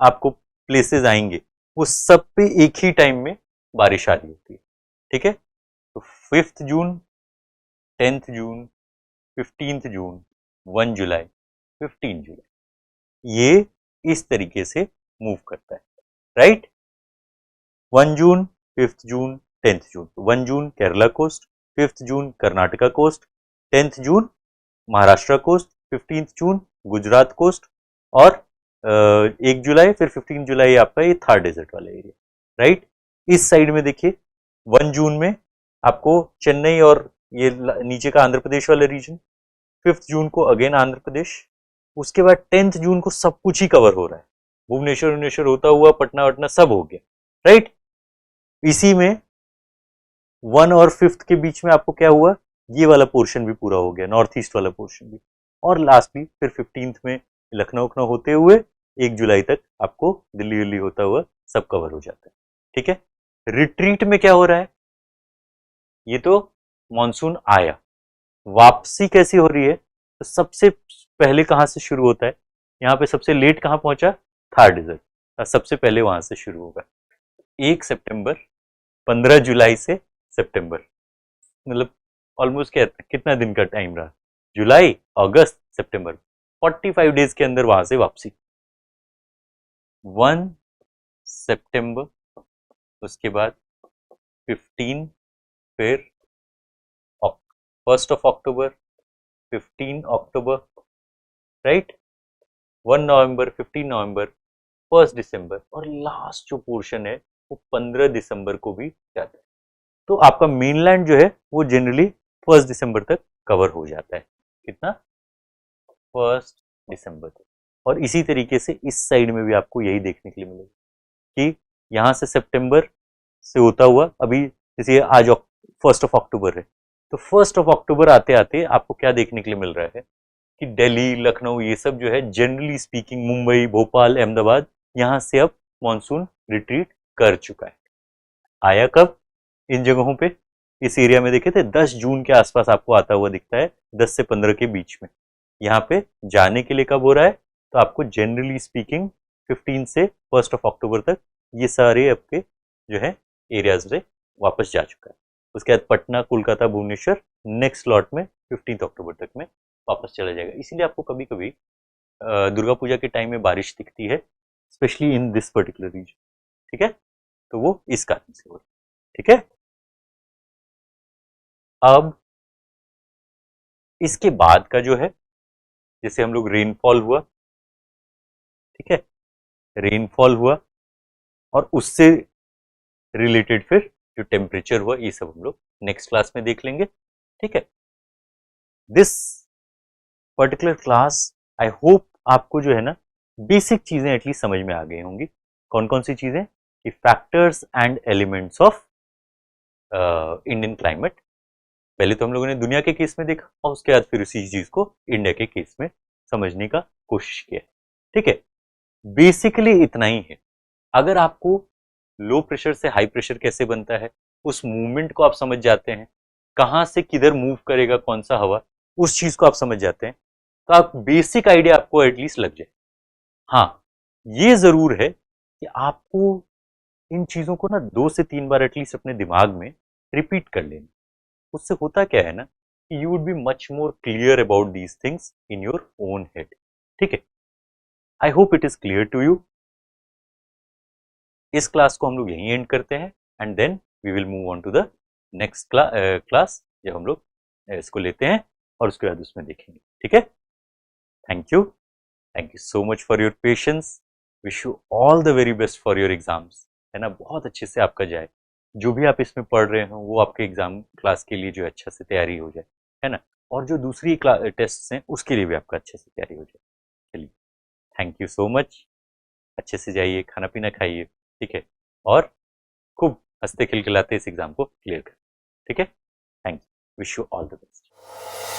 आपको प्लेसेस आएंगे वो सब पे एक ही टाइम में बारिश आ रही होती है, ठीक है। तो 5 जून, 10 जून, 15 जून, 1 जुलाई, 15 जुलाई, ये इस तरीके से मूव करता है, राइट। 1 जून, 5 जून, 10 जून, 1 जून केरला कोस्ट, 5 जून कर्नाटका कोस्ट, 10 जून महाराष्ट्र कोस्ट, 15 जून गुजरात कोस्ट, और 1 जुलाई, फिर 15 जुलाई आपका ये थार डेजर्ट वाला एरिया, राइट। इस साइड में देखिए 1 जून में आपको चेन्नई और ये नीचे का आंध्र प्रदेश वाला रीजन, 5 जून को अगेन आंध्र प्रदेश, उसके बाद 10 जून को सब कुछ ही कवर हो रहा है, भुवनेश्वर होता हुआ पटना वटना सब हो गया, राइट। इसी में 1 और 5 के बीच में आपको क्या हुआ, ये वाला पोर्शन भी पूरा हो गया, नॉर्थ ईस्ट वाला पोर्शन भी, और लास्टली फिर 15 में लखनऊ होते हुए 1 जुलाई तक आपको दिल्ली होता हुआ सब कवर हो जाता है, ठीक है। रिट्रीट में क्या हो रहा है, ये तो मॉनसून आया, वापसी कैसी हो रही है, तो सबसे पहले कहां से शुरू होता है, यहाँ पे सबसे लेट कहां पहुंचा, थार डेजर्ट, सबसे पहले वहां से शुरू होगा 1 सितंबर, 15 जुलाई से सितंबर, मतलब ऑलमोस्ट क्या कितना दिन का टाइम रहा, जुलाई, अगस्त, सितंबर, 45 डेज के अंदर वहां से वापसी। 1 सितंबर, उसके बाद 15, फिर 1 अक्टूबर, 15 अक्टूबर, राइट, 1 नवंबर, 15 नवंबर, 1 दिसंबर, और लास्ट जो पोर्शन है वो 15 दिसंबर को भी जाता है। तो आपका मेनलैंड जो है वो जनरली 1 दिसंबर तक कवर हो जाता है, कितना, 1 दिसंबर तक। और इसी तरीके से इस साइड में भी आपको यही देखने के लिए मिलेगा कि यहाँ से सितंबर से होता हुआ, अभी जैसे आज 1 अक्टूबर है, तो 1 अक्टूबर आते आते आपको क्या देखने के लिए मिल रहा है कि दिल्ली, लखनऊ, ये सब जो है जनरली स्पीकिंग, मुंबई, भोपाल, अहमदाबाद, यहाँ से अब मॉनसून रिट्रीट कर चुका है। आया कब इन जगहों पे, इस एरिया में देखे थे 10 जून के आसपास आपको आता हुआ दिखता है, 10 से 15 के बीच में। यहाँ पे जाने के लिए कब हो रहा है, तो आपको जनरली स्पीकिंग 15 से 1 अक्टूबर तक ये सारे आपके जो है एरियाज में वापस जा चुका है। उसके बाद पटना, कोलकाता, भुवनेश्वर नेक्स्ट लॉट में 15 अक्टूबर तक में वापस चला जाएगा। इसीलिए आपको कभी कभी दुर्गा पूजा के टाइम में बारिश दिखती है, specially in this particular region, ठीक है। तो वो इस कारण से हो रहा है, ठीक है। अब इसके बाद का जो है, जैसे हम लोग रेनफॉल हुआ, ठीक है, रेनफॉल हुआ, और उससे रिलेटेड फिर जो टेम्परेचर हुआ, ये सब हम लोग नेक्स्ट क्लास में देख लेंगे, ठीक है। This particular class, I hope आपको जो है ना बेसिक चीजें एटलीस्ट समझ में आ गई होंगी। कौन कौन सी चीजें, कि factors and elements of Indian climate, पहले तो हम लोगों ने दुनिया के केस में देखा, और उसके बाद फिर उसी चीज को इंडिया के केस में समझने का कोशिश किया, ठीक है। बेसिकली इतना ही है। अगर आपको लो प्रेशर से हाई प्रेशर कैसे बनता है, उस मूवमेंट को आप समझ जाते हैं, कहां से किधर मूव करेगा कौन सा हवा, उस चीज को आप समझ जाते हैं, तो आप बेसिक आइडिया आपको एटलीस्ट लग जाए। हाँ, ये जरूर है कि आपको इन चीजों को ना 2 से 3 बार एटलीस्ट अपने दिमाग में रिपीट कर लेना। उससे होता क्या है ना, कि you would be much more clear about these things in your own head, ठीक है। I hope it is clear to you. इस क्लास को हम लोग यहीं एंड करते हैं, and then we will move on to the next class, जब हम लोग इसको लेते हैं और उसके बाद उसमें देखेंगे, ठीक है। Thank you so much for your patience. Wish you all the very best for your exams, है ना, बहुत अच्छे से आपका जाए, जो भी आप इसमें पढ़ रहे हो वो आपके एग्जाम क्लास के लिए जो अच्छा से तैयारी हो जाए, है ना, और जो दूसरी टेस्ट हैं उसके लिए भी आपका अच्छे से तैयारी हो जाए। चलिए, थैंक यू सो मच, अच्छे से जाइए, खाना पीना खाइए, ठीक है, और खूब हंसते खिलखिलाते इस एग्जाम को क्लियर करें, ठीक है। Thank you, wish you all the best.